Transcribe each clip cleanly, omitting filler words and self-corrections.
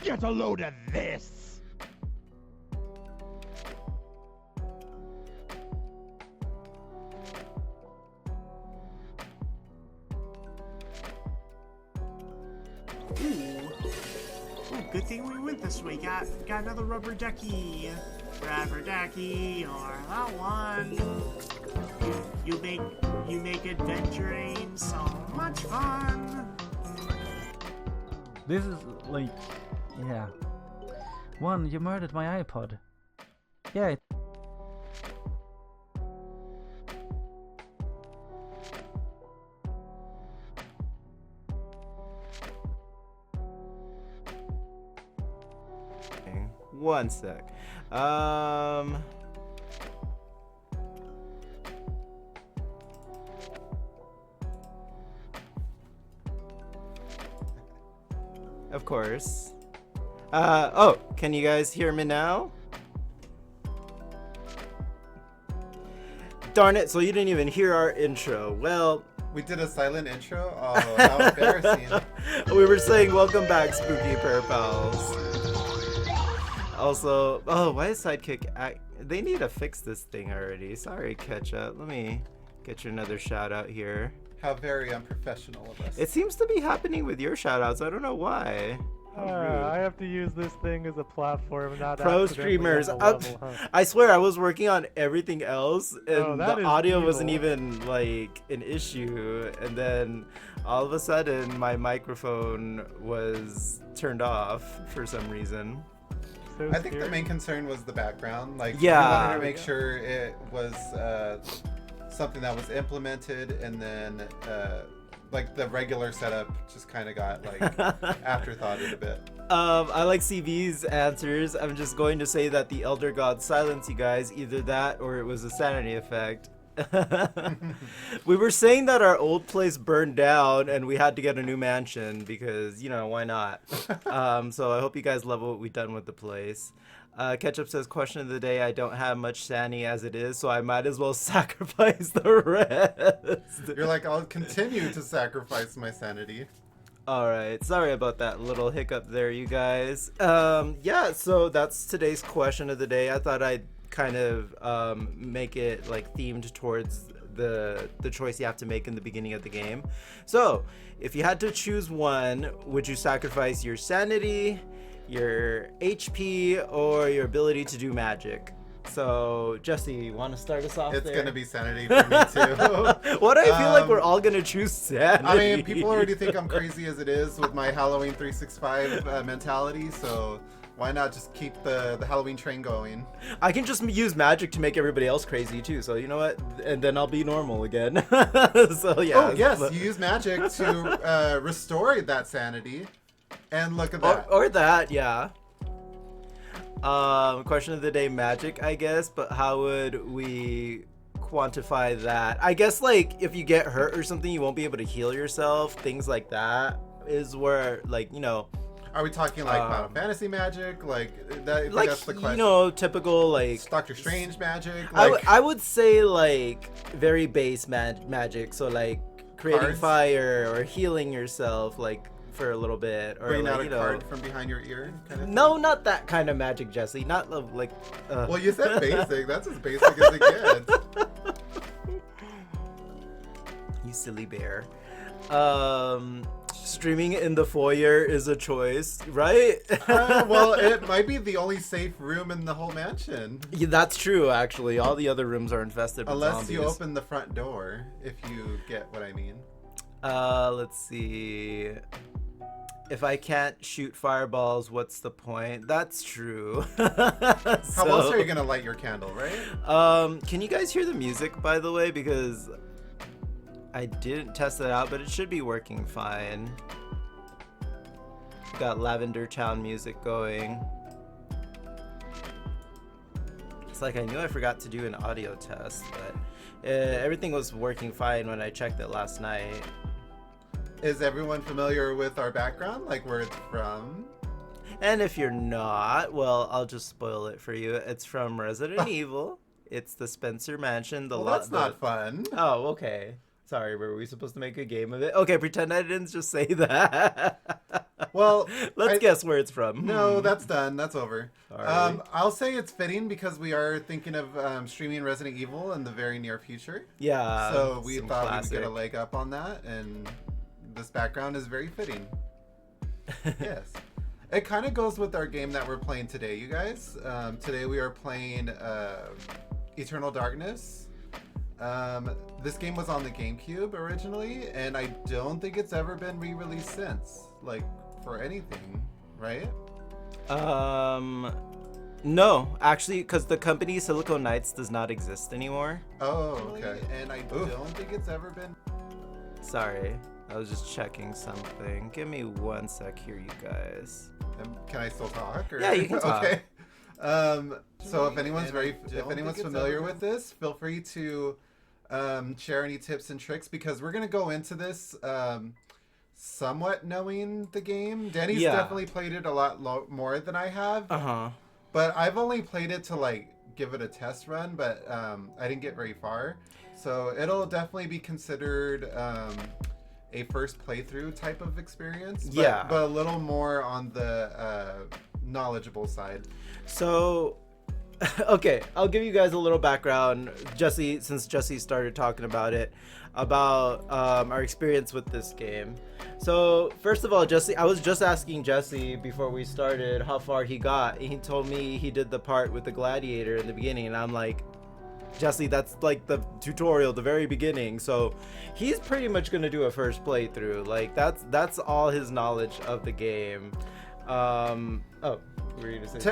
Get a load of this! Ooh, good thing we went this way. Got another rubber ducky. Rubber ducky, or that one. You make adventuring so much fun. This is like, yeah. One, you murdered my iPod. Yeah. One sec. Of course. Oh, can you guys hear me now? Darn it, so you didn't even hear our intro. Well, we did a silent intro? Oh, how embarrassing. We were saying welcome back, Spooky Pair Pals. Also, oh, why is Sidekick they need to fix this thing already. Sorry, Ketchup. Let me get you another shout out here. How very unprofessional of us. It seems to be happening with your shout outs. I don't know why. I have to use this thing as a platform, not pro accidentally streamers. on the level, huh? I swear I was working on everything else and that the is audio evil. wasn't even like an issue, and then all of a sudden my microphone was turned off for some reason. So I think the scary. main concern was the background. Like, Yeah. we wanted to make sure it was something that was implemented, and then like the regular setup just kind of got like afterthoughted a bit. I like CV's answers. I'm just going to say that the Elder God silenced you guys. Either that or it was a sanity effect. We were saying that our old place burned down and we had to get a new mansion because, you know, why not? So I hope you guys love what we've done with the place. Ketchup says, question of the day, I don't have much sanity as it is, so I might as well sacrifice the rest. You're like, I'll continue to sacrifice my sanity. Alright, sorry about that little hiccup there, you guys. Yeah, so that's today's question of the day. I thought I'd kind of make it like themed towards the choice you have to make in the beginning of the game. So, if you had to choose one, would you sacrifice your sanity, your HP, or your ability to do magic? So, Jesse, you want to start us off It's there? gonna be sanity for me too. What I feel like we're all gonna choose sanity. I mean, people already think I'm crazy as it is with my Halloween 365 mentality, so why not just keep the Halloween train going? I can just use magic to make everybody else crazy too, so you know what? And then I'll be normal again. So yeah. Oh yes, you use magic to restore that sanity, and look at that. Or that, yeah. Question of the day, magic, I guess, but how would we quantify that? I guess like if you get hurt or something, you won't be able to heal yourself. Things like that is where, like, you know. Are we talking like Final Fantasy magic? Like that? I think Like, that's the question. you know, typical like Doctor Strange magic. Like, I would say like very base magic, so like creating Cards? fire or healing yourself like for a little bit, or bring like, out a you know. card from behind your ear. Kind of No, not that kind of magic, Jesse. Not like. Well, you said basic. That's as basic as it gets. You silly bear. Streaming in the foyer is a choice, right? Well, it might be the only safe room in the whole mansion. Yeah, that's true, actually. All the other rooms are infested with Unless zombies. you open the front door, if you get what I mean. Let's see. If I can't shoot fireballs, what's the point? That's true. How else are you gonna light your candle, right? Can you guys hear the music, by the way? Because I didn't test it out, but it should be working fine. Got Lavender Town music going. It's like I knew I forgot to do an audio test, but everything was working fine when I checked it last night. Is everyone familiar with our background, like where it's from? And if you're not, well, I'll just spoil it for you. It's from Resident Evil. It's the Spencer Mansion. Well, that's not fun. Oh, okay. Sorry, were we supposed to make a game of it? Okay, pretend I didn't just say that. Well, Let's guess where it's from. No, that's done. That's over. Alright. I'll say it's fitting because we are thinking of streaming Resident Evil in the very near future. Yeah. So we some thought classic. we would get a leg up on that, and this background is very fitting. Yes. It kind of goes with our game that we're playing today, you guys. Today we are playing Eternal Darkness. This game was on the GameCube originally, and I don't think it's ever been re-released since, like, for anything, right? No, actually, because the company Silicon Knights does not exist anymore. Oh, okay. And I don't think it's ever been... Sorry, I was just checking something. Give me 1 sec here, you guys. Can I still talk? Or... Yeah, you can talk. Okay. So if anyone's if familiar with this, feel free to share any tips and tricks, because we're gonna go into this somewhat knowing the game. Danny's definitely played it a lot more than I have. But I've only played it to like give it a test run, but I didn't get very far. So it'll definitely be considered a first playthrough type of experience. But a little more on the knowledgeable side. So, okay, I'll give you guys a little background, since Jesse started talking about it, about our experience with this game. So, first of all, I was just asking Jesse before we started how far he got, and he told me he did the part with the gladiator in the beginning, and I'm like, Jesse, that's like the tutorial, the very beginning. So he's pretty much gonna do a first playthrough. Like that's all his knowledge of the game. To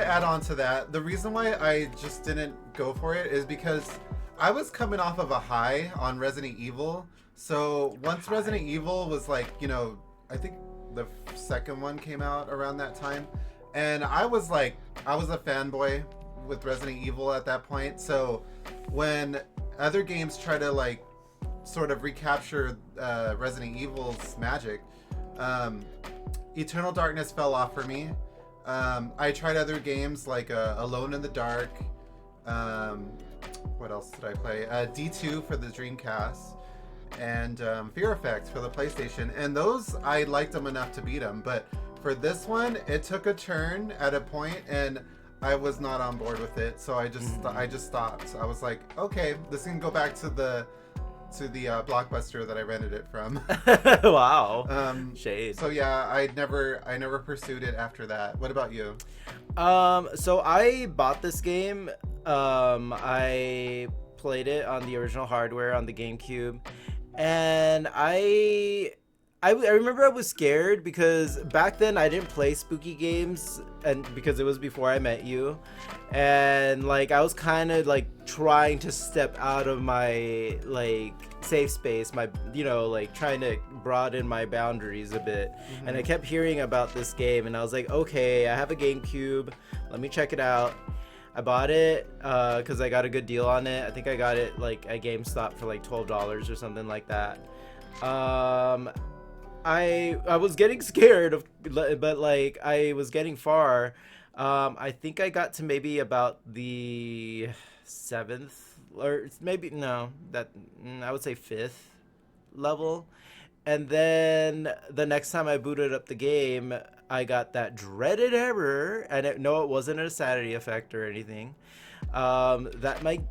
add on to that, the reason why I just didn't go for it is because I was coming off of a high on Resident Evil. So once Resident Evil was like, I think the second one came out around that time, and I was a fanboy with Resident Evil at that point. So when other games try to like sort of recapture Resident Evil's magic, Eternal Darkness fell off for me. I tried other games like Alone in the Dark. What else did I play? D2 for the Dreamcast, and Fear Effect for the PlayStation. And those, I liked them enough to beat them. But for this one, it took a turn at a point, and I was not on board with it. So I just stopped. I was like, okay, this can go back to the Blockbuster that I rented it from. Wow. Shade. So yeah, I never pursued it after that. What about you? So I bought this game. I played it on the original hardware on the GameCube, and I remember I was scared because back then I didn't play spooky games, and because it was before I met you, and like I was kind of like trying to step out of my like safe space, my like trying to broaden my boundaries a bit. And I kept hearing about this game, and I was like, okay, I have a GameCube, let me check it out. I bought it because I got a good deal on it. I think I got it like at GameStop for like $12 or something like that. I was getting scared but like I was getting far. I think I got to maybe about the 7th, or maybe I would say 5th level. And then the next time I booted up the game, I got that dreaded error, and it wasn't a sanity effect or anything. That my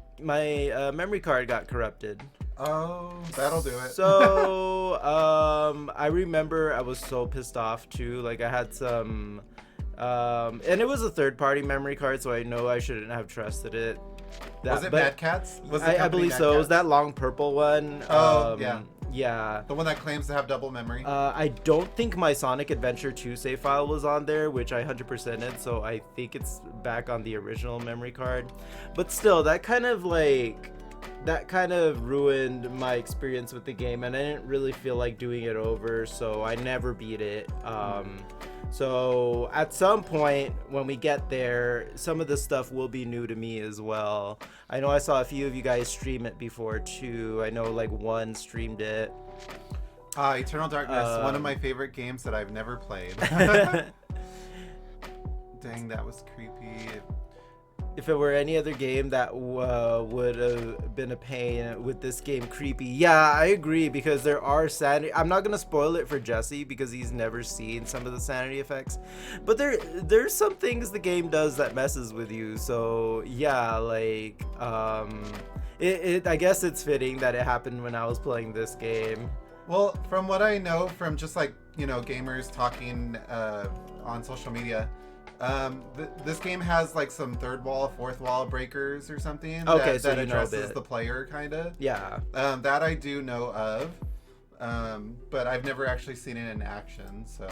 memory card got corrupted. Oh, that'll do it. So, I remember I was so pissed off too. Like I had some, and it was a third-party memory card, so I know I shouldn't have trusted it. Was it Mad Catz? I believe so. It was that long purple one. Oh, yeah. Yeah. The one that claims to have double memory. I don't think my Sonic Adventure 2 save file was on there, which I 100%ed, so I think it's back on the original memory card. But still, that kind of ruined my experience with the game, and I didn't really feel like doing it over, so I never beat it. So at some point when we get there, some of this stuff will be new to me as well. I know I saw a few of you guys stream it before too. I know like one streamed it. Eternal Darkness, one of my favorite games that I've never played. Dang, that was creepy. if it were any other game that would have been a pain, with this game creepy. Yeah, I agree, because there are sanity. I'm not gonna spoil it for Jesse because he's never seen some of the sanity effects, but there's some things the game does that messes with you. So yeah, like I guess it's fitting that it happened when I was playing this game. Well, from what I know from just like, you know, gamers talking on social media, this game has like some third wall, fourth wall breakers or something Okay, that, so that you know a addresses bit. the player kind of. Yeah. That I do know of, but I've never actually seen it in action. So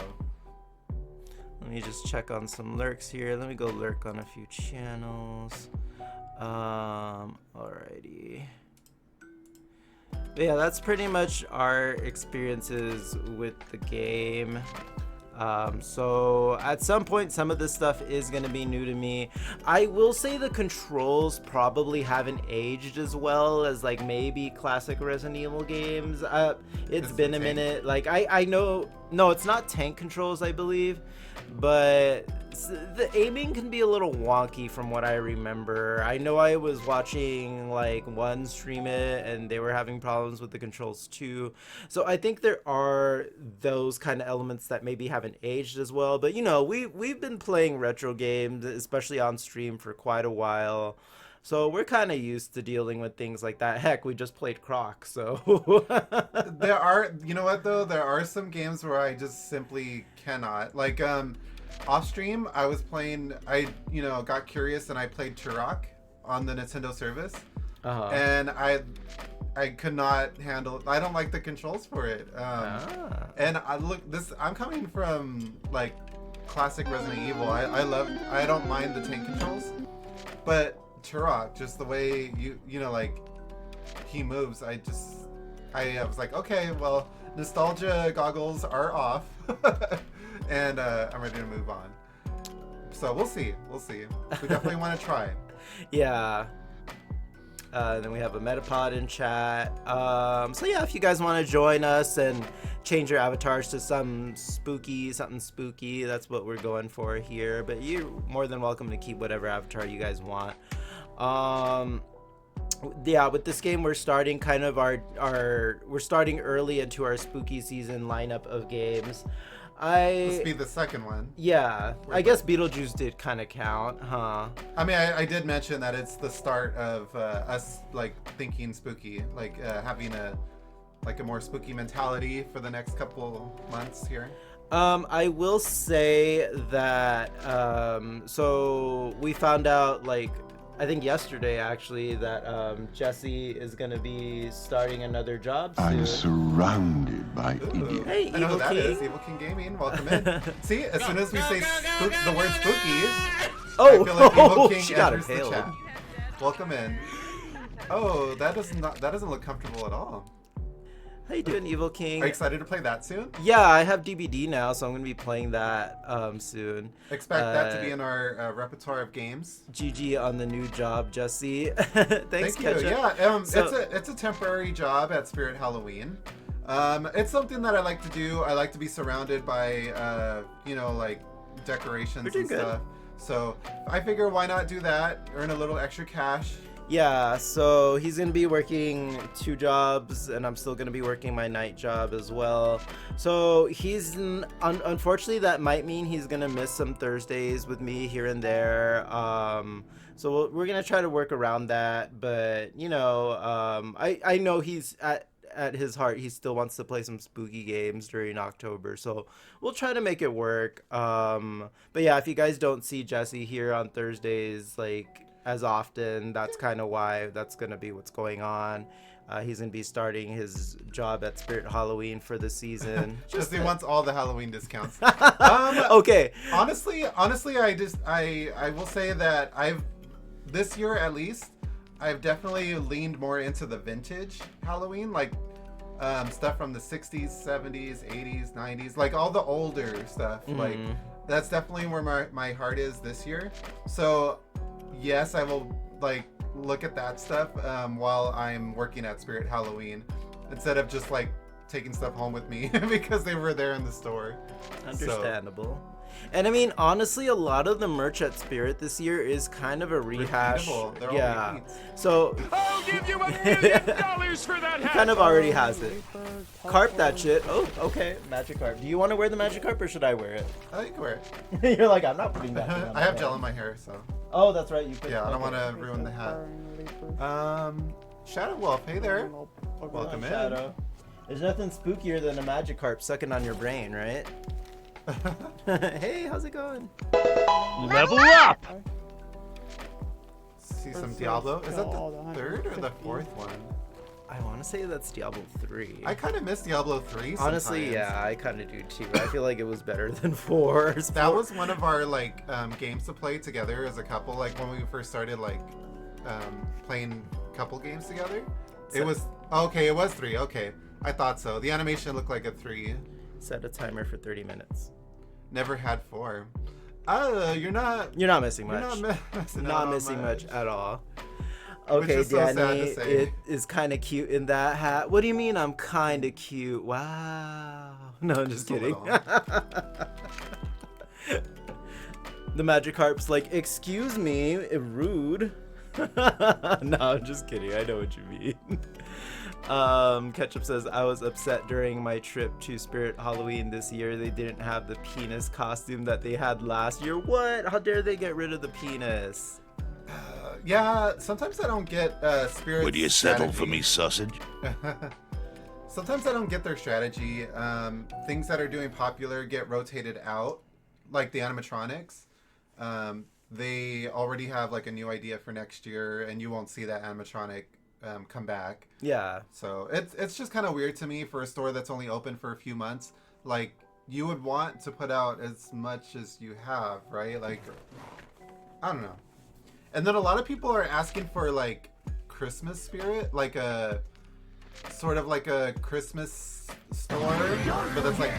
Let me just check on some lurks here. Let me go lurk on a few channels. Alrighty. But yeah, that's pretty much our experiences with the game. So at some point, some of this stuff is going to be new to me. I will say the controls probably haven't aged as well as like maybe classic Resident Evil games. It's been a minute. Like I know, no, it's not tank controls, I believe, but the aiming can be a little wonky from what I remember. I know I was watching like one stream it and they were having problems with the controls too. So I think there are those kind of elements that maybe haven't aged as well. But you know, we've been playing retro games, especially on stream, for quite a while. So we're kind of used to dealing with things like that. Heck, we just played Croc, so. there are, you know what though, there are some games where I just simply cannot. Like off stream, I was playing. I got curious and I played Turok on the Nintendo service, and I could not handle. I don't like the controls for it. And I'm coming from like classic Resident Evil. I don't mind the tank controls, but Turok, just the way like he moves, I was like, okay, well, nostalgia goggles are off. And I'm ready to move on. So we'll see. We definitely want to try. Yeah. Then we have a Metapod in chat. So yeah, if you guys want to join us and change your avatars to something spooky, that's what we're going for here. But you're more than welcome to keep whatever avatar you guys want. Yeah, with this game, we're starting kind of we're starting early into our spooky season lineup of games. This will be the second one. Yeah, I guess Beetlejuice did kind of count, huh? I mean, I did mention that it's the start of us like thinking spooky, like having a more spooky mentality for the next couple months here. I will say that so we found out, like, I think yesterday actually, that Jesse is gonna be starting another job soon. I'm surrounded by idiots. Hey, I know who Evil that King. is. Evil King Gaming, welcome in. See, as soon as we say the word spooky, Oh, I feel like Evil King she got enters the impaled. chat. Welcome in. Oh, that doesn't look comfortable at all. How you doing, Evil King? Are you excited to play that soon? Yeah, I have DVD now, so I'm gonna be playing that soon. Expect that to be in our repertoire of games. GG on the new job, Jesse. Thanks, Thank you. Ketchup. Yeah, So- it's a temporary job at Spirit Halloween. It's something that I like to do. I like to be surrounded by like decorations Pretty and good. stuff. So I figure why not do that? Earn a little extra cash. Yeah, so he's gonna be working 2 jobs, and I'm still gonna be working my night job as well. So he's unfortunately, that might mean he's gonna miss some Thursdays with me here and there. So we're gonna try to work around that, but I know he's at his heart, he still wants to play some spooky games during October, so we'll try to make it work. But yeah, if you guys don't see Jesse here on Thursdays like as often, that's kind of why. That's gonna be what's going on. He's gonna be starting his job at Spirit Halloween for the season. Just he wants all the Halloween discounts. Okay. Honestly, I will say that this year at least, I've definitely leaned more into the vintage Halloween, like stuff from the 60s, 70s, 80s, 90s, like all the older stuff. Like that's definitely where my heart is this year. So yes, I will like look at that stuff while I'm working at Spirit Halloween, instead of just like taking stuff home with me because they were there in the store. Understandable. And I mean, honestly, a lot of the merch at Spirit this year is kind of a rehash. Repeatable. They're all Yeah. repeats. So I'll give you $1 million for that hat. kind of already has it. Carp that shit. Oh, okay. Magic carp. Do you want to wear the magic carp or should I wear it? I think wear it. You're like, I'm not putting that thing on I my have head." gel in my hair, so Oh, that's right. You put, yeah, I don't okay. want to ruin the hat. Shadow Wolf, hey there. Welcome in. Shadow. There's nothing spookier than a magic carp sucking on your brain, right? Hey, how's it going? Level up. See some Diablo. Is that the third or the fourth one? I want to say that's Diablo 3. I kind of miss Diablo 3 sometimes. Honestly, yeah, I kind of do too. I feel like it was better than 4. That was one of our like games to play together as a couple. Like when we first started like playing couple games together. It was okay. It was 3. Okay, I thought so. The animation looked like a 3. Set a timer for 30 minutes. Never had 4. You're not missing much. missing Not out on missing much much. at all. Which Okay, is so sad Danny, to say. it is kind of cute in that hat. What do you mean I'm kind of cute? Wow. No, I'm just Just a kidding. little. The Magikarp's like, excuse me, rude. No, I'm just kidding. I know what you mean. Ketchup says, I was upset during my trip to Spirit Halloween this year. They didn't have the penis costume that they had last year. What? How dare they get rid of the penis? Yeah, sometimes I don't get Spirit. Would you settle strategy. for me, sausage? Sometimes I don't get their strategy. Things that are doing popular get rotated out, like the animatronics. They already have like a new idea for next year, and you won't see that animatronic come back. Yeah. So it's just kind of weird to me for a store that's only open for a few months. Like you would want to put out as much as you have, right? Like I don't know. And then a lot of people are asking for like Christmas Spirit, like a sort of like a Christmas store, but that's like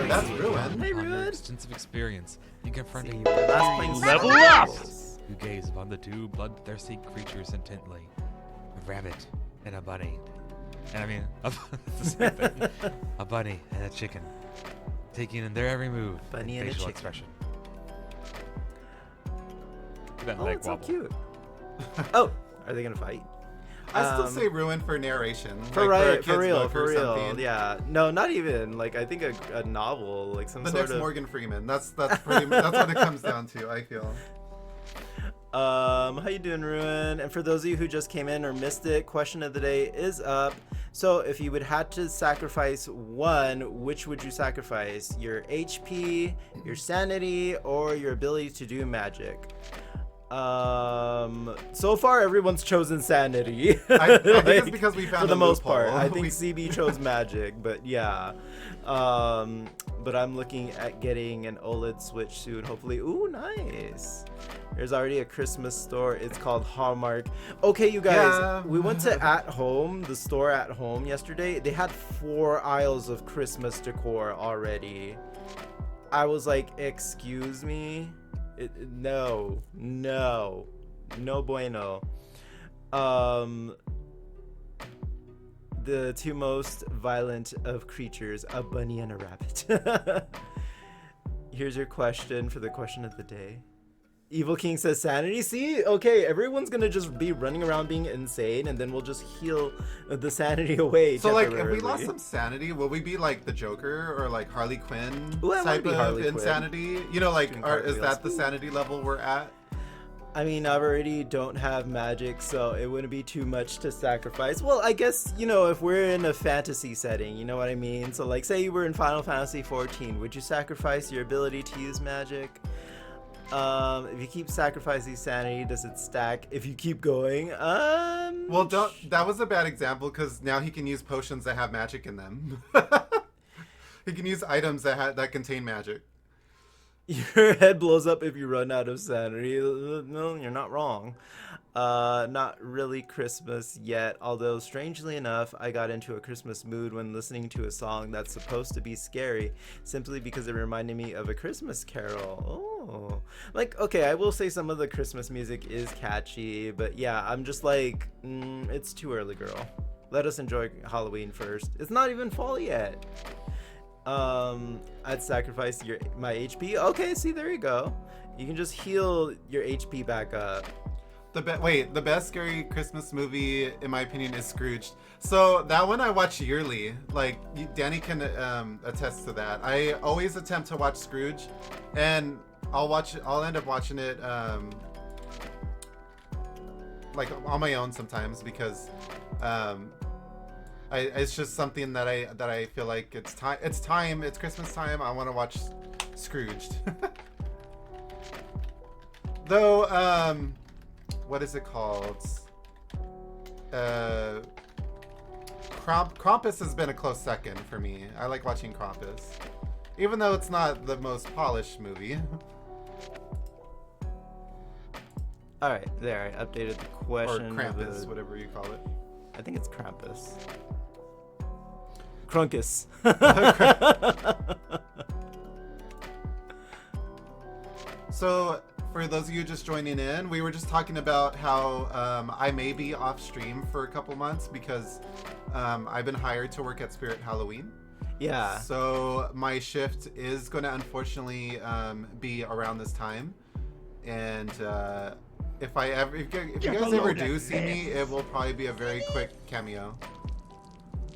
that's ruined. Hey, On your Rude. extensive experience, you confront a Last playing Level Star up! Wars. You gaze upon the two bloodthirsty creatures intently. A rabbit and a bunny. And I mean, it's the same thing. A bunny and a chicken. Taking in their every move Bunny and and a facial chicken. expression. Look at that Oh, leg it's so wobble. cute. Oh, are they gonna fight? I still say ruined for narration. For like right, a for kid's real, book for or real. something. Yeah, no, not even. Like I think a novel, like some The sort next of. Morgan Freeman. That's pretty. That's what it comes down to. I feel. How you doing, Ruin? And for those of you who just came in or missed it, question of the day is up. So if you would have to sacrifice one, which would you sacrifice? Your HP, your sanity, or your ability to do magic? So far everyone's chosen sanity. I think it's because we found for the a most part. loophole. I think We- CB chose magic, but yeah. But I'm looking at getting an OLED Switch soon, hopefully. Ooh, nice. There's already a Christmas store. It's called Hallmark. Okay, you guys, Yeah. we went to At Home, the store At Home yesterday. They had 4 aisles of Christmas decor already. I was like, excuse me? No bueno. The two most violent of creatures, a bunny and a rabbit. Here's your question for the question of the day. Evil King says sanity. See, okay, everyone's gonna just be running around being insane, and then we'll just heal the sanity away. So like, if we temporarily. lost some sanity, will we be like the Joker or like Harley Quinn Ooh, I wanna type be of Harley Quinn. insanity? You know, like, Doing is cartwheels. that the sanity level we're at? I mean, I already don't have magic, so it wouldn't be too much to sacrifice. Well, I guess, you know, if we're in a fantasy setting, you know what I mean? So, like, say you were in Final Fantasy 14, would you sacrifice your ability to use magic? If you keep sacrificing sanity, does it stack if you keep going? Well, that was a bad example because now he can use potions that have magic in them. He can use items that contain magic. Your head blows up if you run out of sanity. No, you're not wrong. Not really Christmas yet, although strangely enough, I got into a Christmas mood when listening to a song that's supposed to be scary, simply because it reminded me of a Christmas carol. Oh, like, okay, I will say some of the Christmas music is catchy, but yeah, I'm just like, it's too early, girl. Let us enjoy Halloween first. It's not even fall yet. I'd sacrifice my HP. Okay, see, there you go. You can just heal your HP back up. The best scary Christmas movie, in my opinion, is Scrooged. So that one I watch yearly. Like, Danny can attest to that. I always attempt to watch Scrooge, and I'll end up watching it like on my own sometimes because it's just something that I feel like it's Christmas time. I want to watch Scrooged. Though, what is it called? Krampus has been a close second for me. I like watching Krampus, even though it's not the most polished movie. All right, there. I updated the question. Or Krampus, whatever you call it. I think it's Krampus. Crunkus. So, for those of you just joining in, we were just talking about how I may be off stream for a couple months because I've been hired to work at Spirit Halloween. Yeah. So my shift is going to unfortunately be around this time, and if you guys ever do see me, it will probably be a very quick cameo.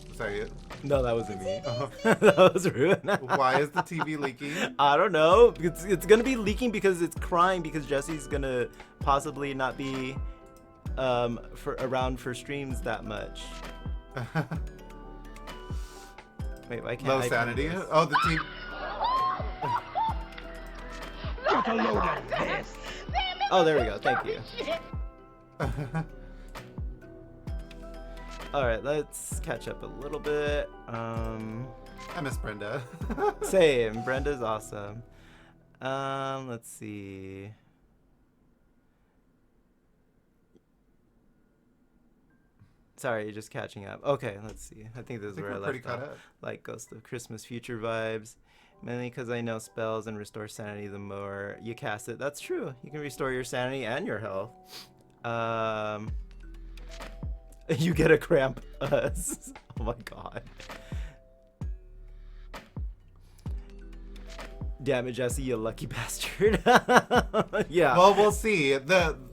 Was that it? No, that wasn't me. Oh. That was rude. Why is the TV leaking? I don't know. It's gonna be leaking because it's crying because Jesse's gonna possibly not be around for streams that much. Wait, why can't Low I sanity. this? Oh, the TV. Get a load of this. Oh, there we go. Thank you. All right, let's catch up a little bit. I miss Brenda. Same. Brenda's awesome. Let's see. Sorry, you're just catching up. Okay, let's see. I think this is where I pretty left caught off. up. Like Ghost of Christmas Future vibes. Mainly because I know spells and restore sanity the more you cast it. That's true. You can restore your sanity and your health. You get a cramp. Oh my god. Damn it, Jesse, you lucky bastard. Yeah. Well, we'll see.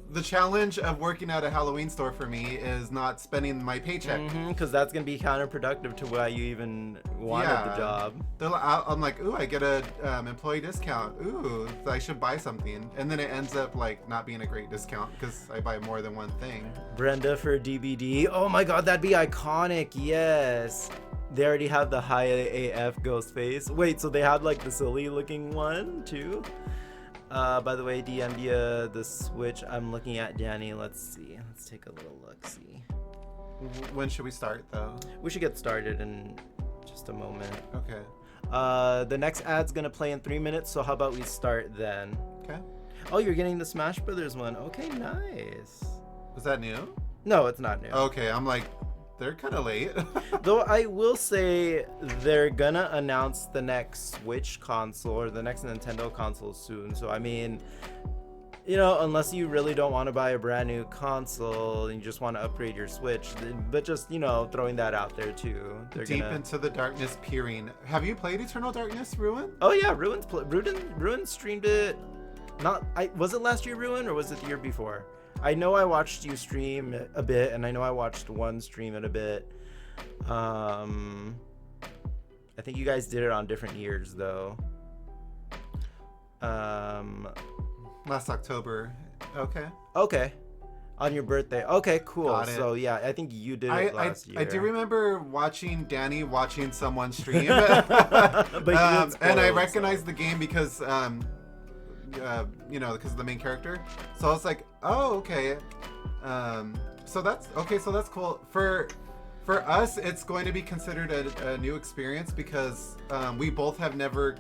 The challenge of working at a Halloween store for me is not spending my paycheck. Because that's going to be counterproductive to why you even wanted the job. I'm like, ooh, I get a employee discount. Ooh, I should buy something. And then it ends up like not being a great discount because I buy more than one thing. Brenda for DBD. Oh my god, that'd be iconic. Yes. They already have the high AF ghost face. Wait, so they had like the silly looking one too? By the way, DM via the Switch I'm looking at, Danny. Let's see. Let's take a little look-see. When should we start, though? We should get started in just a moment. Okay. The next ad's gonna play in 3 minutes, so how about we start then? Okay. Oh, you're getting the Smash Brothers one. Okay, nice. Was that new? No, it's not new. Okay, I'm like, they're kind of late. Though I will say they're gonna announce the next Switch console or the next Nintendo console soon. So I mean, you know, unless you really don't want to buy a brand new console and you just want to upgrade your Switch, but just, you know, throwing that out there too. They're Deep into the darkness peering. Have you played Eternal Darkness, Ruin? Oh yeah, Ruin streamed it. Was it last year, Ruin, or was it the year before? I know I watched you stream a bit, and I know I watched one stream in a bit. I think you guys did it on different years, though. Last October. Okay. Okay. On your birthday. Okay, cool. Got it. So, yeah, I think you did it last year. I do remember watching Danny watching someone stream. But you didn't spoil and I it, recognized the game because... you know, because of the main character. So I was like, oh, okay. So that's cool. For us, it's going to be considered a new experience because we both have never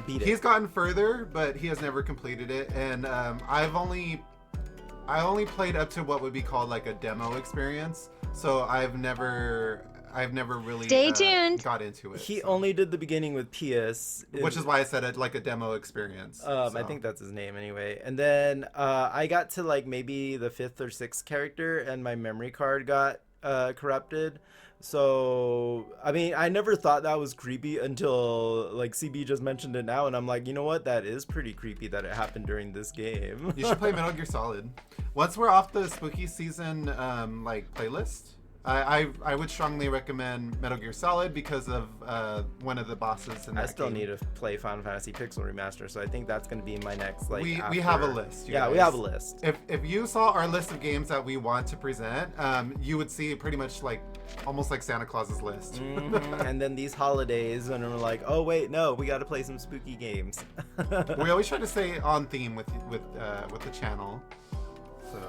beat it. He's gotten further, but he has never completed it, and I only played up to what would be called like a demo experience. So I've never really Stay tuned. got into it. He so. only did the beginning with PS. Which is why I said it like a demo experience. I think that's his name anyway. And then I got to like maybe the 5th or 6th character, and my memory card got corrupted. So I mean, I never thought that was creepy until like CB just mentioned it now, and I'm like, you know what, that is pretty creepy that it happened during this game. You should play Metal Gear Solid. Once we're off the spooky season like playlist, I would strongly recommend Metal Gear Solid because of one of the bosses in that I still game. need to play Final Fantasy Pixel Remaster, so I think that's going to be my next like. We after... have a list. Yeah, guys. we have a list. If you saw our list of games that we want to present, you would see pretty much like almost like Santa Claus's list. And then these holidays, and we're like, oh wait, no, we got to play some spooky games. We always try to stay on theme with the channel. So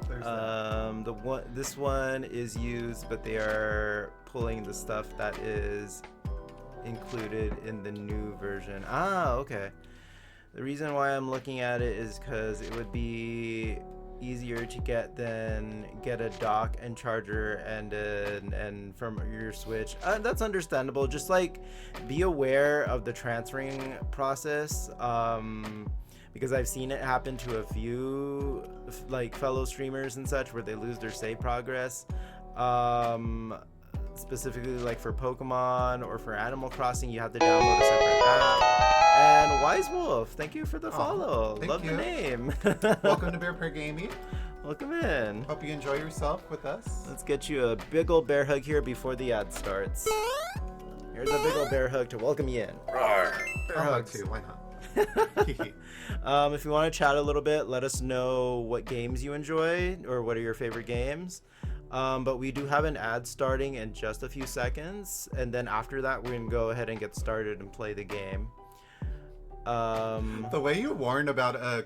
there's that. This one is used, but they are pulling the stuff that is included in the new version. Ah, okay. The reason why I'm looking at it is because it would be easier to get than get a dock and charger and from your Switch. That's understandable. Just like be aware of the transferring process. Because I've seen it happen to a few like fellow streamers and such where they lose their save progress. Specifically like for Pokemon or for Animal Crossing, you have to download a separate app. And Wise Wolf, thank you for the follow. Love you. the name. Welcome to Bear Per Gaming. Welcome in. Hope you enjoy yourself with us. Let's get you a big old bear hug here before the ad starts. Here's a big old bear hug to welcome you in. Bear I'll hug hugs. too. Why not? If you want to chat a little bit, let us know what games you enjoy or what are your favorite games. But we do have an ad starting in just a few seconds, and then after that we're gonna go ahead and get started and play the game. The way you warn about a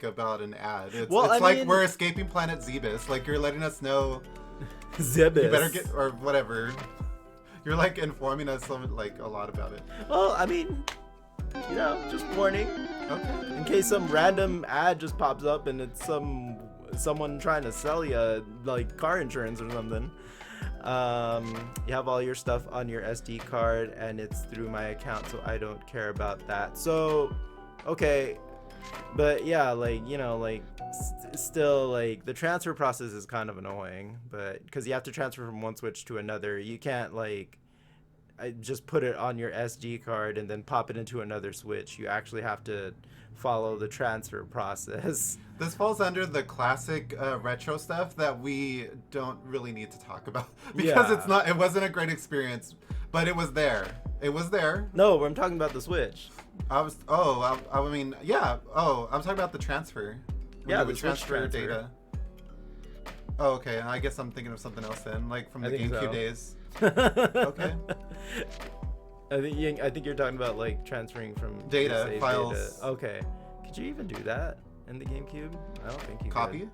about an ad, it's Well, I like mean- we're escaping planet Zebus. Like you're letting us know Zibis. you better get or whatever. You're like informing us like a lot about it. Well, I mean, you know, just warning. Okay. In case some random ad just pops up and it's someone trying to sell you like car insurance or something. You have all your stuff on your SD card and it's through my account, so I don't care about that. So, okay, but yeah, like, you know, like still like the transfer process is kind of annoying, but because you have to transfer from one Switch to another, you can't like just put it on your SD card and then pop it into another Switch. You actually have to follow the transfer process. This falls under the classic retro stuff that we don't really need to talk about because Yeah. it wasn't a great experience, but it was there. It was there. No, I'm talking about the Switch. I was I'm talking about the transfer. When Yeah, you the would Switch transfer transfer. data. Oh, okay. I guess I'm thinking of something else then, like from I the think GameCube so. days. Okay. I think you're talking about like transferring from Data, your save files. Data. Okay. Could you even do that in the GameCube? I don't think you Copy? could.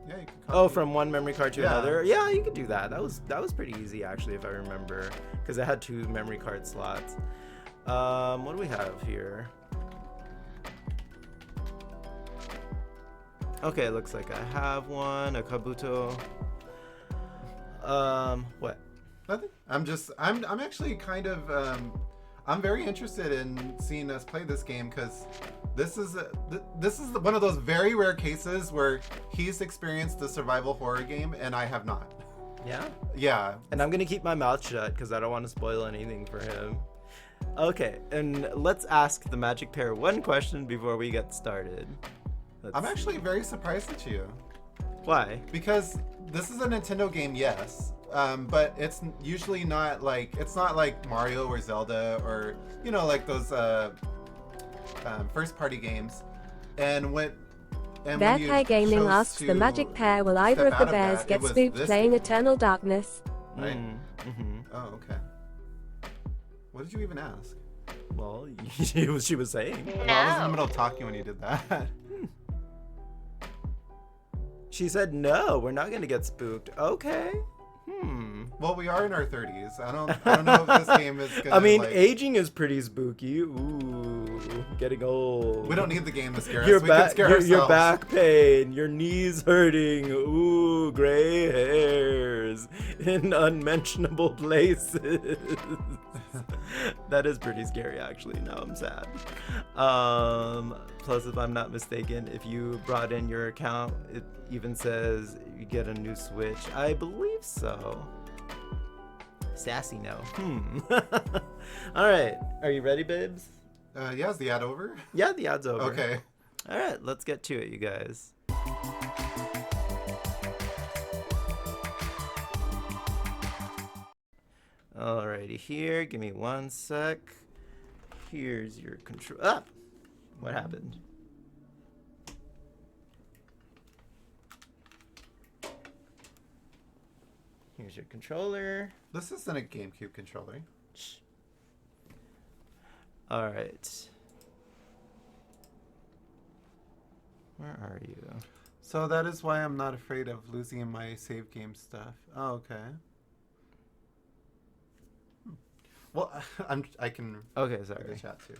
Yeah, you can copy. Oh, from one memory card to Yeah. another? Yeah, you could do that. That was pretty easy actually, if I remember, because it had 2 memory card slots. What do we have here? Okay, looks like I have one, a Kabuto. What? Nothing. I'm actually kind of I'm very interested in seeing us play this game because this is one of those very rare cases where he's experienced the survival horror game and I have not. Yeah? Yeah. And I'm gonna keep my mouth shut because I don't want to spoil anything for him. Okay, and let's ask the Magic Pair one question before we get started. I'm actually very surprised at you Why? because this is a Nintendo game, yes. But it's usually not like Mario or Zelda or like those first party games. And when Bear you Pair Gaming chose asks the to Magic Pair, will either step of the out bears that, get it was spooked this playing game, Eternal Darkness? right? Mm-hmm. Oh, okay. What did you even ask? Well, she was saying. Well, I was in the middle of talking when you did that. She said no, we're not gonna get spooked. Okay. Well, we are in our 30s. I don't know if this game is gonna. I mean, like, aging is pretty spooky. Ooh, getting old. we don't need the game to scare Your us. We can scare ourselves. your back pain, your knees hurting. Ooh, gray hairs in unmentionable places. That is pretty scary, actually. Now I'm sad. Plus, if I'm not mistaken, if you brought in your account, it even says you get a new Switch. I believe so. Sassy no. All right. Are you ready, babes? Yeah, is the ad over? Yeah, the ad's over. Okay. All right, let's get to it, you guys. Alrighty, here. Give me 1 sec. Here's your control. Ah! What happened? Here's your controller. This isn't a GameCube controller. Shh. Alright. Where are you? So that is why I'm not afraid of losing my save game stuff. Oh, okay. Well, I can Okay, read sorry. the chat too.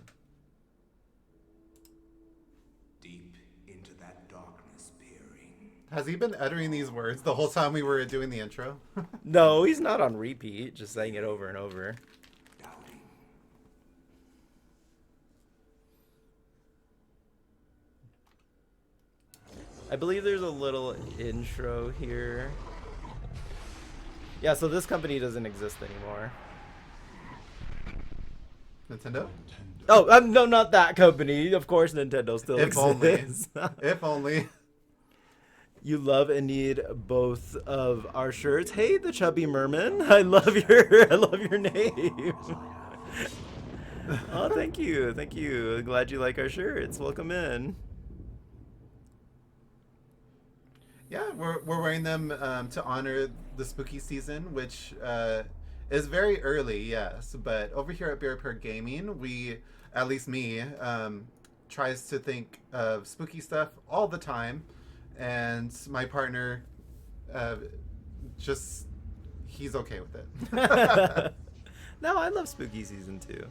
Deep into that darkness peering. Has he been uttering these words the whole time we were doing the intro? No, he's not on repeat, just saying it over and over. Doubting. I believe there's a little intro here. Yeah, so this company doesn't exist anymore. Nintendo? Oh, no, not that company. Of course, Nintendo still If only. exists. If only. You love and need both of our shirts. Hey, the chubby merman. I love your name. Oh, thank you. Thank you. Glad you like our shirts. Welcome in. Yeah, we're wearing them to honor the spooky season, which is very early, yes. But over here at Beer Per Gaming, we, at least me, tries to think of spooky stuff all the time. And my partner, he's okay with it. No, I love spooky season too.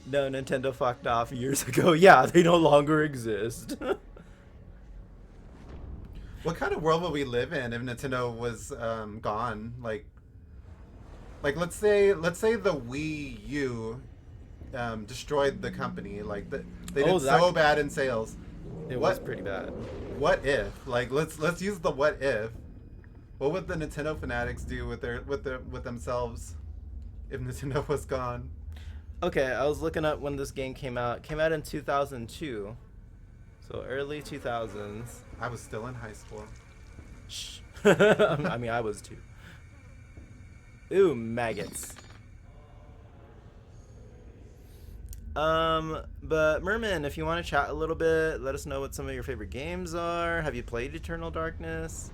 No, Nintendo fucked off years ago. Yeah, they no longer exist. What kind of world would we live in if Nintendo was gone? Like let's say the Wii U destroyed the company. Like they did so bad in sales. It was pretty bad. What if? Like let's use the what if. What would the Nintendo fanatics do with themselves if Nintendo was gone? Okay, I was looking up when this game came out. It came out in 2002. So early 2000s. I was still in high school. Shh. I mean, I was too. Ooh, maggots. But Merman, if you want to chat a little bit, let us know what some of your favorite games are. Have you played Eternal Darkness?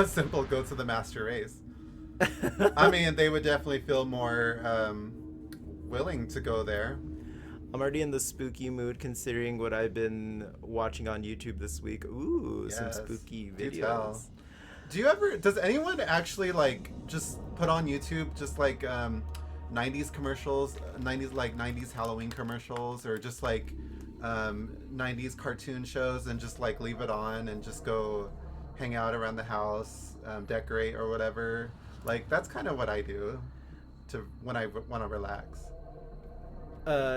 Simple, go to the master race. I mean, they would definitely feel more willing to go there. I'm already in the spooky mood considering what I've been watching on YouTube this week. Ooh, Yes, some spooky do videos. tell. Does anyone actually like just put on YouTube just like 90s commercials, 90s Halloween commercials, or just like 90s cartoon shows and just like leave it on and just go hang out around the house, decorate or whatever? Like that's kind of what I do when I want to relax.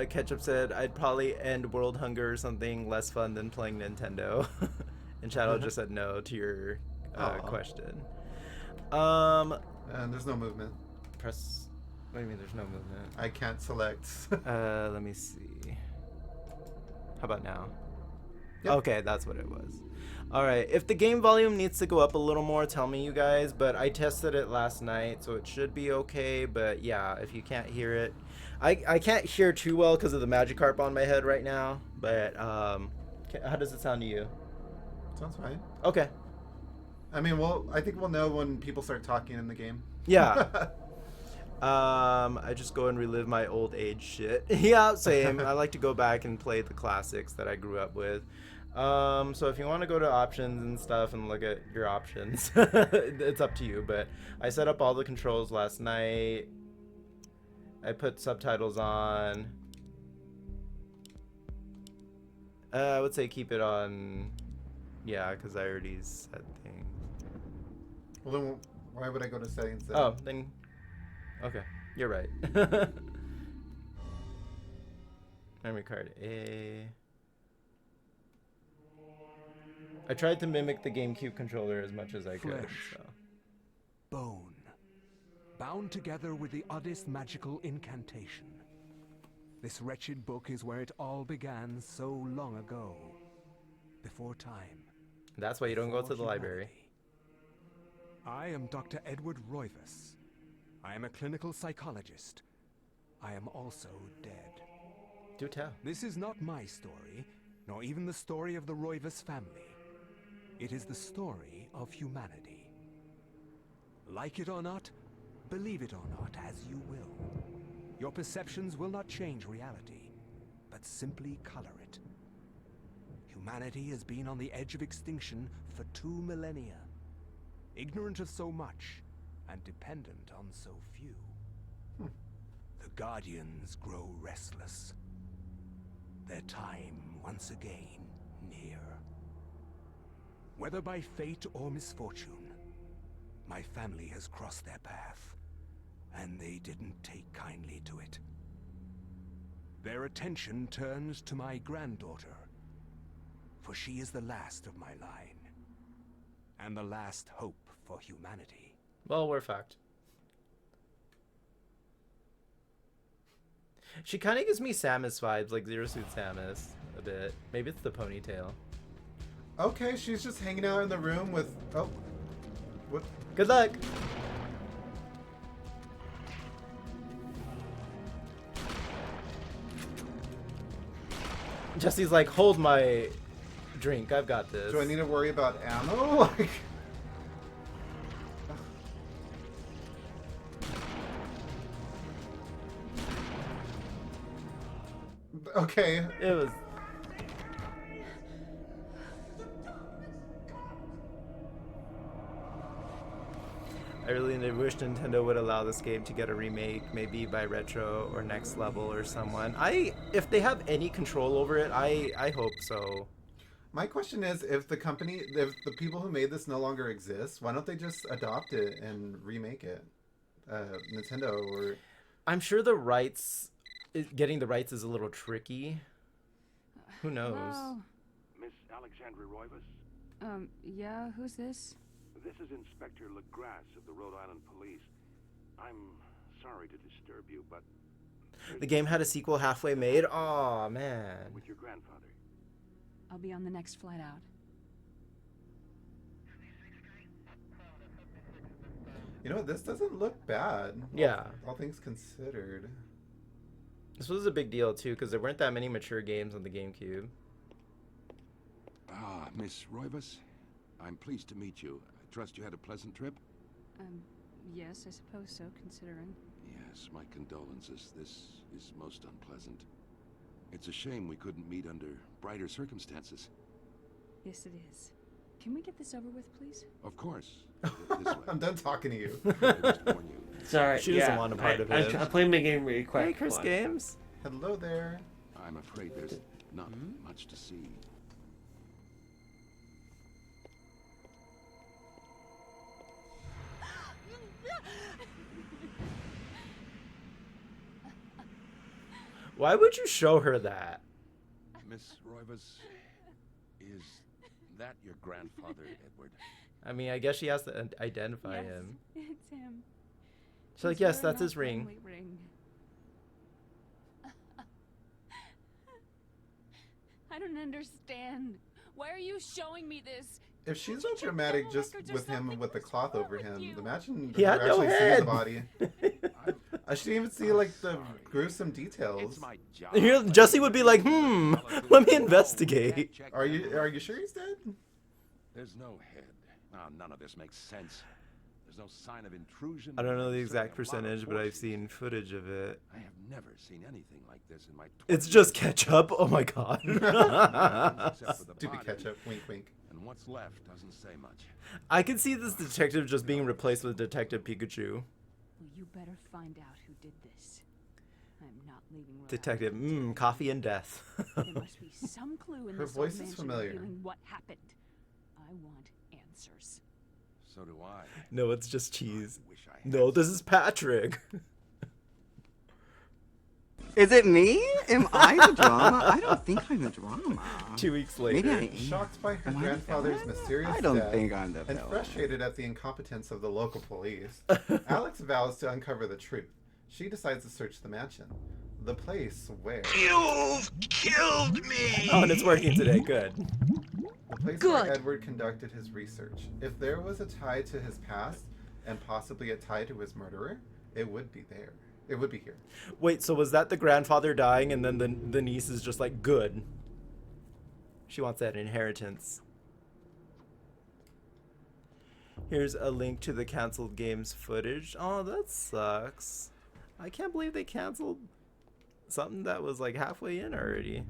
Ketchup said I'd probably end world hunger or something less fun than playing Nintendo. And Shadow just said no to your question. And there's no movement. Press. What do you mean there's no movement? I can't select. Let me see. How about now? Yep. Okay, that's what it was. Alright, if the game volume needs to go up a little more, tell me, you guys. But I tested it last night, so it should be okay. But yeah, if you can't hear it, I can't hear too well because of the Magikarp on my head right now. But how does it sound to you? Sounds fine. Okay. I mean, I think we'll know when people start talking in the game. Yeah. I just go and relive my old age shit. Yeah, same. I like to go back and play the classics that I grew up with. So if you want to go to options and stuff and look at your options, it's up to you. But I set up all the controls last night. I put subtitles on. I would say keep it on. Yeah, because I already set things. Well, then why would I go to settings then? Oh, then. Okay. You're right. Memory card A. I tried to mimic the GameCube controller as much as I could. Flesh. So. Bone. Bound together with the oddest magical incantation. This wretched book is where it all began so long ago. Before time. That's why you don't go to the before library. humanity. I am Dr. Edward Rovias. I am a clinical psychologist. I am also dead. Do tell. This is not my story, nor even the story of the Rovias family. It is the story of humanity. Like it or not, believe it or not, as you will. Your perceptions will not change reality, but simply color it. Humanity has been on the edge of extinction for 2 millennia, ignorant of so much and dependent on so few. The Guardians grow restless. Their time once again near. Whether by fate or misfortune, my family has crossed their path, and they didn't take kindly to it. Their attention turns to my granddaughter, for she is the last of my line, and the last hope for humanity. Well, we're fucked. She kind of gives me Samus vibes, like Zero Suit Samus, a bit. Maybe it's the ponytail. Okay, she's just hanging out in the room with. Oh, what? Good luck. Jesse's like, hold my drink. I've got this. Do I need to worry about ammo? Like. Okay. It was. I really wish Nintendo would allow this game to get a remake, maybe by Retro or Next Level or someone. If they have any control over it, I hope so. My question is, if the people who made this no longer exist, why don't they just adopt it and remake it? Nintendo or... I'm sure getting the rights is a little tricky. Who knows? Hello. Miss Alexandra Roivas? Yeah, who's this? This is Inspector LeGrasse of the Rhode Island Police. I'm sorry to disturb you, but... The game had a sequel halfway made? Aw, man. With your grandfather. I'll be on the next flight out. You know, this doesn't look bad. Yeah. All things considered. This was a big deal, too, because there weren't that many mature games on the GameCube. Ah, Miss Roivas. I'm pleased to meet you. I trust you had a pleasant trip? Yes, I suppose so, considering. Yes, my condolences. This is most unpleasant. It's a shame we couldn't meet under brighter circumstances. Yes, it is. Can we get this over with, please? Of course. This way. I'm done talking to you. I must warn you. Sorry, She doesn't want a part of it. I played my game really quick. Hey, Chris Games. Hello there. I'm afraid there's not much to see. Why would you show her that? Miss Roivas, is that your grandfather, Edward? I mean, I guess she has to identify Yes, him. it's him. She's like, He's yes, wearing that's our his ring. family ring. I don't understand. Why are you showing me this? If she's not dramatic just with him and with the cloth over him, imagine He her had no actually seeing head. the body. I shouldn't even see like the gruesome details. It's my job. Here, Jesse would be like, let me investigate. Are you sure he's dead? There's no head. None of this makes sense. There's no sign of intrusion. I don't know the Certainly exact a lot of percentage, but I've forces. seen footage of it. I have never seen anything like this in my 20 It's just years. ketchup. Oh my god. Except for the Stupid body, ketchup. Wink, wink. And what's left doesn't say much. I could see this detective just being replaced with Detective Pikachu. Well, you better find out who did this. I'm not leaving Rhode Detective, Island. coffee and death. There must be some clue in Her this voice old is man's familiar. revealing what happened. I want answers. So do I. No, it's just cheese. I wish I had No, this is Patrick. Is it me? Am I the drama? I don't think I'm the drama. 2 weeks Maybe later. I am. Shocked by her Am I the grandfather's villain? mysterious I don't death think I'm the and villain. frustrated at the incompetence of the local police, Alex vows to uncover the truth. She decides to search the mansion. The place where... You've killed me! Oh, and it's working today. Good. The place where Edward conducted his research. If there was a tie to his past, and possibly a tie to his murderer, it would be there. It would be here. Wait, so was that the grandfather dying and then the niece is just like, good. She wants that inheritance. Here's a link to the canceled game's footage. Oh, that sucks. I can't believe they canceled something that was like halfway in already.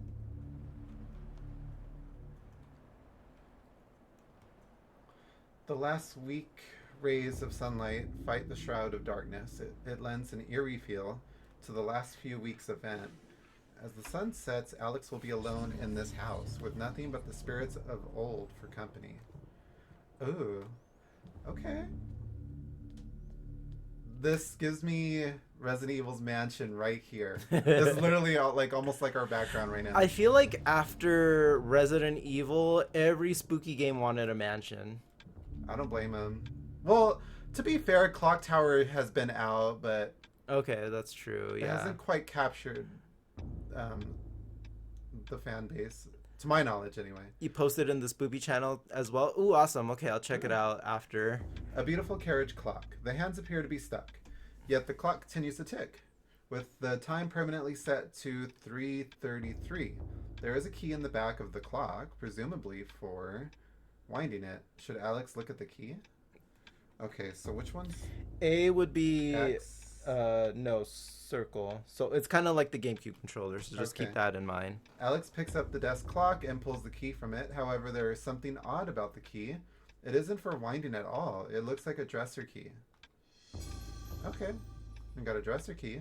The last weak rays of sunlight fight the shroud of darkness. It lends an eerie feel to the last few weeks' event. As the sun sets, Alex will be alone in this house with nothing but the spirits of old for company. Ooh. Okay. This gives me Resident Evil's mansion right here. This is literally like almost like our background right now. I feel like after Resident Evil, every spooky game wanted a mansion. I don't blame him. Well, to be fair, Clock Tower has been out, but okay, that's true. It Yeah, hasn't quite captured the fan base, to my knowledge, anyway. You posted in the Spoopy channel as well. Ooh, awesome. Okay, I'll check it out after. A beautiful carriage clock. The hands appear to be stuck, yet the clock continues to tick, with the time permanently set to 3:33. There is a key in the back of the clock, presumably for winding it. Should Alex look at the key? Okay, so which one's A would be X? no, circle. So it's kind of like the GameCube controller, so just Okay. keep that in mind. Alex picks up the desk clock and pulls the key from it. However, there is something odd about the key. It isn't for winding at all. It looks like a dresser key. Okay, we got a dresser key.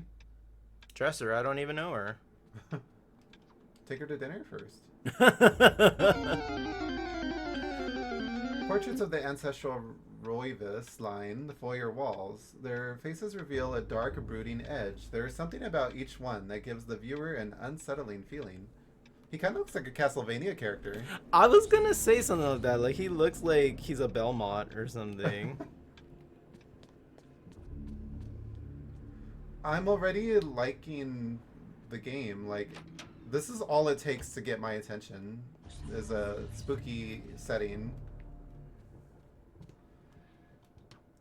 Dresser, I don't even know her. Take her to dinner first. Portraits of the ancestral Rovias line the foyer walls. Their faces reveal a dark, brooding edge. There is something about each one that gives the viewer an unsettling feeling. He kind of looks like a Castlevania character. I was gonna say something like that. Like, he looks like he's a Belmont or something. I'm already liking the game. Like, this is all it takes to get my attention, is a spooky setting.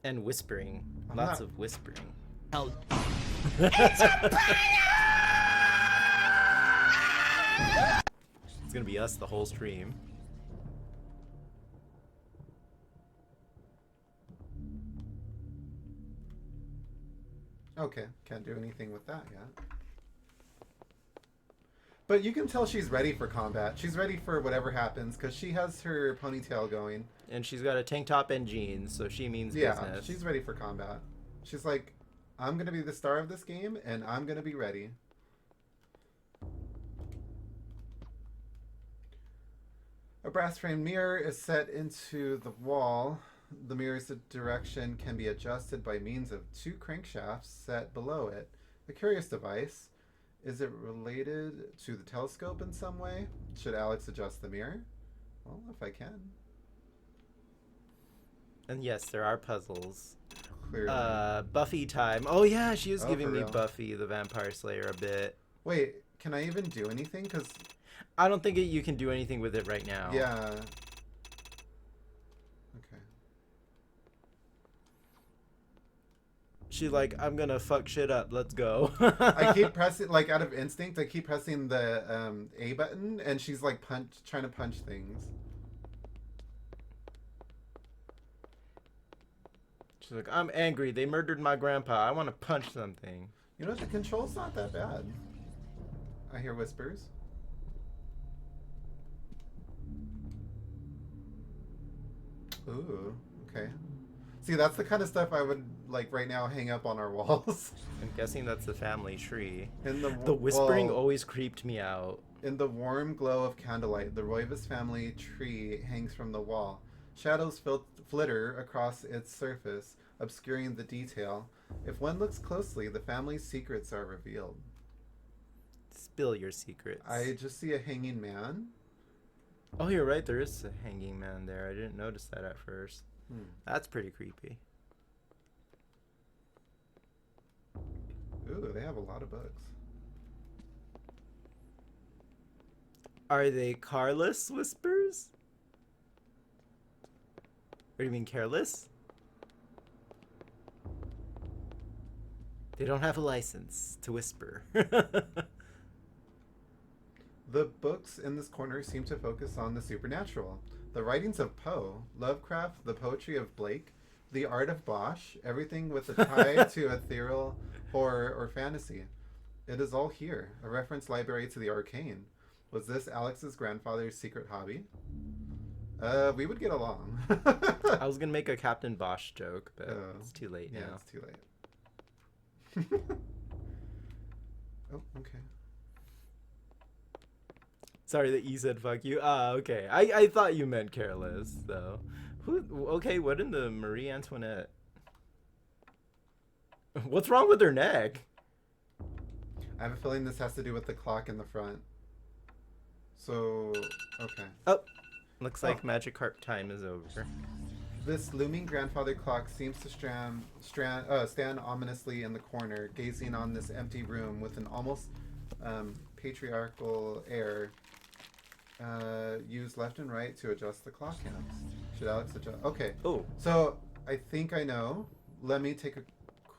And whispering. I'm Lots not- of whispering. It's gonna be us the whole stream. Okay, can't do anything with that yet. But you can tell she's ready for combat. She's ready for whatever happens because she has her ponytail going. And she's got a tank top and jeans, so she means Yeah, business. she's ready for combat. She's like, I'm going to be the star of this game and I'm going to be ready. A brass framed mirror is set into the wall. The mirror's direction can be adjusted by means of two crankshafts set below it. A curious device. Is it related to the telescope in some way? Should Alex adjust the mirror? Well, if I can. And yes, there are puzzles. Clearly. Buffy time. Oh yeah, she is Oh, giving for me real? Buffy the Vampire Slayer a bit. Wait, can I even do anything? Because I don't think you can do anything with it right now. yeah. Okay. She's like, I'm gonna fuck shit up. Let's go. I keep pressing, like, out of instinct, I keep pressing the A button, and she's like trying to punch things. She's like, I'm angry. They murdered my grandpa. I want to punch something. You know, the control's not that bad. I hear whispers. Ooh, okay. See, that's the kind of stuff I would, like, right now hang up on our walls. I'm guessing that's the family tree. In the whispering well, always creeped me out. In the warm glow of candlelight, the Rovias family tree hangs from the wall. Shadows flitter across its surface, obscuring the detail. If one looks closely, the family's secrets are revealed. Spill your secrets. I just see a hanging man. Oh, you're right. There is a hanging man there. I didn't notice that at first. That's pretty creepy. Ooh, they have a lot of books. Are they carless whispers? Or do you mean careless? They don't have a license to whisper. The books in this corner seem to focus on the supernatural. The writings of Poe, Lovecraft, the poetry of Blake, the art of Bosch, everything with a tie to ethereal horror or fantasy. It is all here, a reference library to the arcane. Was this Alex's grandfather's secret hobby? We would get along. I was gonna make a Captain Bosch joke, but it's too late now. Yeah, it's too late. Oh, okay. Sorry that you said fuck you. Okay. I thought you meant careless, though. Okay, what in the Marie Antoinette? What's wrong with her neck? I have a feeling this has to do with the clock in the front. So, okay. Oh, looks like Magic Carp time is over. This looming grandfather clock seems to stand ominously in the corner, gazing on this empty room with an almost patriarchal air. Use left and right to adjust the clock hands. Should Alex adjust? Okay. Oh. So I think I know. Let me take a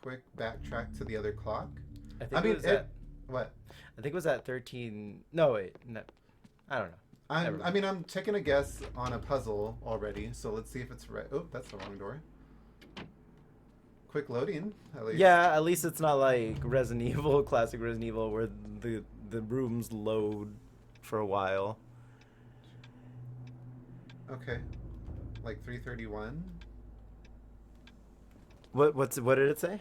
quick backtrack to the other clock. I mean, what? I think it was at 13. No, wait. No. I don't know. I'm taking a guess on a puzzle already, so let's see if it's right. Oh, that's the wrong door. Quick loading, at least. Yeah, at least it's not like Resident Evil, classic Resident Evil, where the rooms load for a while. Okay, like 3:31. What did it say?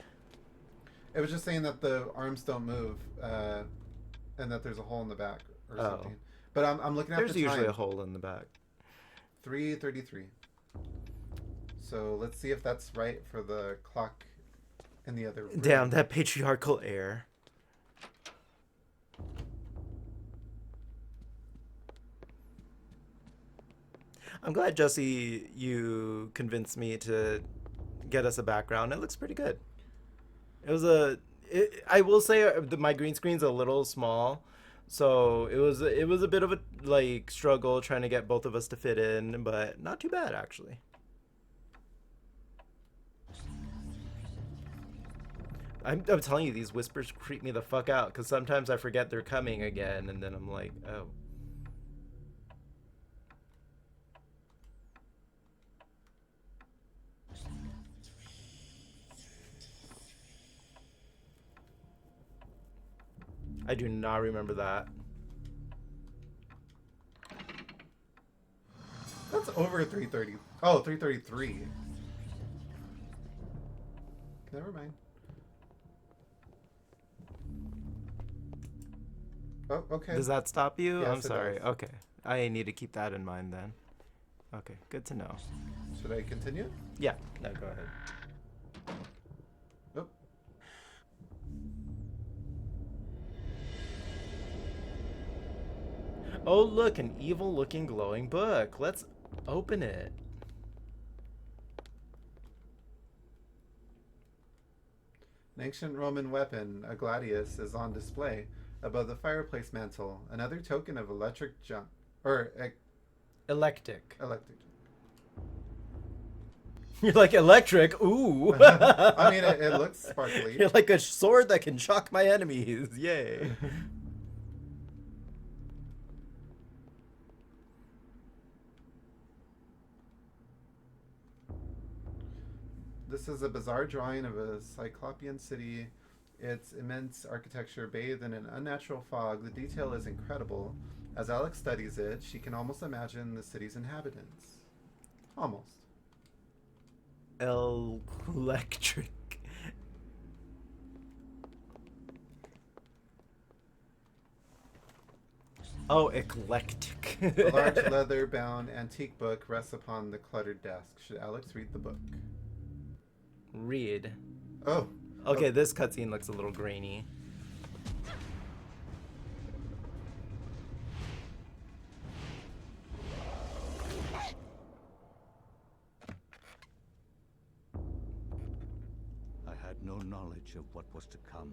It was just saying that the arms don't move, and that there's a hole in the back or something. But I'm looking at the time. There's usually a hole in the back. 3:33. So let's see if that's right for the clock in the other room. Damn, that patriarchal air. I'm glad, Jesse, you convinced me to get us a background. It looks pretty good. It was I will say my green screen's a little small. So it was a bit of a like struggle trying to get both of us to fit in, but not too bad actually. I'm telling you, these whispers creep me the fuck out because sometimes I forget they're coming again, and then I'm like, oh. I do not remember that. That's over 3:30. Oh, 3:33. Never mind. Oh, okay. Does that stop you? Yes, I'm sorry. Okay. I need to keep that in mind then. Okay, good to know. Should I continue? Yeah, no, go ahead. Oh. Oh, look, an evil-looking glowing book. Let's open it. An ancient Roman weapon, a gladius, is on display above the fireplace mantle. Another token of electric junk. Electric. Electric. You're like, electric? Ooh. I mean, it looks sparkly. You're like a sword that can shock my enemies. Yay. This is a bizarre drawing of a cyclopean city. Its immense architecture bathed in an unnatural fog. The detail is incredible. As Alex studies it, she can almost imagine the city's inhabitants. Almost. Electric. Oh, eclectic. A large leather-bound antique book rests upon the cluttered desk. Should Alex read the book? Read. Oh. Okay, this cutscene looks a little grainy. no knowledge of what was to come,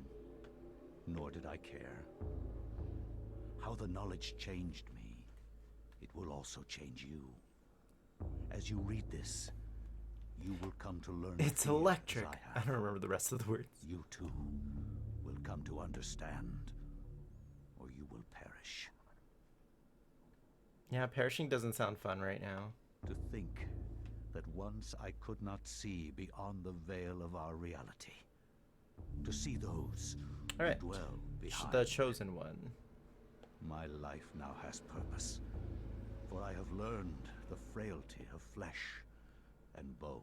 nor did I care. How the knowledge changed me, it will also change you. As you read this, you will come to learn. It's fear as electric. I I don't remember the rest of the words. You too will come to understand, or you will perish. Yeah, perishing doesn't sound fun right now. To think that once I could not see beyond the veil of our reality. To see those All right. who dwell behind. The chosen one. My life now has purpose, for I have learned the frailty of flesh and bone.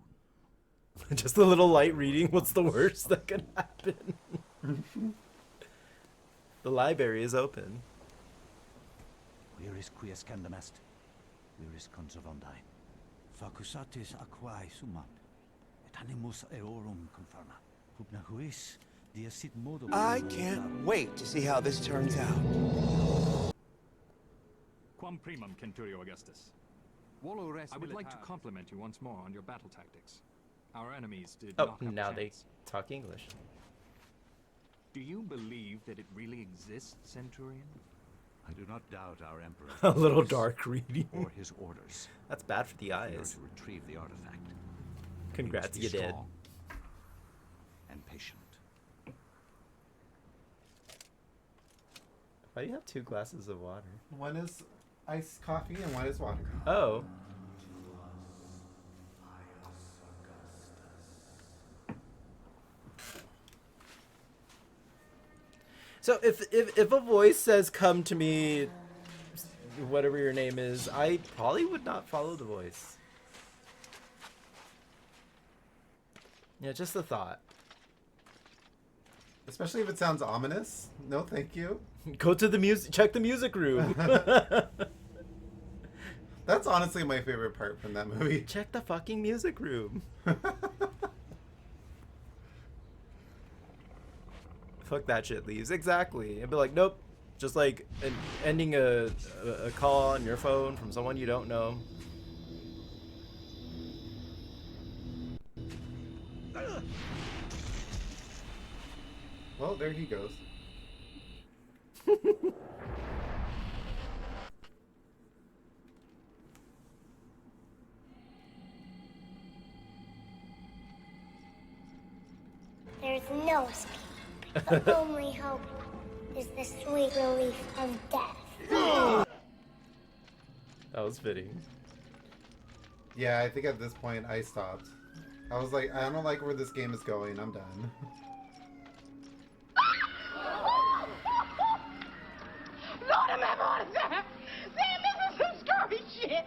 Just a little light reading. What's the worst that could happen? The library is open. Where is quies candamest? Where is conservandine? Facusatis aquae sumat, et animus eorum conferma. Pugna huis, dia sit modo. I can't wait to see how this turns out. Quam primum, Centurio Augustus. I would like to compliment you once more on your battle tactics. Our enemies did Oh, not have now a they chance. talk English. Do you believe that it really exists, Centurion? I do not doubt our emperor. A little dark reading. Or his orders. That's bad for the We are eyes. to retrieve the artifact. Congrats, We must be you did. strong and patient. Why do you have 2 glasses of water? One is iced coffee and one is water. Oh. So if a voice says "come to me," whatever your name is, I probably would not follow the voice. Yeah, just a thought. Especially if it sounds ominous. No, thank you. Go to the music. Check the music room. That's honestly my favorite part from that movie. Check the fucking music room. Fuck that shit leaves. Exactly. I'd be like, nope. Just like ending a call on your phone from someone you don't know. Well, there he goes. There's no escape. The only hope is the sweet relief of death. That was fitting. Yeah, I think at this point I stopped. I was like, I don't like where this game is going. I'm done. Lord, am I on that? Damn, this is some scary shit.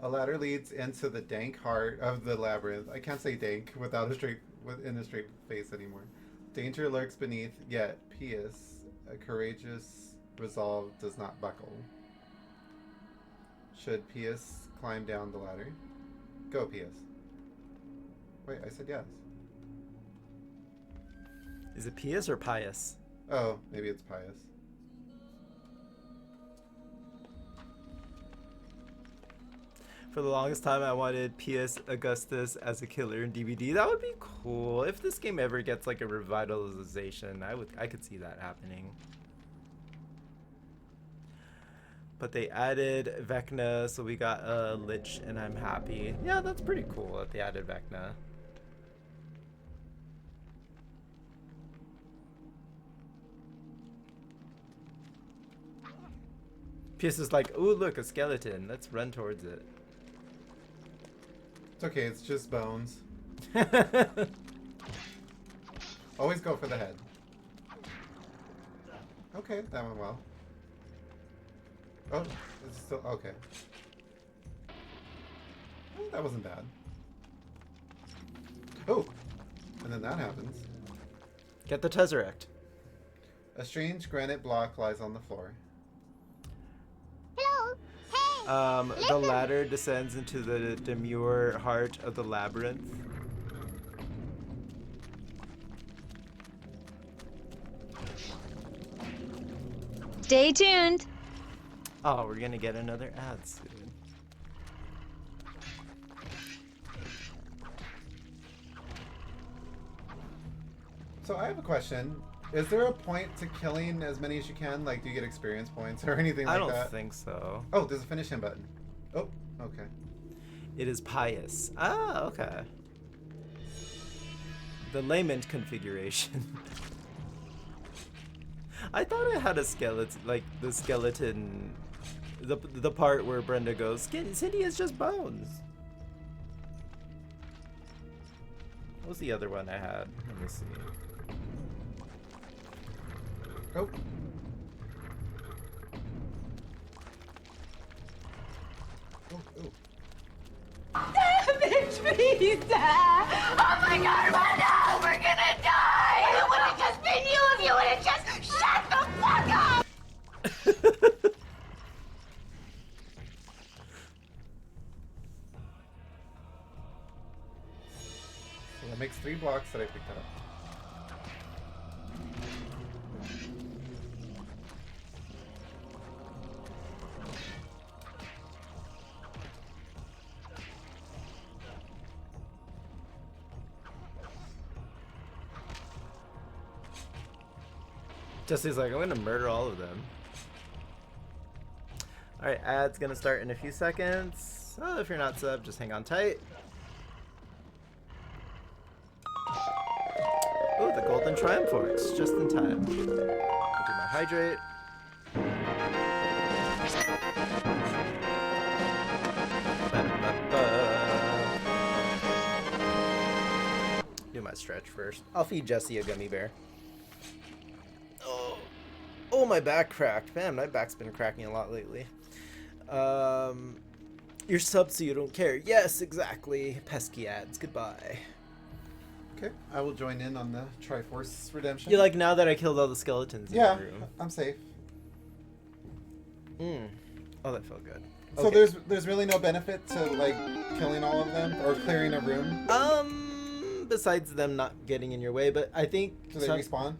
A ladder leads into the dank heart of the labyrinth. I can't say dank without in a straight face anymore. Danger lurks beneath, yet pious, a courageous resolve does not buckle. Should Pius climb down the ladder? Go, Pius. Wait, I said yes. Is it Pius or Pius? Oh, maybe it's Pius. For the longest time, I wanted Pius Augustus as a killer in DVD. That would be cool. If this game ever gets like a revitalization, I could see that happening. But they added Vecna, so we got a Lich, and I'm happy. Yeah, that's pretty cool that they added Vecna. Pius is like, ooh, look, a skeleton. Let's run towards it. It's okay, it's just bones. Always go for the head. Okay, that went well. Oh, it's still okay. Oh, that wasn't bad. Oh, and then that happens. Get the Tesseract. A strange granite block lies on the floor. The ladder descends into the demure heart of the labyrinth. Stay tuned. Oh, we're gonna get another ad soon. So I have a question. Is there a point to killing as many as you can? Like, do you get experience points or anything like that? I don't think so. Oh, there's a finish him button. Oh, okay. It is pious. Ah, okay. The layman configuration. I thought it had a skeleton, like the skeleton, the part where Brenda goes, Cindy is just bones. What was the other one I had? Let me see. Oh. Damn it, please, Dad! Oh my God, Brenda! We're gonna die! It would have just been you if you would have just shut the fuck up! So that makes 3 blocks that I picked up. Jesse's like, I'm gonna murder all of them. Alright, ad's gonna start in a few seconds. So if you're not sub, just hang on tight. Oh, the golden triumph forks, just in time. I'll do my hydrate. Do my stretch first. I'll feed Jesse a gummy bear. Oh, my back cracked. Man, my back's been cracking a lot lately. You're sub so you don't care. Yes, exactly. Pesky ads. Goodbye. Okay, I will join in on the Triforce redemption. You're like, now that I killed all the skeletons in yeah, the room. I'm safe. Oh, that felt good. So Okay. there's really no benefit to like killing all of them or clearing a room? Besides them not getting in your way, but I think... Do they respawn?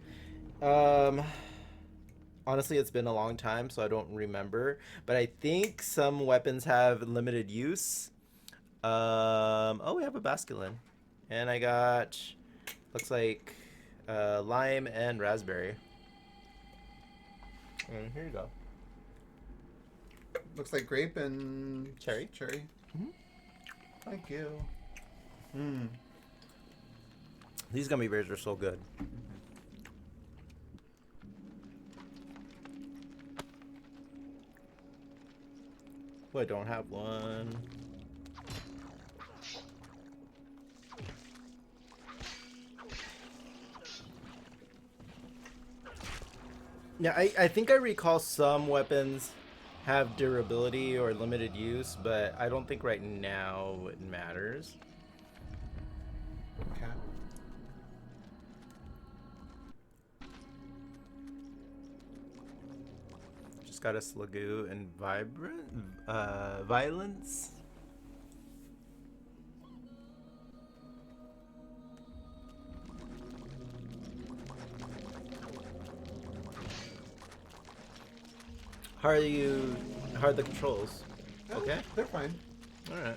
Honestly, it's been a long time, so I don't remember. But I think some weapons have limited use. Oh, we have a basculin. And I got, looks like, lime and raspberry. And here you go. Looks like grape and cherry. Cherry. Thank you. These gummy bears are so good. Oh, I don't have one. Yeah, I think I recall some weapons have durability or limited use, but I don't think right now it matters. Okay. Just got a Slagoo and Violence. How are the controls? Okay? They're fine. Alright.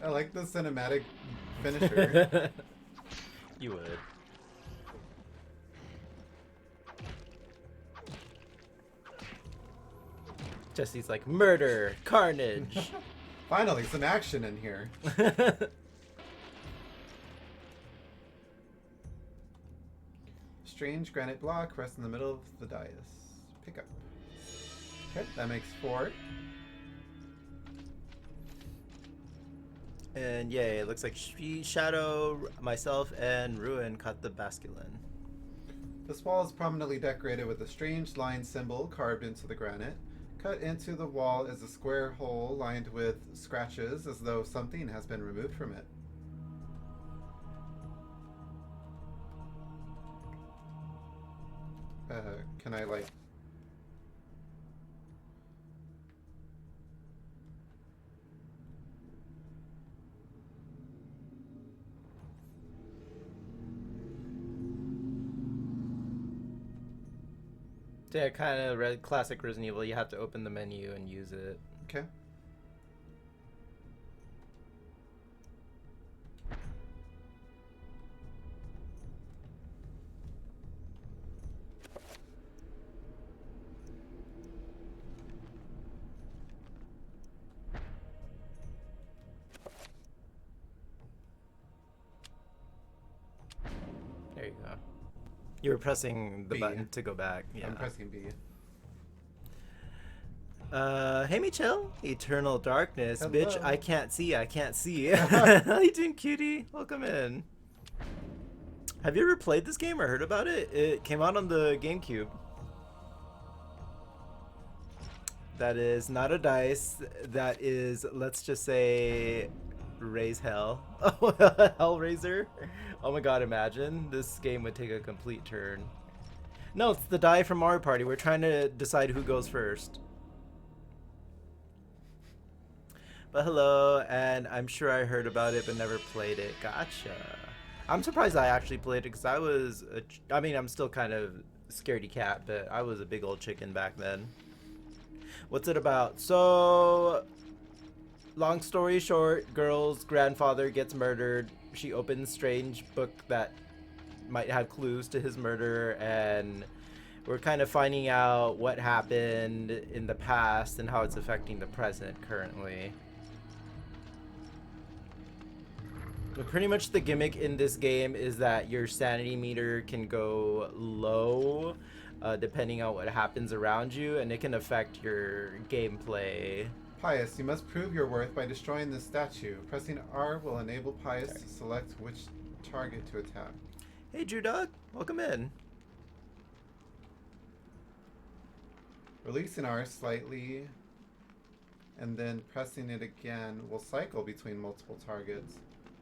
I like the cinematic finisher. You would. Jesse's like, murder, carnage. Finally, some action in here. Strange granite block rests in the middle of the dais. Pick up. Okay, that makes 4. And yay, it looks like Shadow, myself, and Ruin caught the basculin. This wall is prominently decorated with a strange line symbol carved into the granite. Cut into the wall is a square hole lined with scratches as though something has been removed from it. Can I like... Yeah, kind of classic Resident Evil. You have to open the menu and use it. Okay. There you go. You were pressing the B. button to go back. Yeah. I'm pressing B. Hey, Michelle. Eternal darkness. Hello. Bitch, I can't see. I can't see. How you doing, cutie? Welcome in. Have you ever played this game or heard about it? It came out on the GameCube. That is not a dice. That is, let's just say, raise hell. Hellraiser. Oh my god, imagine. This game would take a complete turn. No, it's the die from Mario Party. We're trying to decide who goes first. But hello, and I'm sure I heard about it but never played it. Gotcha. I'm surprised I actually played it because I was, I mean, I'm still kind of scaredy cat, but I was a big old chicken back then. What's it about? So, long story short, girl's grandfather gets murdered. She opens strange book that might have clues to his murder, and we're kind of finding out what happened in the past and how it's affecting the present currently. But pretty much the gimmick in this game is that your sanity meter can go low depending on what happens around you, and it can affect your gameplay. Pius, you must prove your worth by destroying this statue. Pressing R will enable Pius to select which target to attack. Hey, Drew Dog, welcome in. Releasing R slightly and then pressing it again will cycle between multiple targets.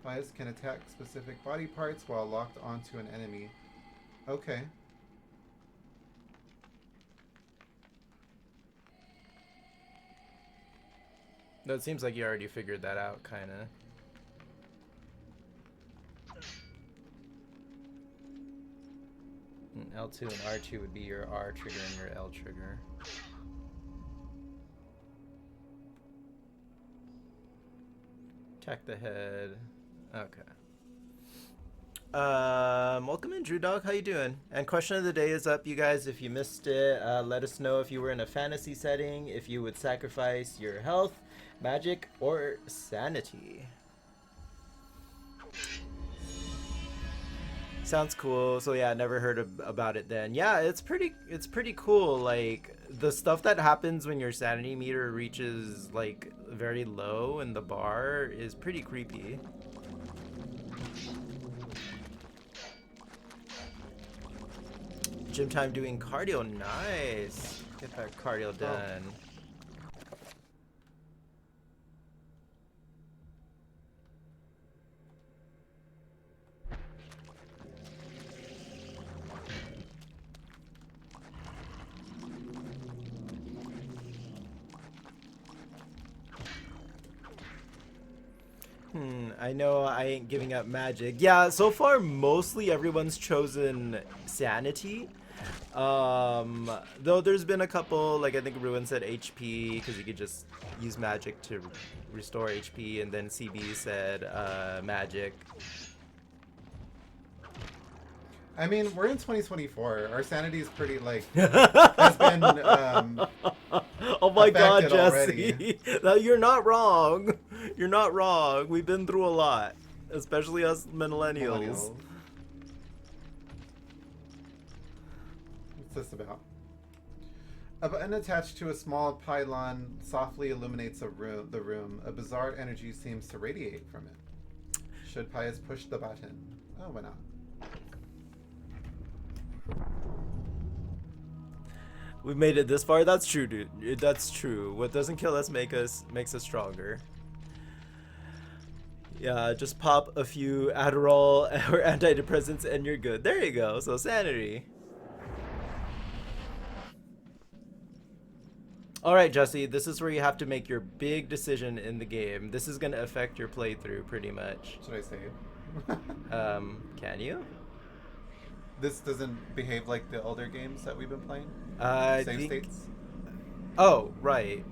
Pius can attack specific body parts while locked onto an enemy. Okay. That seems like you already figured that out, kind of. L2 and R2 would be your R trigger and your L trigger. Attack the head. Okay. Welcome in, Drew Dog. How you doing? And question of the day is up, you guys. If you missed it, let us know if you were in a fantasy setting, if you would sacrifice your health, magic, or sanity. Sounds cool. So yeah, never heard about it then. Yeah, it's pretty cool. Like the stuff that happens when your sanity meter reaches like very low in the bar is pretty creepy. Gym time doing cardio. Nice. Get that cardio done. I know I ain't giving up magic. Yeah, so far mostly everyone's chosen sanity. Though there's been a couple, like I think Ruin said HP because you could just use magic to restore HP, and then CB said magic. I mean, we're in 2024. Our sanity is pretty, like, has been, oh my god, affected Jesse. No, you're not wrong. You're not wrong. We've been through a lot, especially us millennials. What's this about? A button attached to a small pylon softly illuminates the room. A bizarre energy seems to radiate from it. Should Pius push the button? Oh, why not? We made it this far. That's true, dude. That's true. What doesn't kill us makes us stronger. Yeah, just pop a few Adderall or antidepressants and you're good. There you go. So sanity. All right, Jesse. This is where you have to make your big decision in the game. This is gonna affect your playthrough pretty much. Should I save? Can you? this doesn't behave like the older games that we've been playing? Save states? Oh, right.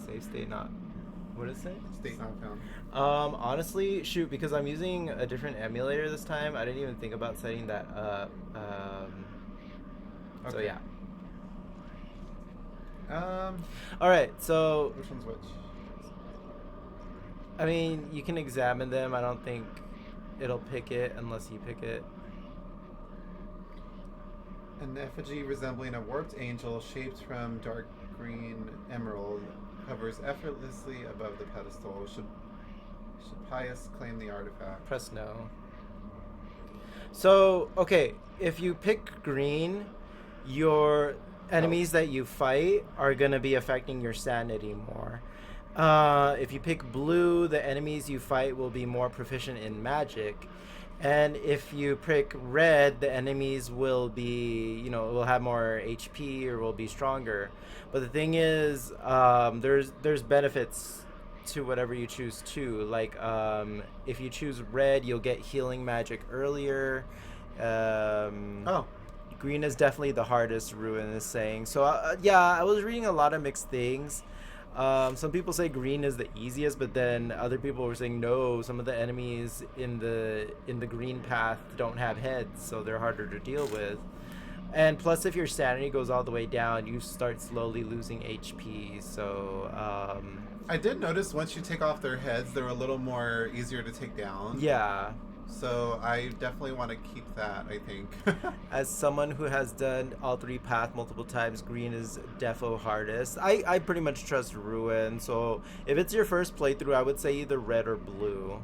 Save state not. What does it say? State not found. Honestly, shoot, because I'm using a different emulator this time, I didn't even think about setting that up. So yeah. All right, so which one's which? I mean, you can examine them. I don't think it'll pick it unless you pick it. An effigy resembling a warped angel shaped from dark green emerald hovers effortlessly above the pedestal. Should Pius claim the artifact? Press no. So, okay, if you pick green, your enemies that you fight are going to be affecting your sanity more. If you pick blue, the enemies you fight will be more proficient in magic. And if you pick red, the enemies will be, will have more HP or will be stronger. But the thing is, there's benefits to whatever you choose too. Like, if you choose red, you'll get healing magic earlier. Green is definitely the hardest, Ruin is saying. So, yeah, I was reading a lot of mixed things. Some people say green is the easiest, but then other people were saying no, some of the enemies in the green path don't have heads, so they're harder to deal with. And plus, if your sanity goes all the way down, you start slowly losing HP. So I did notice once you take off their heads, they're a little more easier to take down. Yeah. So I definitely want to keep that, I think. As someone who has done all three paths multiple times, green is defo hardest. I pretty much trust Ruin, so if it's your first playthrough, I would say either red or blue.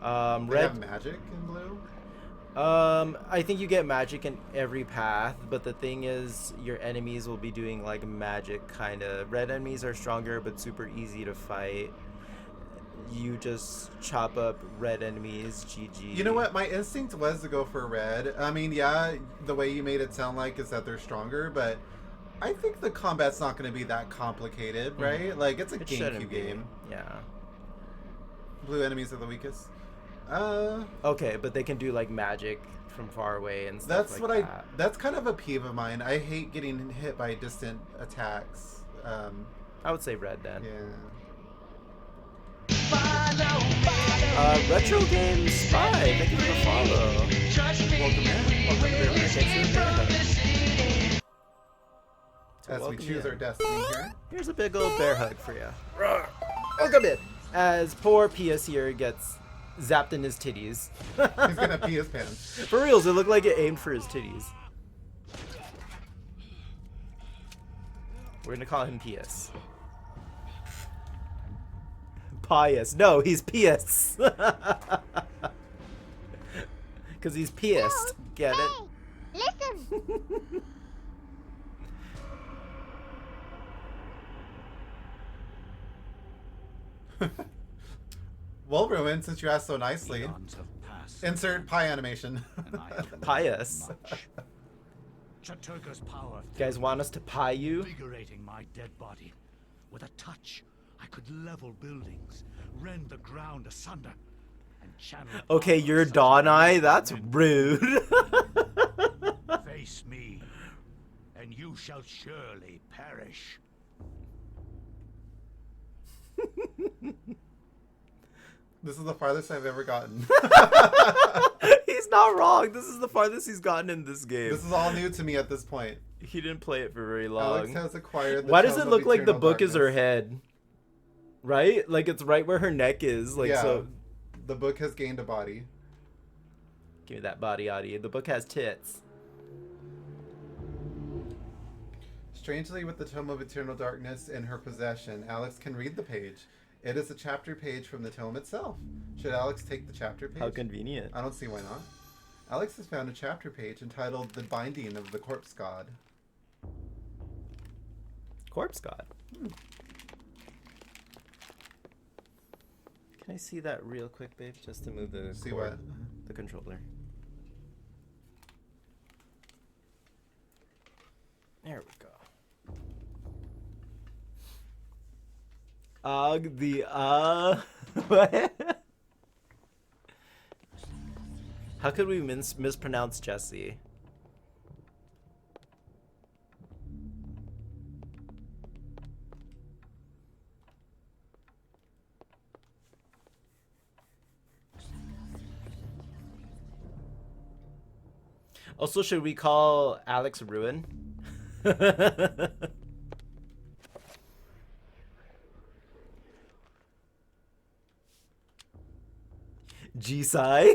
They have magic in blue? I think you get magic in every path, but the thing is, your enemies will be doing like magic kind of. Red enemies are stronger, but super easy to fight. You just chop up red enemies, GG. You know what? My instinct was to go for red. I mean, yeah, the way you made it sound like is that they're stronger, but I think the combat's not going to be that complicated, right? Like, it's a GameCube game. Yeah. Blue enemies are the weakest. Okay, but they can do like magic from far away and stuff That's like what that. That's kind of a peeve of mine. I hate getting hit by distant attacks. I would say red then. Yeah. Retro Game Spy, thank you for the follow. Welcome in. Welcome to the Thanks for the bear hug. As we choose our destiny here. Here's a big old bear hug for you. Welcome in. As poor Pius here gets zapped in his titties. He's gonna pee his pants. For reals, it looked like it aimed for his titties. We're gonna call him Pius. Pius. No, he's Pius. Because he's pissed. Get it? Listen. Well, Ruin, since you asked so nicely, insert pie animation. Pius. Chaturga's power. You guys want us to pie you? Invigorating my dead body. With a touch, I could level buildings, rend the ground asunder, and channel. Okay, you're Dawn Eye? That's rude. Face me, and you shall surely perish. This is the farthest I've ever gotten. He's not wrong. This is the farthest he's gotten in this game. This is all new to me at this point. He didn't play it for very long. Alex has acquired the Why does it Tome look of like the Eternal book is her Darkness. head? Right? Like it's right where her neck is. Like Yeah. so. The book has gained a body. Give me that body, Audie. The book has tits. Strangely, with the Tome of Eternal Darkness in her possession, Alex can read the page. It is a chapter page from the tome itself. Should Alex take the chapter page? How convenient. I don't see why not. Alex has found a chapter page entitled The Binding of the Corpse God. Corpse God. Can I see that real quick, babe? Just to move the See cord- what? The controller. There we go. What? How could we mispronounce Jesse? Also, should we call Alex Ruin? G-Sai?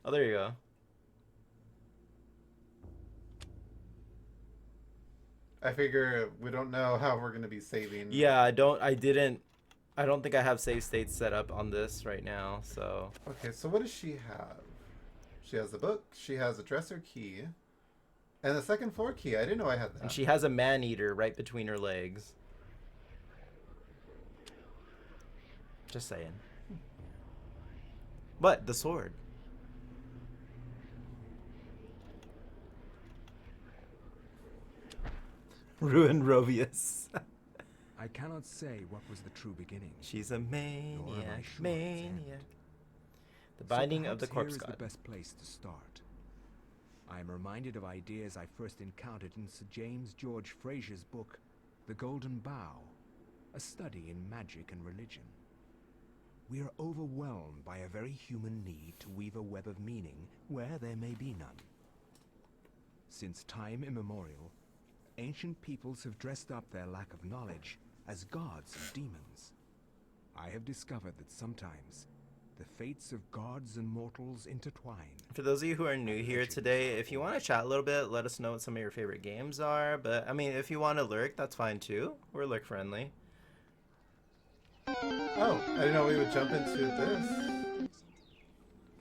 Oh, there you go. I figure we don't know how we're gonna be saving. Yeah, I don't think I have save states set up on this right now, so. Okay, so what does she have? She has a book, she has a dresser key, and the second floor key. I didn't know I had that. And she has a man-eater right between her legs. Just saying. What? The sword. Ruin Rovias. I cannot say what was the true beginning. She's a maniac. Sure Maniac. The Binding of the Corpse God. Here is God. the best place to start. I am reminded of ideas I first encountered in Sir James George Fraser's book, The Golden Bough, a study in magic and religion. We are overwhelmed by a very human need to weave a web of meaning where there may be none. Since time immemorial, ancient peoples have dressed up their lack of knowledge as gods and demons. I have discovered that sometimes the fates of gods and mortals intertwine. For those of you who are new here today, if you want to chat a little bit, let us know what some of your favorite games are. But, I mean, if you want to lurk, that's fine too. We're lurk friendly. Oh, I didn't know we would jump into this.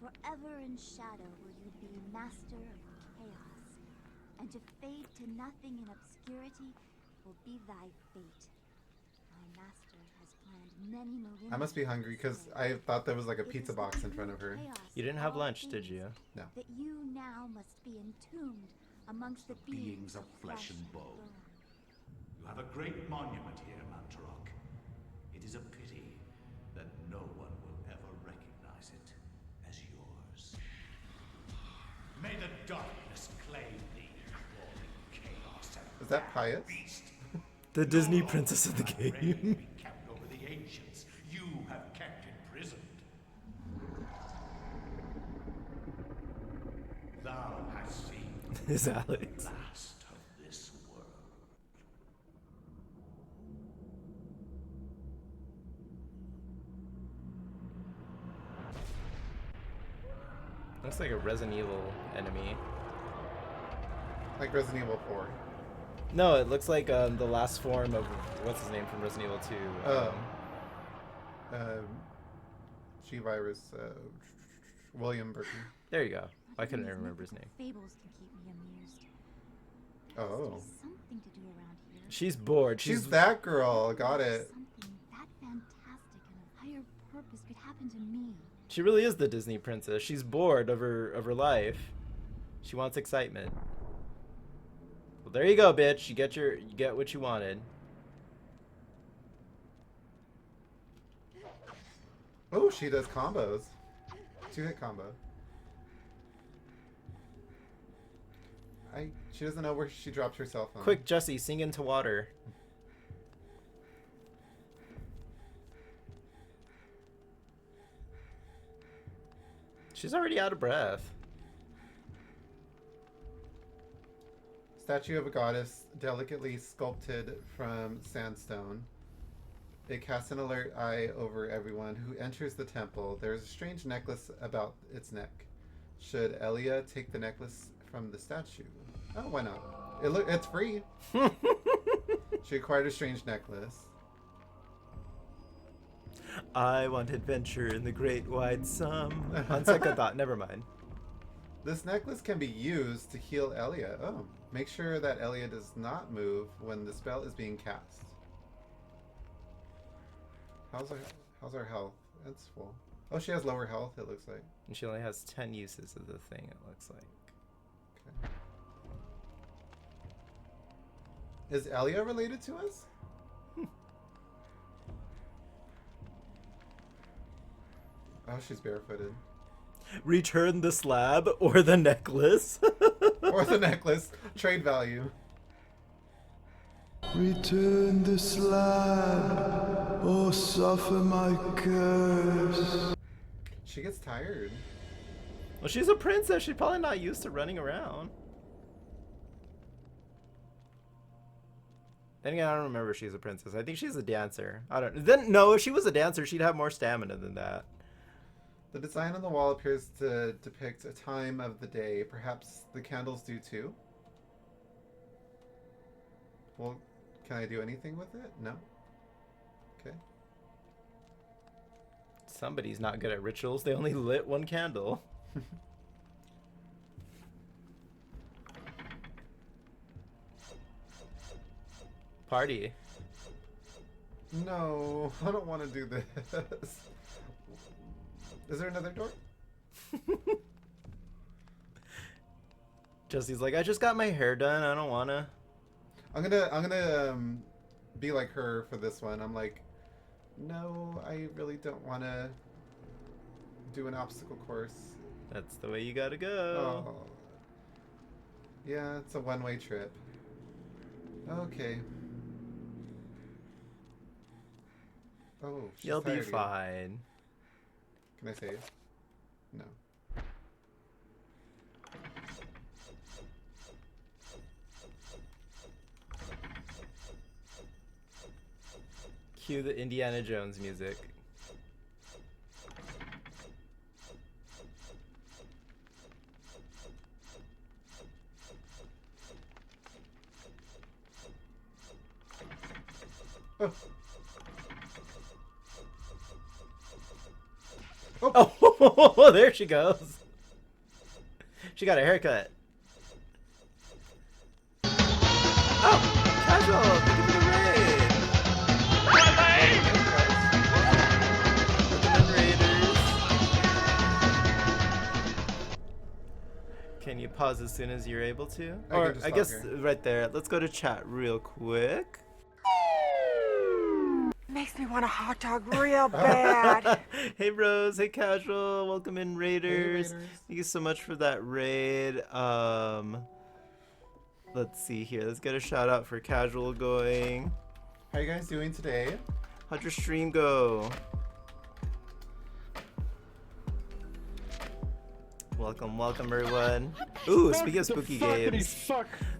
Forever in shadow will you be master of chaos, and to fade to nothing in obscurity will be thy fate. My master has planned many millennia. I must be hungry because I thought there was like a pizza box in front of her. You didn't have lunch, did you? No. That you now must be entombed amongst the beings of flesh and bone. You have a great monument here, Mantarok. It is a pity that no one will ever recognize it as yours. May the darkness claim thee, crawling chaos. Is that pious? The Disney princess of the game. Kept over the ancients, you have kept imprisoned. Thou hast seen Is Alex. the last of this world. Looks like a Resident Evil enemy. Like Resident Evil 4. No, it looks like the last form of what's his name from Resident Evil 2. G-Virus, William Burton. There you go. I couldn't remember his name. Fables can keep me amused. Oh. Something to do around here. She's bored. She's that girl. Got it. Something that fantastic and of higher purpose could happen to me. She really is the Disney princess. She's bored of her life. She wants excitement. Well, there you go, bitch. You get what you wanted. Oh, she does combos. 2-hit combo. She doesn't know where she dropped her cell phone. Quick, Jesse, sing into water. She's already out of breath. Statue of a goddess, delicately sculpted from sandstone. It casts an alert eye over everyone who enters the temple. There is a strange necklace about its neck. Should Elia take the necklace from the statue? Oh, why not? It's free. She acquired a strange necklace. I want adventure in the great wide sum. On second thought, never mind. This necklace can be used to heal Elia. Oh, make sure that Elia does not move when the spell is being cast. How's our health? It's full. Oh, she has lower health, it looks like. And she only has 10 uses of the thing, it looks like. Okay. Is Elia related to us? Oh, she's barefooted. Return the slab or the necklace. Or the necklace. Trade value. Return the slab or suffer my curse. She gets tired. Well, she's a princess. She's probably not used to running around. Then again, I don't remember if she's a princess. I think she's a dancer. I don't. Then no, if she was a dancer, she'd have more stamina than that. The design on the wall appears to depict a time of the day. Perhaps the candles do too? Well, can I do anything with it? No? Okay. Somebody's not good at rituals. They only lit one candle. Party. No, I don't want to do this. Is there another door? Jesse's like, I just got my hair done. I don't wanna. I'm gonna be like her for this one. I'm like, no, I really don't want to do an obstacle course. That's the way you gotta go. Oh. Yeah, it's a one-way trip. Okay. Oh, she's You'll be tired again. fine. Can I save? No. Cue the Indiana Jones music. Oh. Oh, there she goes. She got a haircut. Oh, casual. Thank you for the raid. Can you pause as soon as you're able to? Or I guess right there. Let's go to chat real quick. Makes me want a hot dog real bad. Hey bros, hey casual, welcome in raiders. Hey, raiders. Thank you so much for that raid. Let's see here. Let's get a shout out for casual going. How you guys doing today? How'd your stream go? Welcome, welcome everyone. Ooh, speaking of spooky games,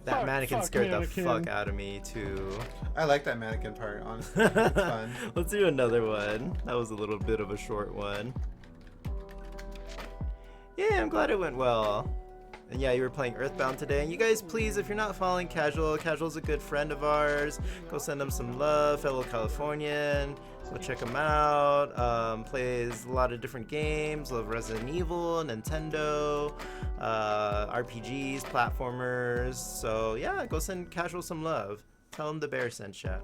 that mannequin scared the fuck out of me too. I like that mannequin part, honestly. It's fun. Let's do another one. That was a little bit of a short one. Yeah, I'm glad it went well. And yeah, you were playing Earthbound today. And you guys, please, if you're not following Casual's a good friend of ours. Go send him some love, fellow Californian. Go check him out. Plays a lot of different games. Love Resident Evil, Nintendo, RPGs, platformers. So yeah, go send Casual some love. Tell him the bear sent ya.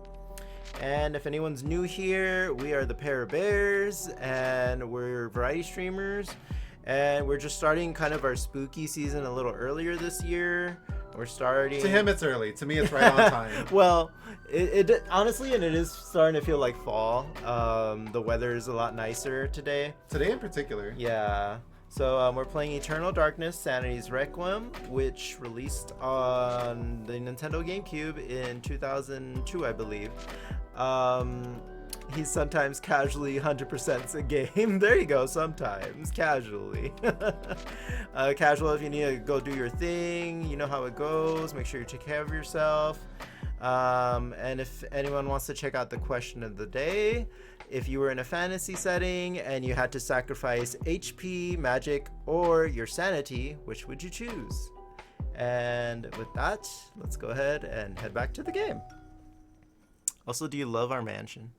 And if anyone's new here, we are the Pair of Bears, and we're variety streamers. And we're just starting kind of our spooky season a little earlier this year. We're starting. To him, it's early. To me, it's right on time. Well, it honestly, and it is starting to feel like fall. The weather is a lot nicer today. Today in particular. Yeah. So we're playing Eternal Darkness, Sanity's Requiem, which released on the Nintendo GameCube in 2002, I believe. He sometimes casually 100%s a game. There you go, sometimes, casually. Casual, if you need to go do your thing, you know how it goes. Make sure you take care of yourself. And if anyone wants to check out the question of the day, if you were in a fantasy setting and you had to sacrifice HP, magic, or your sanity, which would you choose? And with that, let's go ahead and head back to the game. Also, do you love our mansion?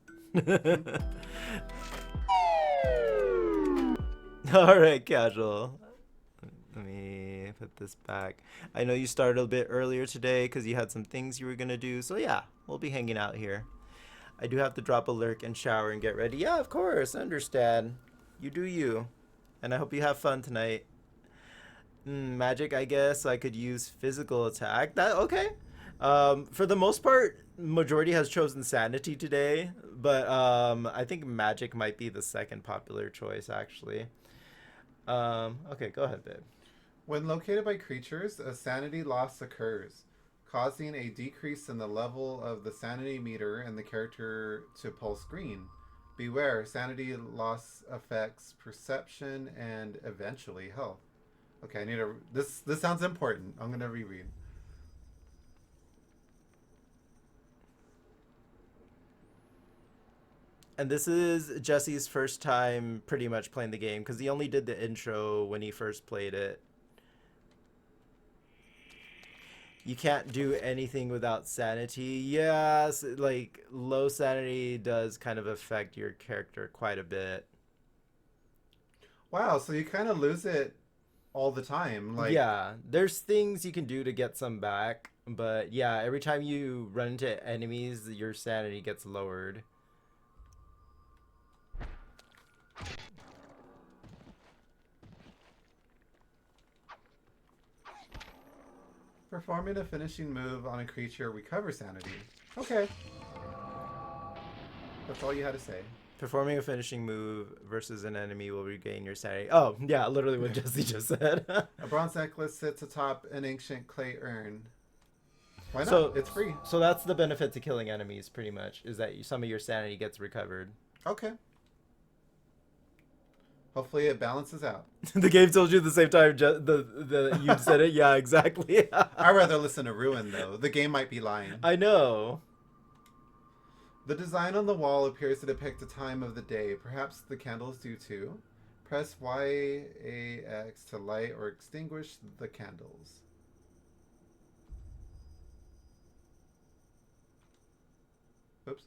Alright, Casual. Let me put this back. I know you started a bit earlier today because you had some things you were going to do. So yeah, we'll be hanging out here. I do have to drop a lurk and shower and get ready. Yeah, of course. I understand. You do you. And I hope you have fun tonight. Magic, I guess. I could use physical attack. Okay. For the most part, majority has chosen Sanity today, but I think Magic might be the second popular choice, actually. Okay, go ahead, babe. When located by creatures, a sanity loss occurs, causing a decrease in the level of the sanity meter and the character to pulse green. Beware, sanity loss affects perception and eventually health. Okay, I need to... This sounds important. I'm going to reread. And this is Jesse's first time pretty much playing the game, because he only did the intro when he first played it. You can't do anything without sanity. Yes, like, low sanity does kind of affect your character quite a bit. Wow, so you kind of lose it all the time. Like, yeah, there's things you can do to get some back, but yeah, every time you run into enemies, your sanity gets lowered. Performing a finishing move on a creature recovers sanity. Okay. That's all you had to say. Performing a finishing move versus an enemy will regain your sanity. Oh, yeah, literally what Jesse just said. A bronze necklace sits atop an ancient clay urn. Why not? So, it's free. So that's the benefit to killing enemies, pretty much, is that some of your sanity gets recovered. Okay. Hopefully it balances out. The game told you at the same time you said it. Yeah, exactly. I'd rather listen to Ruin, though. The game might be lying. I know. The design on the wall appears to depict the time of the day. Perhaps the candles do too. Press YAX to light or extinguish the candles. Oops.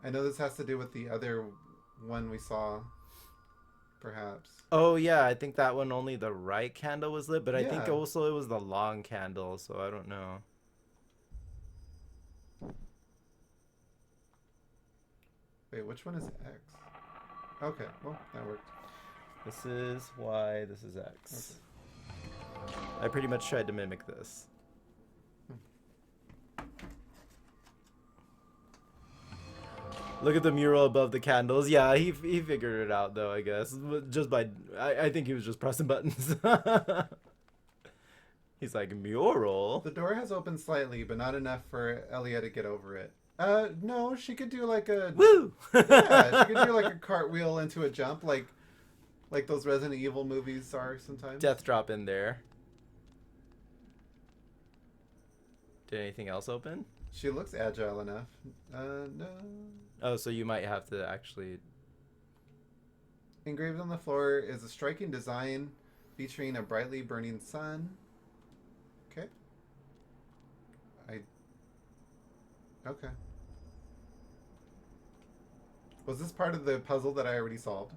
I know this has to do with the other one we saw, perhaps. Oh, yeah, I think that one only the right candle was lit, but I think Yeah. also it was the long candle, so I don't know. Wait, which one is X? Okay, well, that worked. This is Y, this is X. Okay. I pretty much tried to mimic this. Look at the mural above the candles. Yeah, he figured it out though, I guess. Just by I think he was just pressing buttons. He's like, mural? The door has opened slightly, but not enough for Elia to get over it. No, she could do like a... Woo! Yeah, she could do like a cartwheel into a jump, like those Resident Evil movies are sometimes. Death drop in there. Did anything else open? She looks agile enough. No. Oh, so you might have to actually... Engraved on the floor is a striking design featuring a brightly burning sun. Okay. Okay. Was this part of the puzzle that I already solved?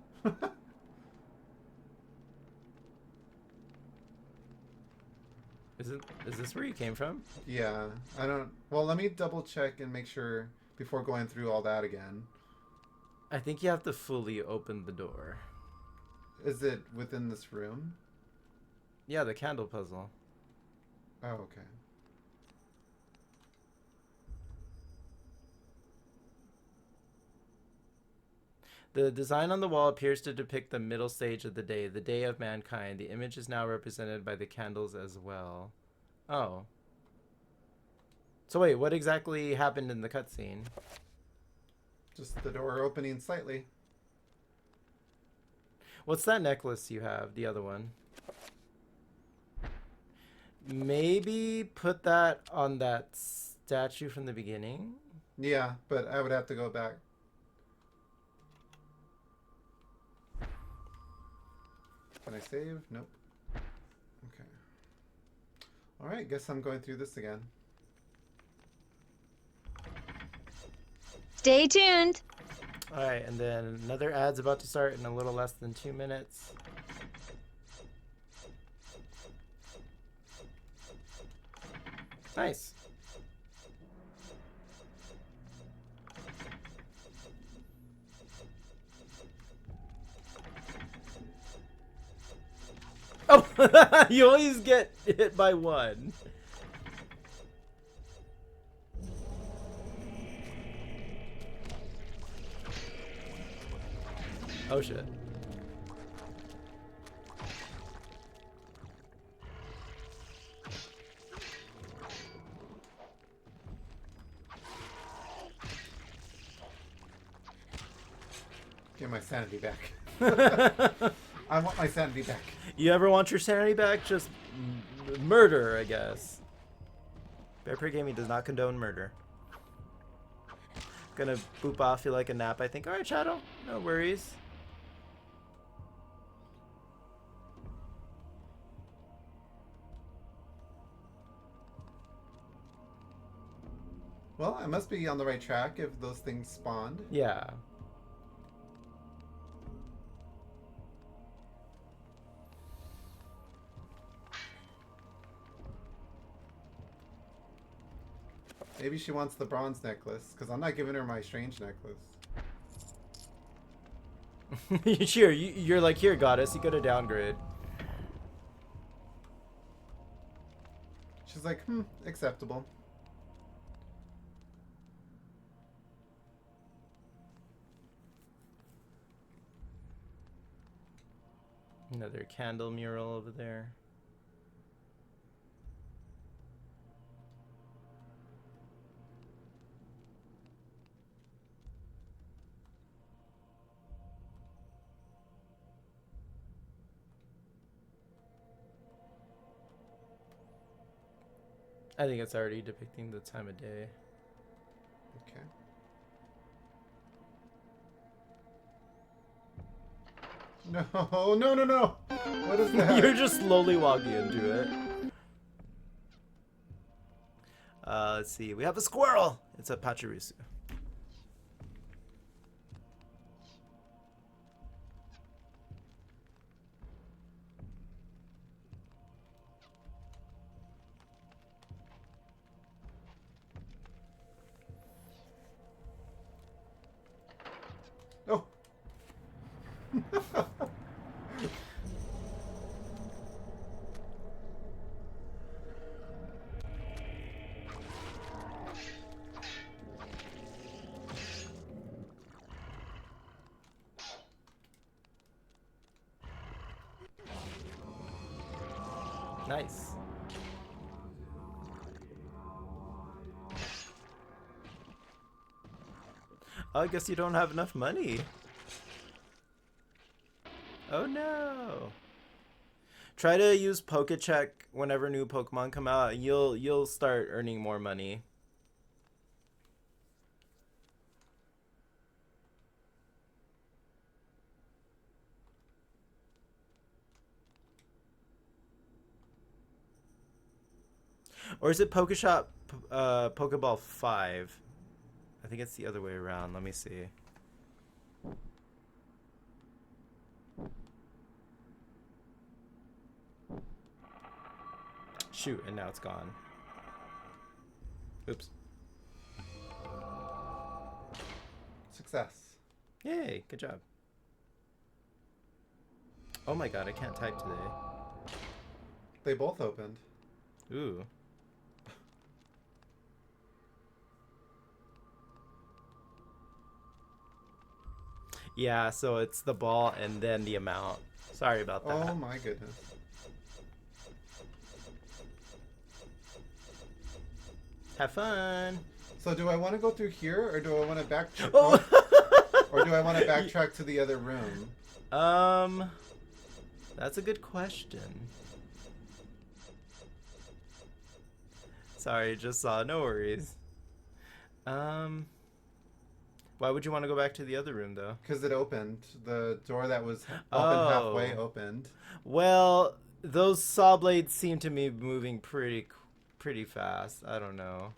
Is this where you came from? Yeah, I don't... Well, let me double check and make sure before going through all that again. I think you have to fully open the door. Is it within this room? Yeah, the candle puzzle. Oh, okay. The design on the wall appears to depict the middle stage of the day of mankind. The image is now represented by the candles as well. Oh. So wait, what exactly happened in the cutscene? Just the door opening slightly. What's that necklace you have? The other one. Maybe put that on that statue from the beginning? Yeah, but I would have to go back. Can I save? Nope. Okay. Alright, guess I'm going through this again. Stay tuned. Alright, and then another ad's about to start in a little less than 2 minutes. Nice. You always get hit by one. Oh shit. Get my sanity back. I want my sanity back. You ever want your sanity back? Just murder, I guess. Bear Prey Gaming does not condone murder. Gonna boop off you like a nap, I think. Alright, Shadow. No worries. Well, I must be on the right track if those things spawned. Yeah. Maybe she wants the bronze necklace, because I'm not giving her my strange necklace. Sure, you're like, here, goddess, you gotta downgrade. She's like, acceptable. Another candle mural over there. I think it's already depicting the time of day. Okay. No, no, no, no! What is that? You're just slowly walking into it. Let's see. We have a squirrel! It's a Pachirisu. Oh! Nice. I guess you don't have enough money. Oh no. Try to use Pokecheck whenever new Pokemon come out. You'll start earning more money. Or is it Pokeshop Pokeball 5? I think it's the other way around. Let me see. Shoot, and now it's gone. Oops. Success. Yay, good job. Oh my god, I can't type today. They both opened. Ooh. Yeah, so it's the ball and then the amount. Sorry about that. Oh my goodness. Have fun. So do I want to go through here, or do I want to backtrack? Oh. Or do I want to backtrack to the other room? That's a good question. Sorry, just saw. No worries. Why would you want to go back to the other room, though? Because it opened. The door that was open halfway opened. Well, those saw blades seem to be moving pretty fast. I don't know.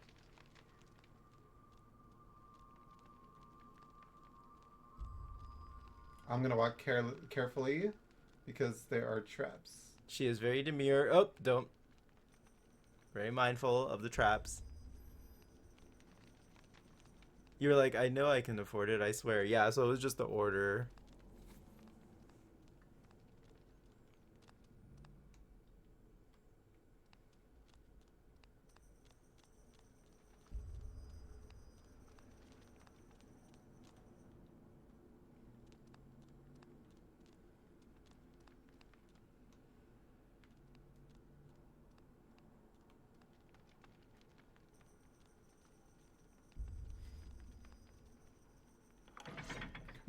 I'm gonna walk carefully because there are traps. She is very demure. Oh, don't. Very mindful of the traps. You were like, I know I can afford it, I swear. Yeah, so it was just the order.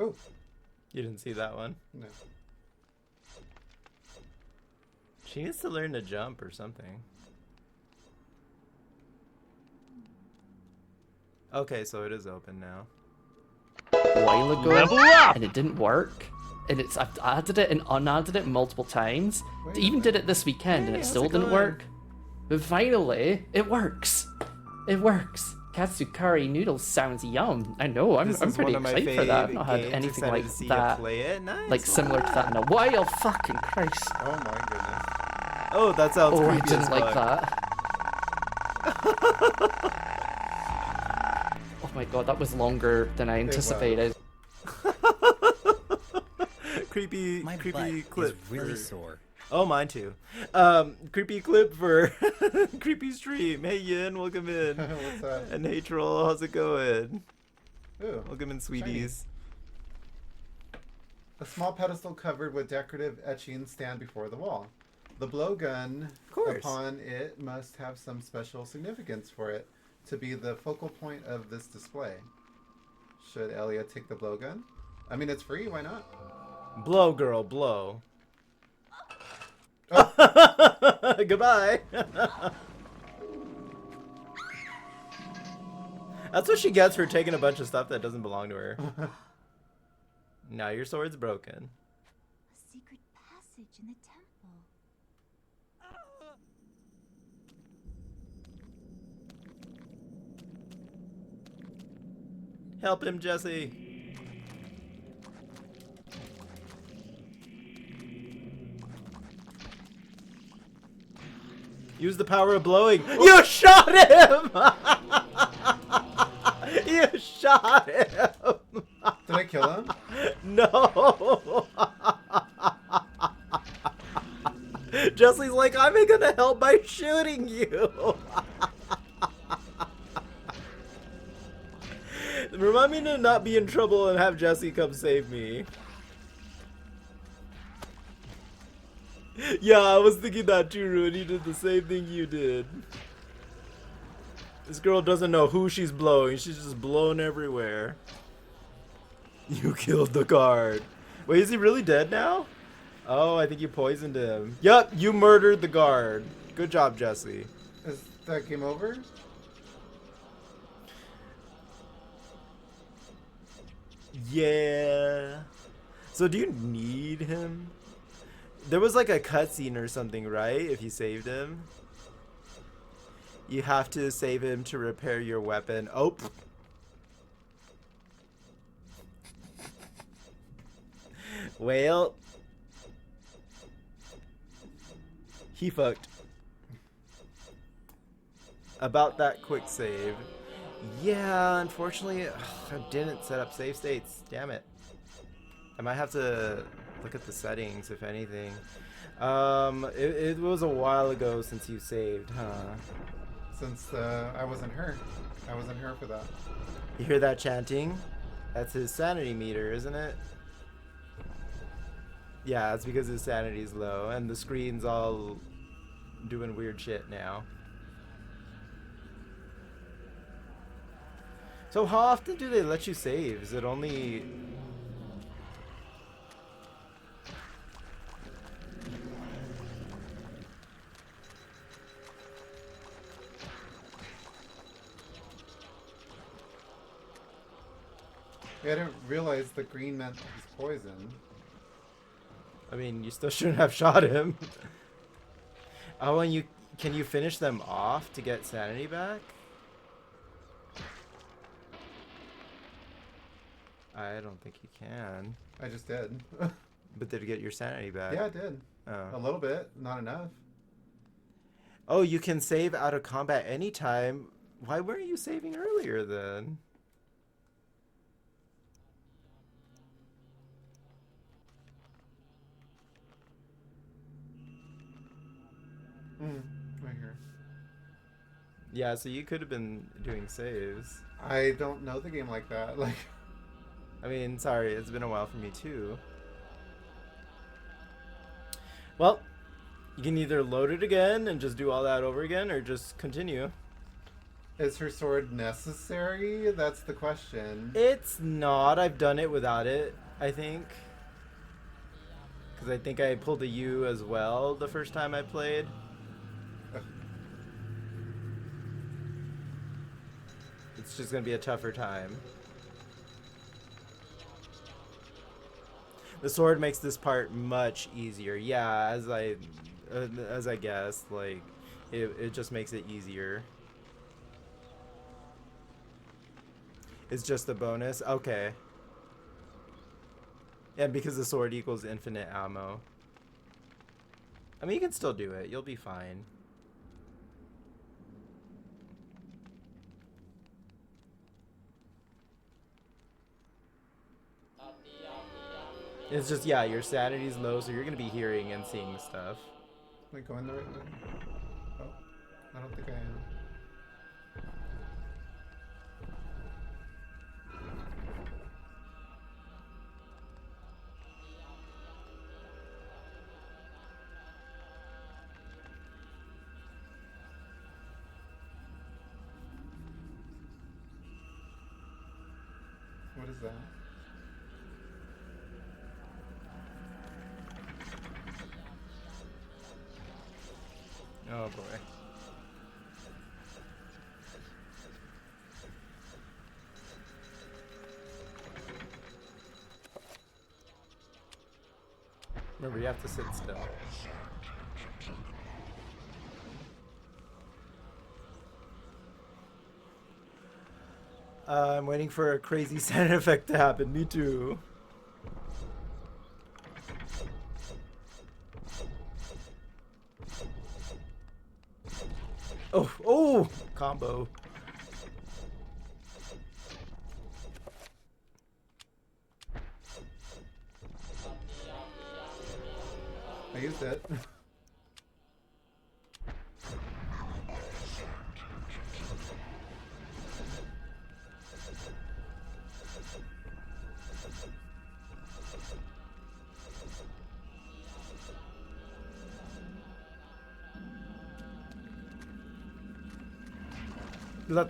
Oh. You didn't see that one? No. She needs to learn to jump or something. Okay, so it is open now. A while ago, Level up! and it didn't work. And I've added it and unadded it multiple times. Even did it this weekend, and it still didn't work. But finally, it works. It works. Katsu curry noodles sounds yum. I know. I'm pretty excited for that. I've not had anything like that, like similar to that in a while. Fucking Christ! Oh my goodness. Oh, that sounds Oh, I creepy didn't as like fuck. that. Oh my god, that was longer than I anticipated. creepy clip. is really sore. Oh, mine too. Creepy clip for creepy stream. Hey Yin, welcome in. What's that? And hey Troll, how's it going? Ooh, welcome in, sweeties. A small pedestal covered with decorative etchings stand before the wall. The blowgun upon it must have some special significance for it to be the focal point of this display. Should Elia take the blowgun? I mean, it's free, why not? Blow, girl, blow. Oh. Goodbye. That's what she gets for taking a bunch of stuff that doesn't belong to her. Now your sword's broken. A secret passage in the temple. Help him, Jesse. Use the power of blowing. You shot him! You shot him! Did I kill him? No! Jesse's like, I'm gonna help by shooting you! Remind me to not be in trouble and have Jesse come save me. Yeah, I was thinking that too, Ruin. He did the same thing you did. This girl doesn't know who she's blowing. She's just blown everywhere. You killed the guard. Wait, is he really dead now? Oh, I think you poisoned him. Yup, you murdered the guard. Good job, Jesse. Is that game over? Yeah. So do you need him? There was like a cutscene or something, right? If you saved him. You have to save him to repair your weapon. Oh. Well. He fucked. About that quick save. Yeah, unfortunately, I didn't set up save states. Damn it. I might have to look at the settings, if anything. It was a while ago since you saved, huh? Since I wasn't her. I wasn't her for that. You hear that chanting? That's his sanity meter, isn't it? Yeah, it's because his sanity's low, and the screen's all doing weird shit now. So how often do they let you save? Is it only... Yeah, I didn't realize the green meant he's poisoned. I mean, you still shouldn't have shot him. Oh, and can you finish them off to get sanity back? I don't think you can. I just did. But did you get your sanity back? Yeah, I did. Oh. A little bit, not enough. Oh, you can save out of combat anytime. Why weren't you saving earlier then? Right here. Yeah, so you could have been doing saves. I don't know the game like that. Like, I mean, sorry, it's been a while for me too. Well, you can either load it again and just do all that over again, or just continue. Is her sword necessary? That's the question. It's not. I've done it without it, I think. Because I think I pulled a U as well the first time I played. It's just going to be a tougher time. The sword makes this part much easier. Yeah, as I guessed, like, it just makes it easier. It's just a bonus? Okay. And because the sword equals infinite ammo. I mean, you can still do it. You'll be fine. It's just, yeah, your sanity's low, so you're going to be hearing and seeing stuff. Am I going the right way? Oh, I don't think I am. What is that? Oh boy. Remember, you have to sit still. I'm waiting for a crazy sound effect to happen. Me too. Oh, combo. I used it.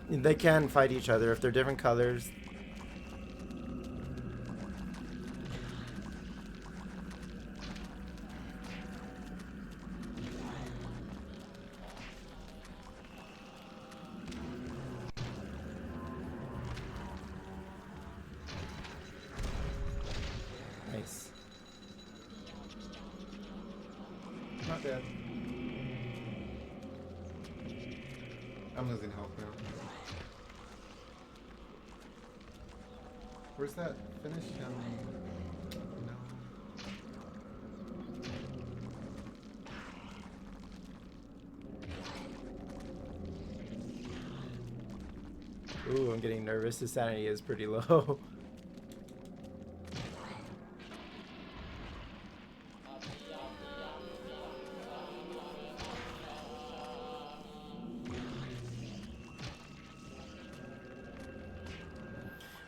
They can fight each other if they're different colors. Nice. Not dead. I'm losing health now. Where's that finish? No. Ooh, I'm getting nervous. His sanity is pretty low.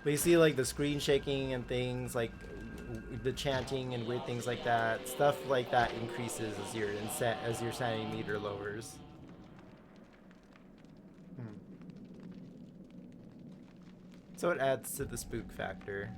But you see, like, the screen shaking and things, like the chanting and weird things like that. Stuff like that increases as your sanity meter lowers. So it adds to the spook factor.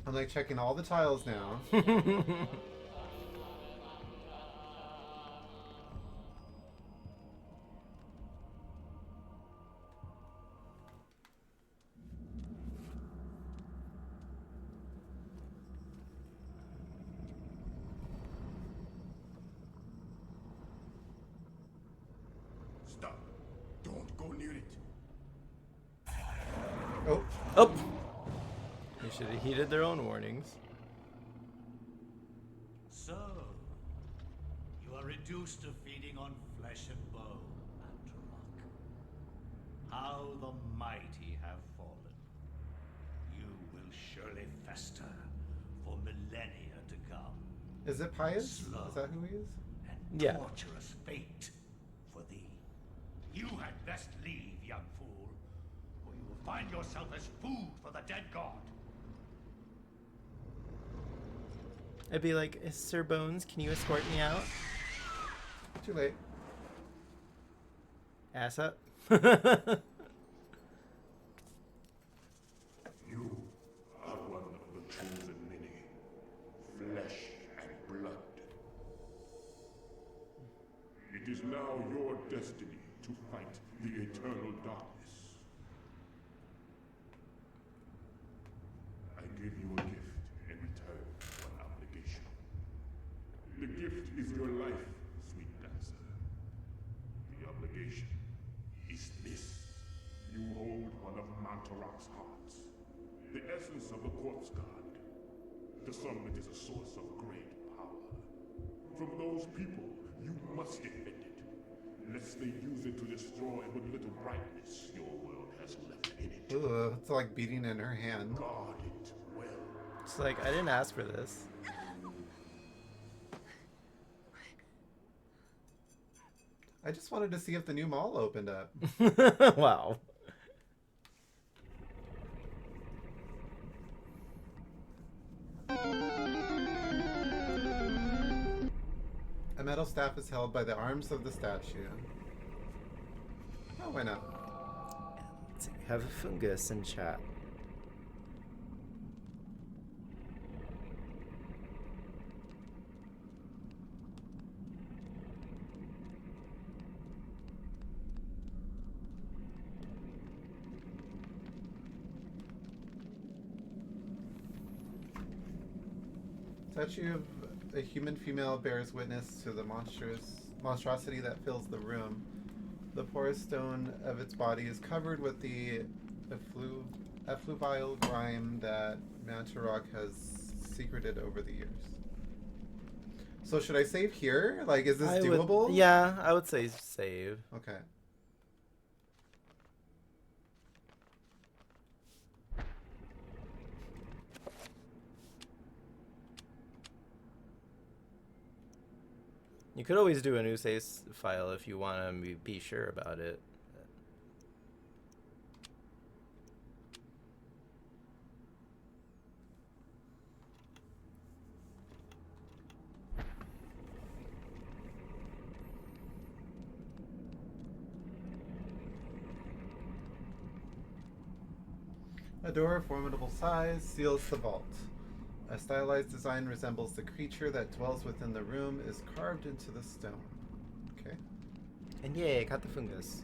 I'm like checking all the tiles now. Stop. Don't go near it. Oh. Oh! They should have heeded their own warnings. So, you are reduced to feeding on flesh and bone, Antarok. How the mighty have fallen. You will surely fester for millennia to come. Is it Pius? Slow Is that who he is? and Yeah. torturous fate for thee. You had best leave, young fool, or you will find yourself as food for the dead god. I'd be like, Sir Bones, can you escort me out? Too late. Ass up. You are one of the chosen many, flesh and blood. It is now your destiny to fight the eternal darkness. I give you a gift in return for an obligation. The gift is your life, sweet dancer. The obligation is this. You hold one of Mantarok's hearts, the essence of the corpse god. To some it is a source of great power. From those people, you must defend it, lest they use it to destroy what little brightness your world has left in it. Ooh, it's like beating in her hand. Guard it well. It's like, I didn't ask for this. I just wanted to see if the new mall opened up. Wow. A metal staff is held by the arms of the statue. Oh, why not? Have a fungus in chat. Statue of a human female bears witness to the monstrosity that fills the room. The porous stone of its body is covered with the effluvial grime that Mantarok has secreted over the years. So should I save here? Like, is this doable? Yeah, I would say save. Okay. You could always do a new save file if you want to be sure about it. A door of formidable size seals the vault. A stylized design resembles the creature that dwells within the room is carved into the stone. Okay. And yay, got the fungus.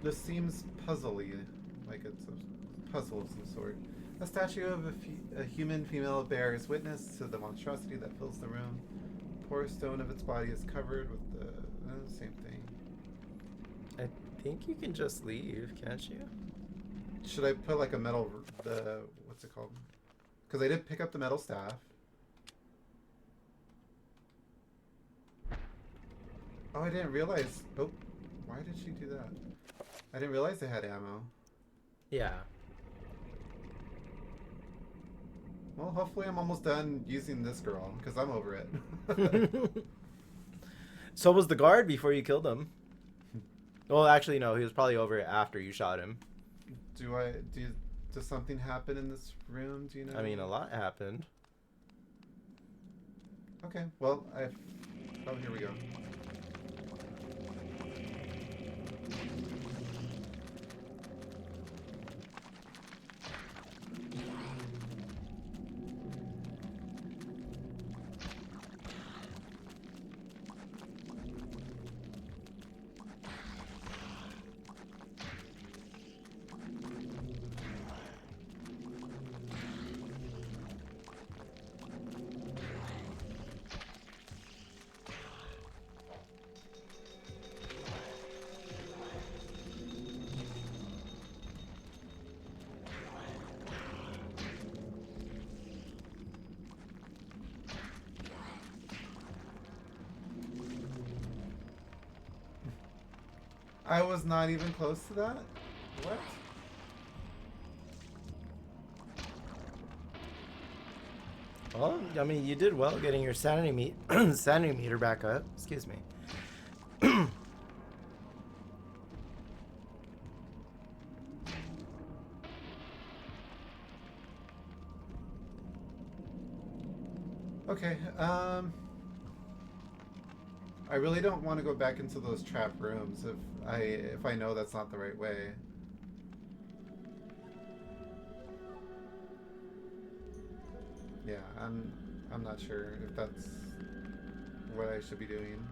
This seems puzzly, like it's a puzzle of some sort. A statue of a human female bears witness to the monstrosity that fills the room. The porous stone of its body is covered with the same thing. I think you can just leave, can't you? Should I put like a metal, what's it called? Because I did pick up the metal staff. Oh, I didn't realize. Oh, why did she do that? I didn't realize they had ammo. Yeah. Well, hopefully I'm almost done using this girl, because I'm over it. So was the guard before you killed him. Well, actually, no, he was probably over it after you shot him. Does something happen in this room? Do you know? I mean, a lot happened. Okay, well, oh, here we go. I was not even close to that? What? Well, I mean, you did well getting your sanity meter back up. Excuse me. Okay, I really don't want to go back into those trap rooms if I know that's not the right way. Yeah, I'm not sure if that's what I should be doing.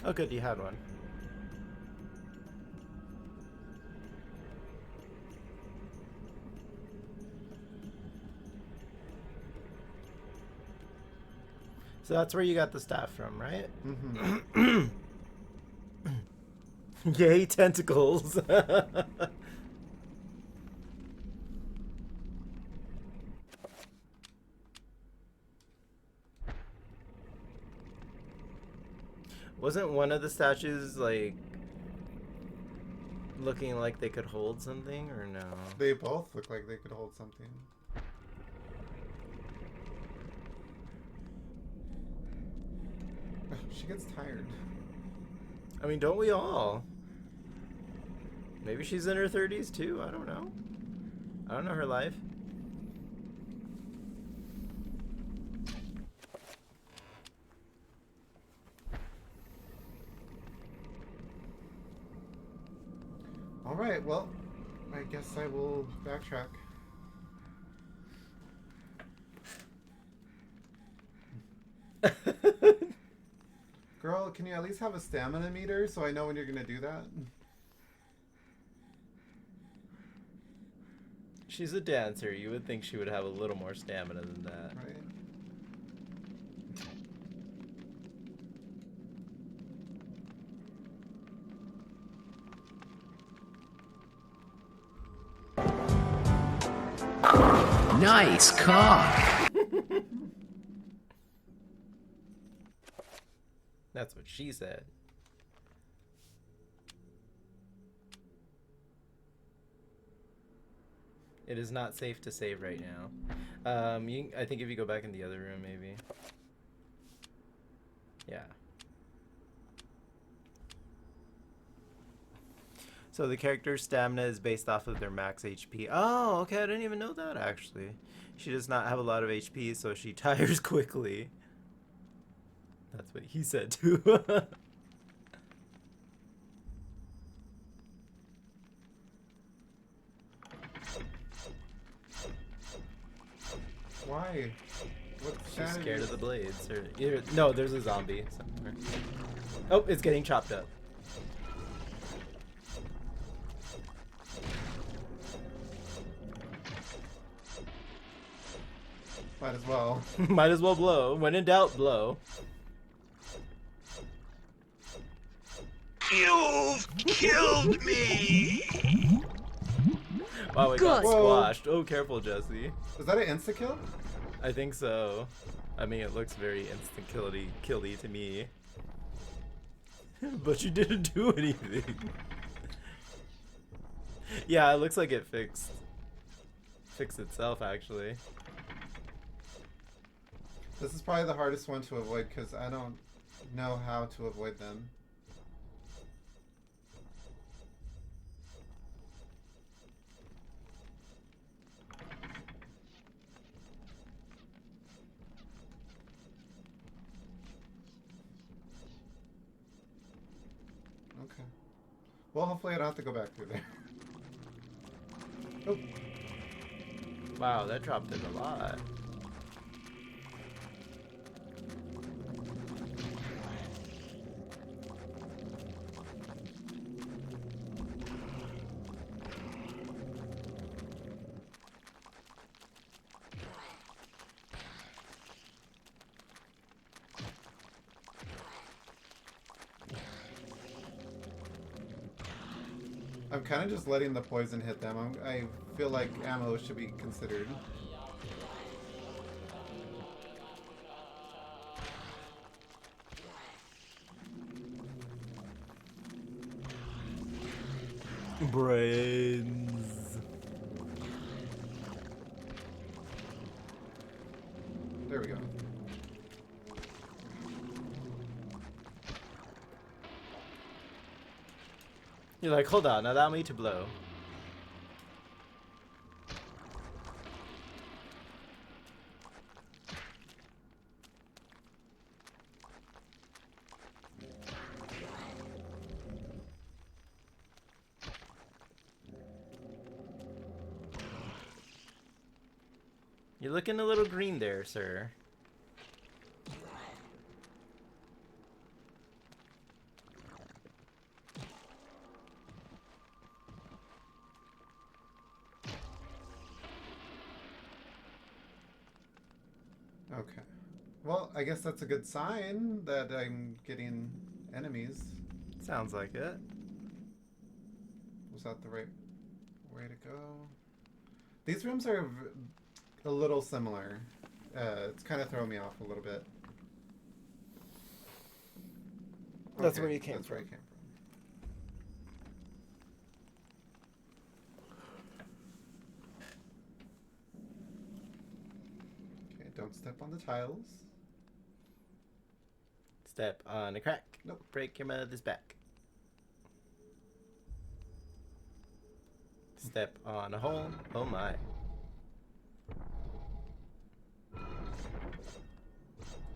Oh, good, you had one. So that's where you got the staff from, right? Mm-hmm. Yay, tentacles. Wasn't one of the statues, like, looking like they could hold something, or no? They both look like they could hold something. Oh, she gets tired. I mean, don't we all? Maybe she's in her 30s too, I don't know. I don't know her life. Alright, well, I guess I will backtrack. Girl, can you at least have a stamina meter so I know when you're gonna do that? She's a dancer. You would think she would have a little more stamina than that. Right. Nice cock. That's what she said. It is not safe to save right now. I think if you go back in the other room, maybe. Yeah. So the character's stamina is based off of their max HP. Oh, okay, I didn't even know that, actually. She does not have a lot of HP, so she tires quickly. That's what he said, too. Why? What's She's scared of the blades. No, there's a zombie somewhere. Oh, it's getting chopped up. Might as well. Might as well blow. When in doubt, blow. You've killed me! Wow, it got squashed. Oh, careful, Jesse. Was that an insta-kill? I think so. I mean, it looks very instant-killy to me. But you didn't do anything. Yeah, it looks like it fixed itself, actually. This is probably the hardest one to avoid because I don't know how to avoid them. Okay. Well, hopefully I don't have to go back through there. Oh. Wow, that dropped in a lot. I'm kind of just letting the poison hit them. I feel like ammo should be considered. Brains. There we go. You're like, hold on, allow me to blow. You're looking a little green there, sir. Okay. Well, I guess that's a good sign that I'm getting enemies. Sounds like it. Was that the right way to go? These rooms are a little similar. It's kind of throwing me off a little bit. That's Okay, where you came that's from. Where I came from. Okay, don't step on the tiles. Step on a crack. Nope. Break your mother's back. Step on a hole. Oh my.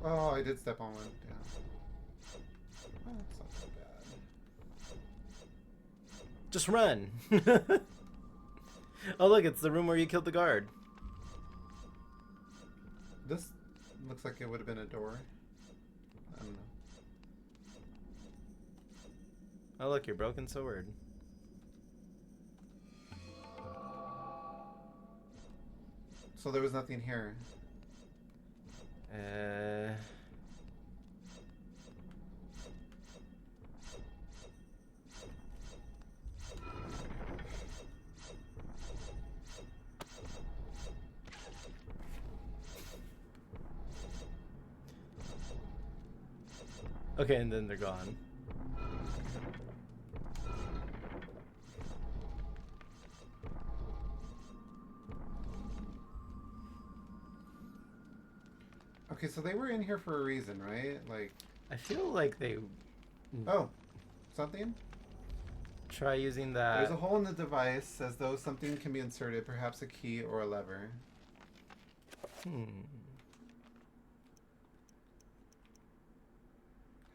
Oh, I did step on one. Yeah. Oh, that's not so bad. Just run. Oh look, it's the room where you killed the guard. This looks like it would have been a door. I don't know. Oh look, your broken sword. So there was nothing here. Okay, and then they're gone. Okay, so they were in here for a reason, right? Like, I feel like they... Oh, something? Try using that. There's a hole in the device as though something can be inserted, perhaps a key or a lever.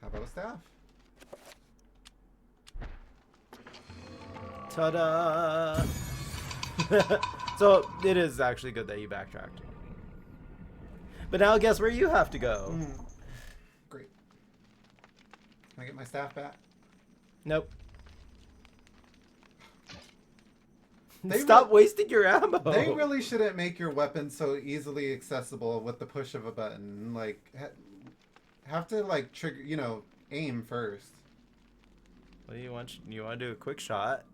How about a staff? Ta-da! So, it is actually good that you backtracked. But now guess where you have to go. Great. Can I get my staff back? Nope. Stop wasting your ammo. They really shouldn't make your weapon so easily accessible with the push of a button. Like, have to like trigger, aim first. What do you want? You want to do a quick shot?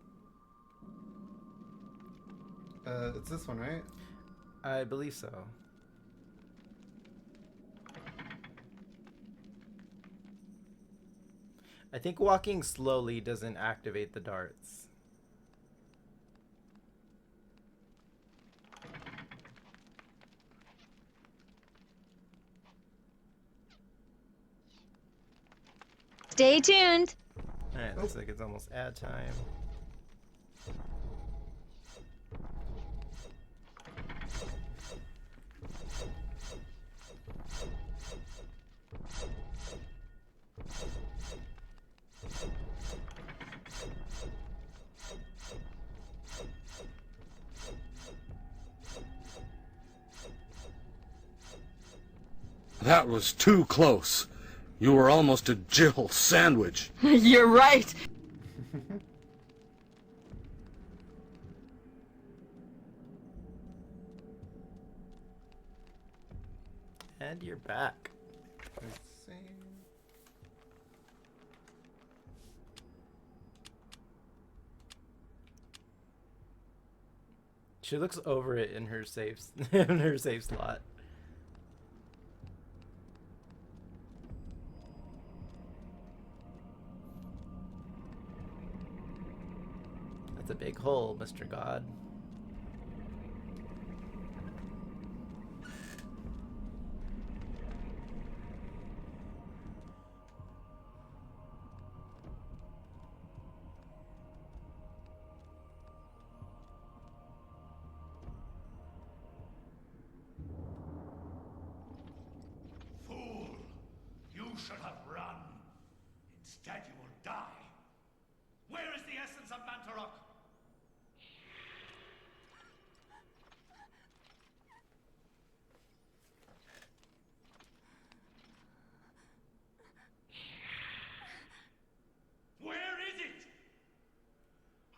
It's this one, right? I believe so. I think walking slowly doesn't activate the darts. Stay tuned. Alright, looks like it's almost ad time. That was too close. You were almost a Jill sandwich. You're right. And you're back. Let's see. She looks over it in her safe in her safe slot. That's a big hole, Mr. God. You should have run. Instead, you will die. Where is the essence of Mantarok? Where is it?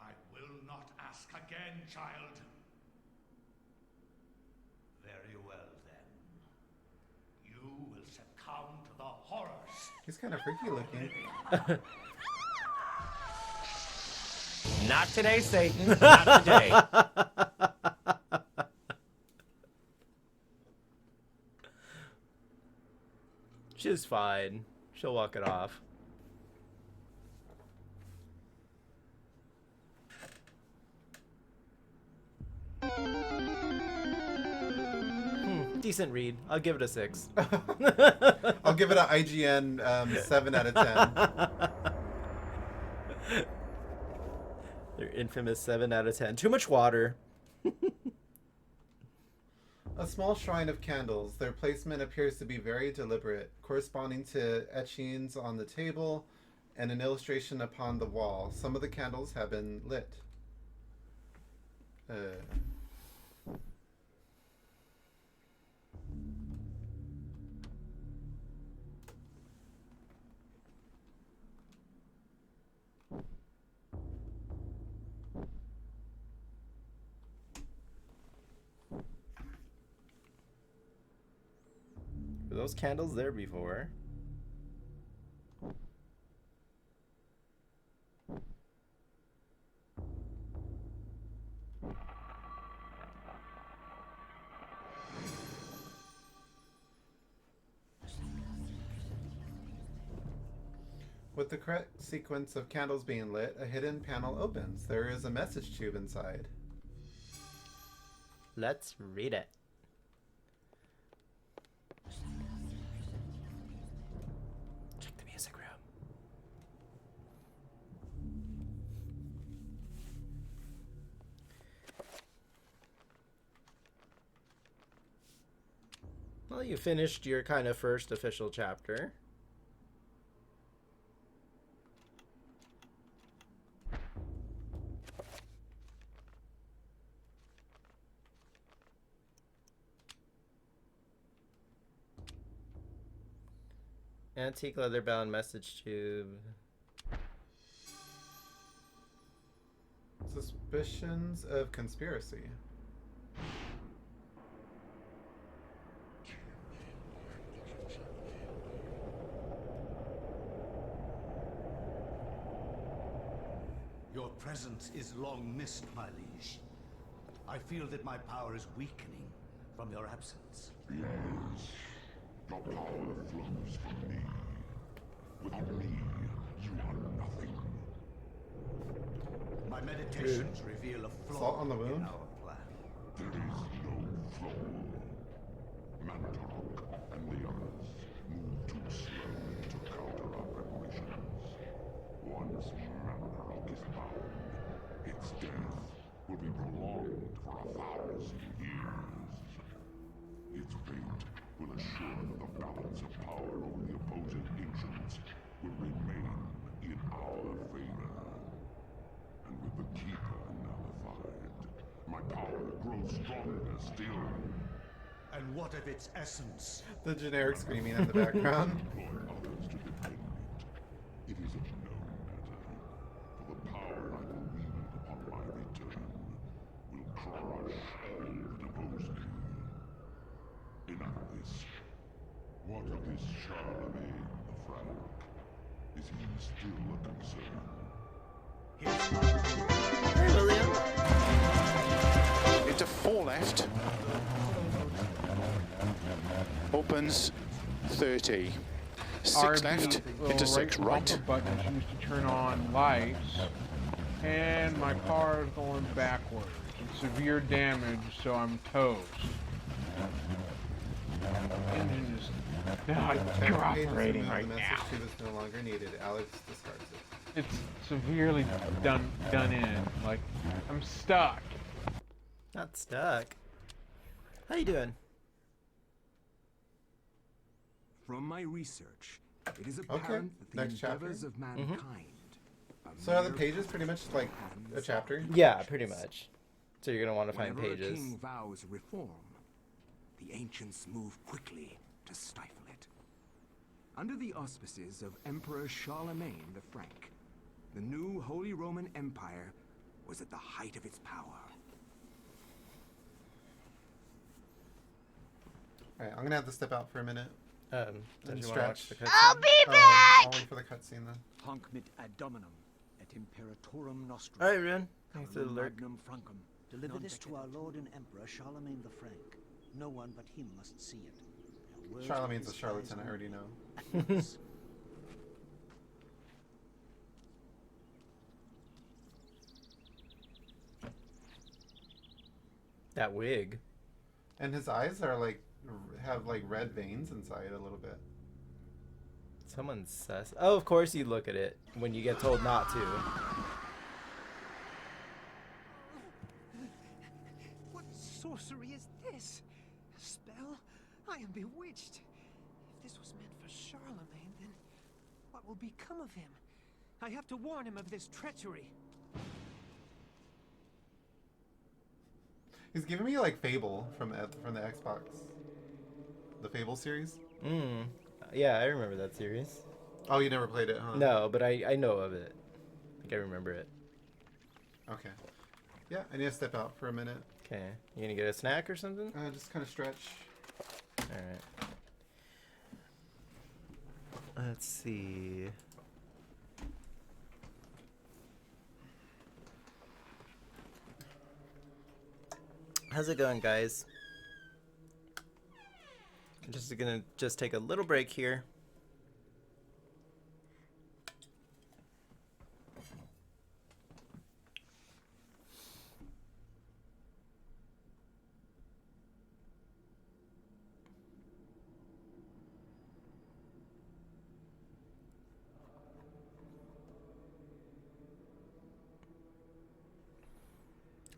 I will not ask again, child. Very well, then. You will succumb to the horrors. He's kind of freaky looking. Not today, Satan. Not today. She's fine. She'll walk it off. Decent read. I'll give it a 6. I'll give it an IGN 7 out of 10. Their infamous 7 out of 10. Too much water. A small shrine of candles. Their placement appears to be very deliberate, corresponding to etchings on the table and an illustration upon the wall. Some of the candles have been lit. Were those candles there before? With the correct sequence of candles being lit, a hidden panel opens. There is a message tube inside. Let's read it. Check the music room. Well, you finished your kind of first official chapter. Antique leather bound message tube. Suspicions of conspiracy. Your presence is long missed, my liege. I feel that my power is weakening from your absence. Yes. Your power flows from me. Without me, you are nothing. My meditations reveal a flaw Salt on the wound? in our plan. There is no flaw. Mantarok and the others move too slowly to counter our preparations. Once Mantarok is bound, its death will be prolonged for 1,000 years. Its fate will assure that the balance of power over the opposing ancients will remain in our favor. And with the Keeper nullified, my power grows stronger still. And what of its essence? The generic screaming in the background. Employ others to defend it. It is a known matter, for the power I will wield upon my return will crush all that oppose me. Enough of this. What of this Charlemagne the Frank? Is he still a concern? It's a left. Opens 30. 6 left, into 6 right. Button is used to turn on lights, and my car is going backwards. It's severe damage, so I'm toast. Engine is not cooperating right the now. message tube is no longer needed. Alex discards it. It's severely done in. Like, I'm stuck. Not stuck. How you doing? From my research, it is Okay, apparent that the next chapter. endeavors of mankind are So are the mere pages pretty much like a chapter? Yeah, pretty much. So you're gonna want to find Whenever a pages. king vows reform, the ancients move quickly to stifle it. Under the auspices of Emperor Charlemagne the Frank, the new Holy Roman Empire was at the height of its power. Alright, I'm gonna have to step out for a minute. Don't And you wanna watch stretch. the cutscene? I'll be back! I'll wait for the cutscene then. Hanc mit ad dominum et imperatorum nostrum. Alright, Ruin. Thanks for the Carolum lurk. magnum francum. Deliver this to our Lord and Emperor Charlemagne the Frank. No one but him must see it. Our words Charlemagne's of a his charlatan, eyes I already know. only. That wig. And his eyes are like, have like red veins inside a little bit. Someone's sus. Oh, of course you look at it when you get told not to. What sorcery is this? A spell? I am bewitched. If this was meant for Charlemagne, then what will become of him? I have to warn him of this treachery. He's giving me like Fable from the Xbox. The Fable series. Yeah, I remember that series. Oh, you never played it, huh? No, but I know of it. I think I remember it. Okay. Yeah, I need to step out for a minute. Okay. You gonna get a snack or something? Just kind of stretch. Alright. Let's see. How's it going, guys? I'm just gonna take a little break here.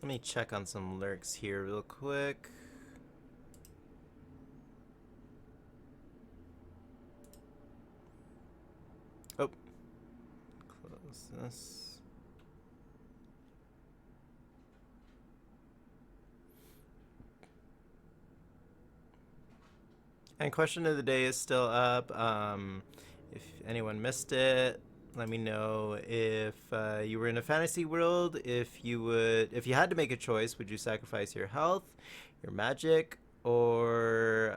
Let me check on some lurks here real quick. Oh. Close this. And question of the day is still up. If anyone missed it, let me know. If you were in a fantasy world, if you had to make a choice, would you sacrifice your health, your magic, or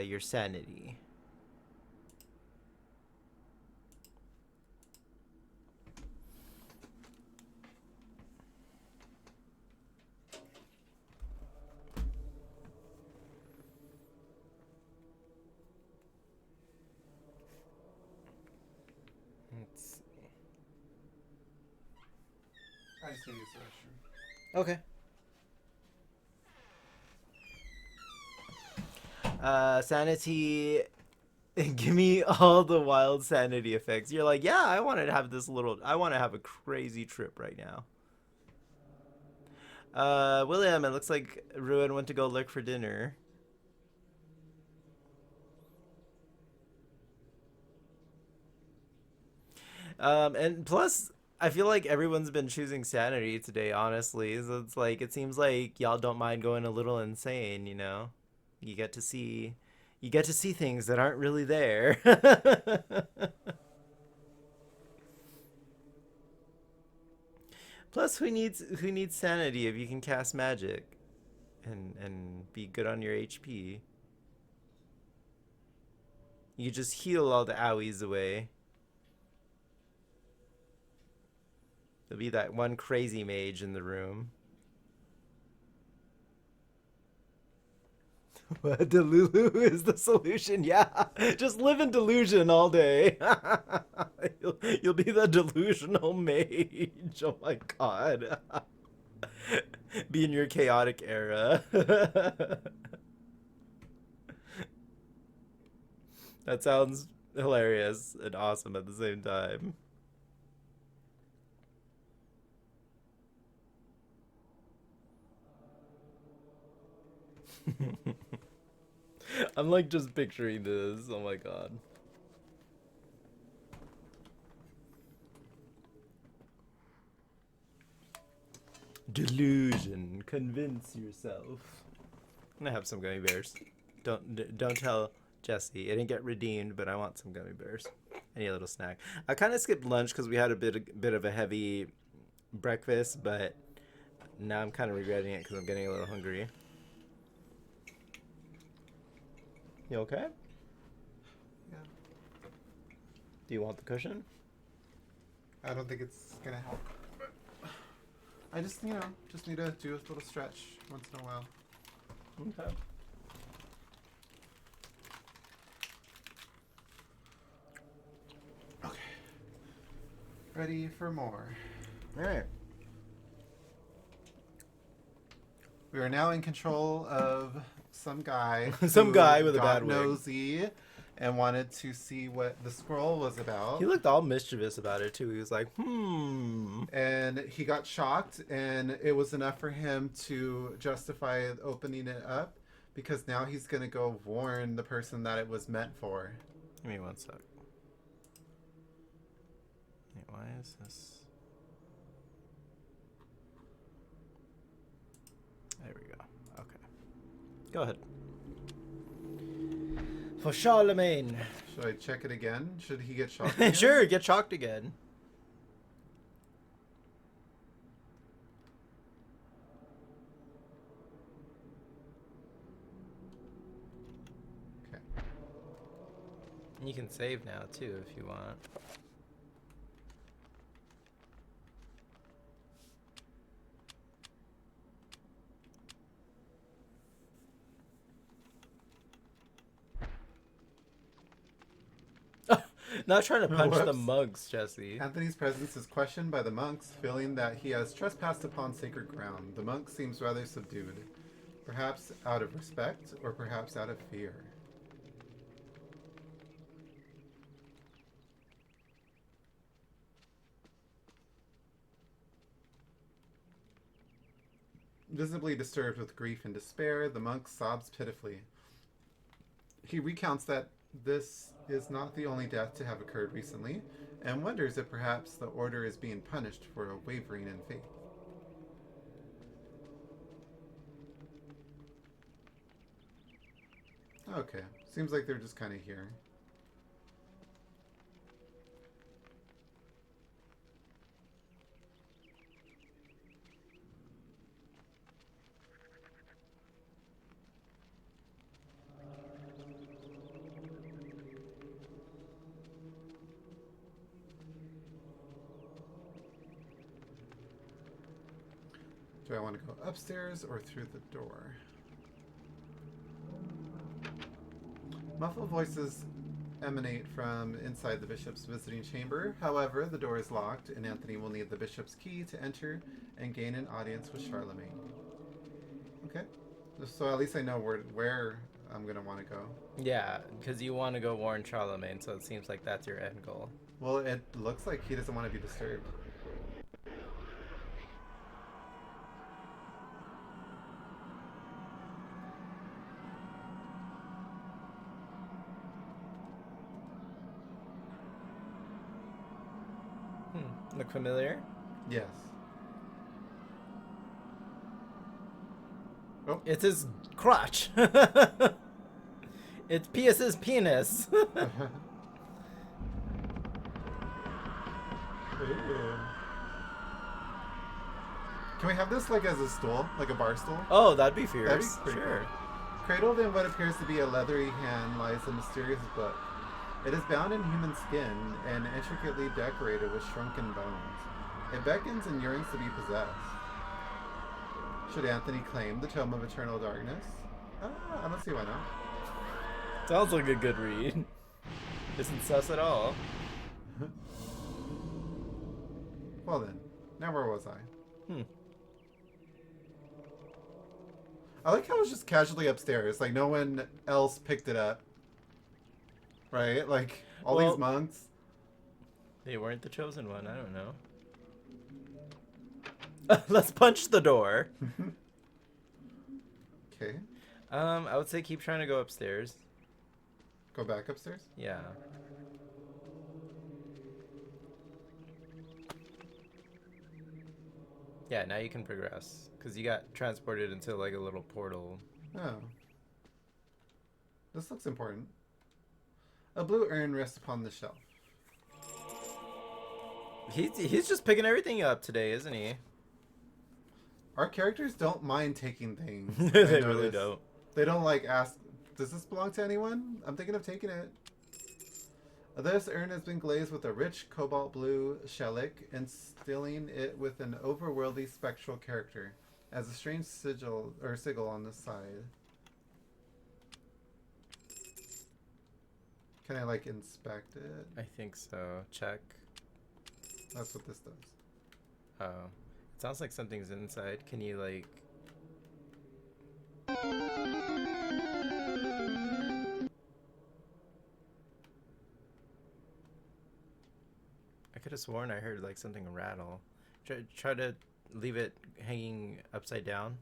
your sanity? I just need to use the restroom. Okay. Sanity. Give me all the wild sanity effects. You're like, yeah, I want to have a crazy trip right now. William, it looks like Ruin went to go look for dinner. And plus, I feel like everyone's been choosing sanity today, honestly. So it's like, it seems like y'all don't mind going a little insane, you know? You get to see things that aren't really there. Plus, who needs sanity if you can cast magic and be good on your HP? You just heal all the owies away. There'll be that one crazy mage in the room. What, Delulu is the solution? Yeah, just live in delusion all day. You'll be the delusional mage. Oh my god. Be in your chaotic era. That sounds hilarious and awesome at the same time. I'm like just picturing this. Oh my god. Delusion. Convince yourself. I'm gonna have some gummy bears. Don't tell Jesse. It didn't get redeemed, but I want some gummy bears. I need a little snack. I kind of skipped lunch because we had a bit of a heavy breakfast, but now I'm kind of regretting it because I'm getting a little hungry. You okay? Yeah. Do you want the cushion? I don't think it's gonna help. I just, just need to do a little stretch once in a while. Okay. Okay. Ready for more. Alright. We are now in control of some guy. Some guy with a got bad wig. nosy and wanted to see what the scroll was about. He looked all mischievous about it too. He was like, And he got shocked, and it was enough for him to justify opening it up, because now he's going to go warn the person that it was meant for. Give me one sec. Wait, why is this? There we go. Okay. Go ahead. For Charlemagne. Should I check it again? Should he get shocked again? Sure, get shocked again. Okay. You can save now too if you want. Not trying to punch the monks, Jesse. Anthony's presence is questioned by the monks, feeling that he has trespassed upon sacred ground. The monk seems rather subdued, perhaps out of respect, or perhaps out of fear. Visibly disturbed with grief and despair, the monk sobs pitifully. He recounts that this is not the only death to have occurred recently, and wonders if perhaps the order is being punished for a wavering in faith. Okay, seems like they're just kind of here. Do I want to go upstairs or through the door? Muffled voices emanate from inside the bishop's visiting chamber. However, the door is locked, and Anthony will need the bishop's key to enter and gain an audience with Charlemagne. Okay, so at least I know where I'm going to want to go. Yeah, because you want to go warn Charlemagne, so it seems like that's your end goal. Well, it looks like he doesn't want to be disturbed. Look familiar? Yes. Oh. It's his crotch. It's P.S.'s penis. Can we have this like as a stool, like a bar stool? Oh, that'd be fierce. That'd be pretty sure. cool. Cradled in what appears to be a leathery hand lies a mysterious book. It is bound in human skin and intricately decorated with shrunken bones. It beckons and yearns to be possessed. Should Anthony claim the Tome of Eternal Darkness? I don't let's see why not. Sounds like a good read. Isn't sus at all. Well then, now where was I? I like how it was just casually upstairs, like no one else picked it up. Right? Like, all these monks. They weren't the chosen one, I don't know. Let's punch the door. Okay. I would say keep trying to go upstairs. Go back upstairs? Yeah. Yeah, now you can progress. Because you got transported into like a little portal. Oh. This looks important. A blue urn rests upon the shelf. He's just picking everything up today, isn't he? Our characters don't mind taking things. They really don't. They don't like ask, does this belong to anyone? I'm thinking of taking it. This urn has been glazed with a rich cobalt blue shellac, instilling it with an overworldly spectral character, as a strange sigil on the side. Can I like inspect it? I think so. Check. That's what this does. Oh. It sounds like something's inside. Can you like... I could have sworn I heard like something rattle. Try to leave it hanging upside down.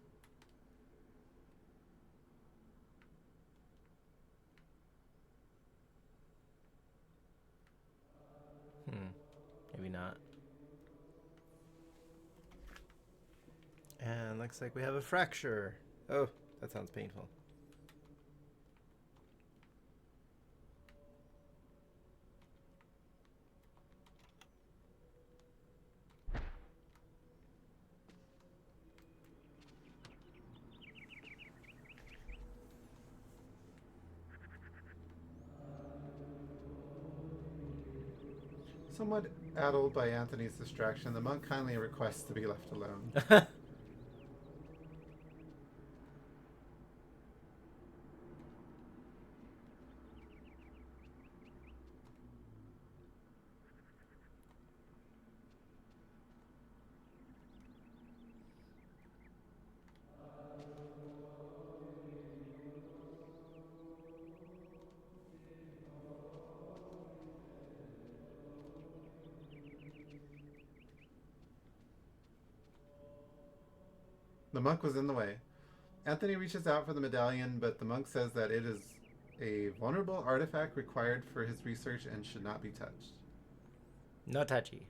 Maybe not. And looks like we have a fracture. Oh, that sounds painful. Somewhat addled by Anthony's distraction, the monk kindly requests to be left alone. The monk was in the way. Anthony reaches out for the medallion, but the monk says that it is a vulnerable artifact required for his research and should not be touched. No touchy.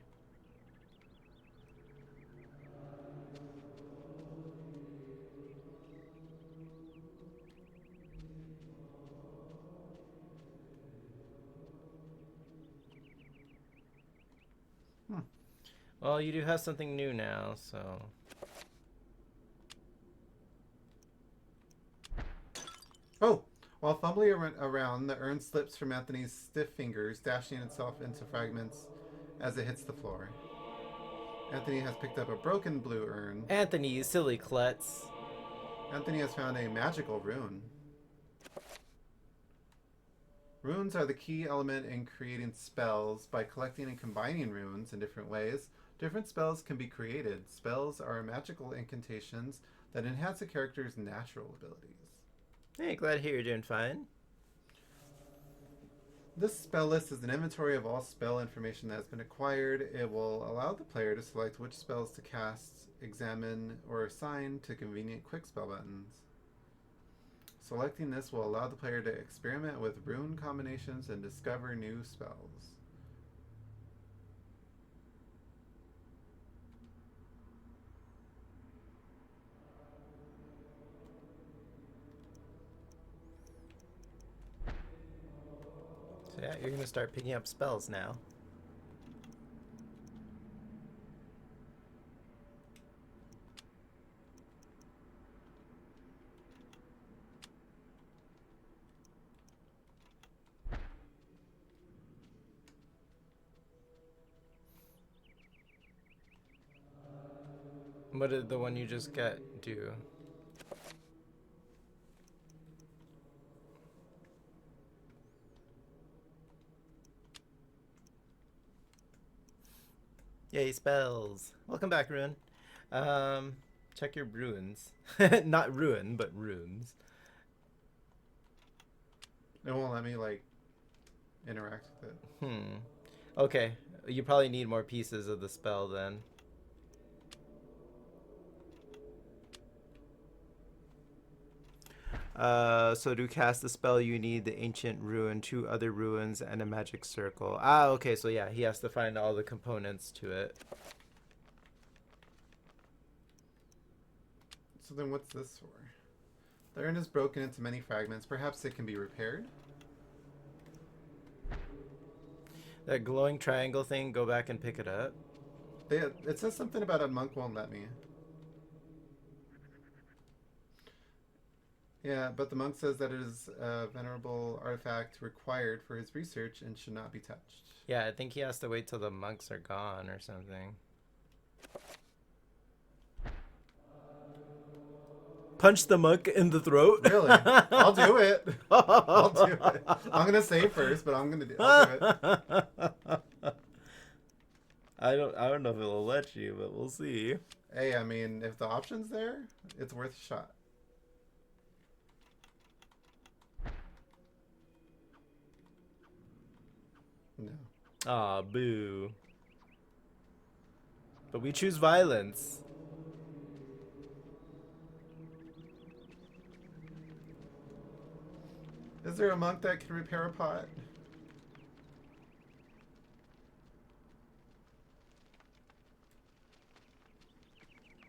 Well, you do have something new now, so... Oh! While fumbling around, the urn slips from Anthony's stiff fingers, dashing itself into fragments as it hits the floor. Anthony has picked up a broken blue urn. Anthony, you silly klutz. Anthony has found a magical rune. Runes are the key element in creating spells. By collecting and combining runes in different ways, different spells can be created. Spells are magical incantations that enhance a character's natural abilities. Hey, glad to hear you're doing fine. This spell list is an inventory of all spell information that has been acquired. It will allow the player to select which spells to cast, examine, or assign to convenient quick spell buttons. Selecting this will allow the player to experiment with rune combinations and discover new spells. So yeah, you're gonna start picking up spells now. What did the one you just got do? Yay, spells. Welcome back, Ruin. Check your runes. Not ruin, but runes. It won't let me, like, interact with it. Okay. You probably need more pieces of the spell then. So to cast the spell, you need the ancient ruin, 2 other ruins, and a magic circle. Ah, okay. So yeah, he has to find all the components to it. So then what's this for? The urn is broken into many fragments. Perhaps it can be repaired? That glowing triangle thing, go back and pick it up. It says something about a monk won't let me. Yeah, but the monk says that it is a venerable artifact required for his research and should not be touched. Yeah, I think he has to wait till the monks are gone or something. Punch the monk in the throat? Really? I'll do it. I'll do it. I'm going to say first, but I'll do it. I don't know if it'll let you, but we'll see. Hey, I mean, if the option's there, it's worth a shot. No. Aw, boo. But we choose violence. Is there a monk that can repair a pot?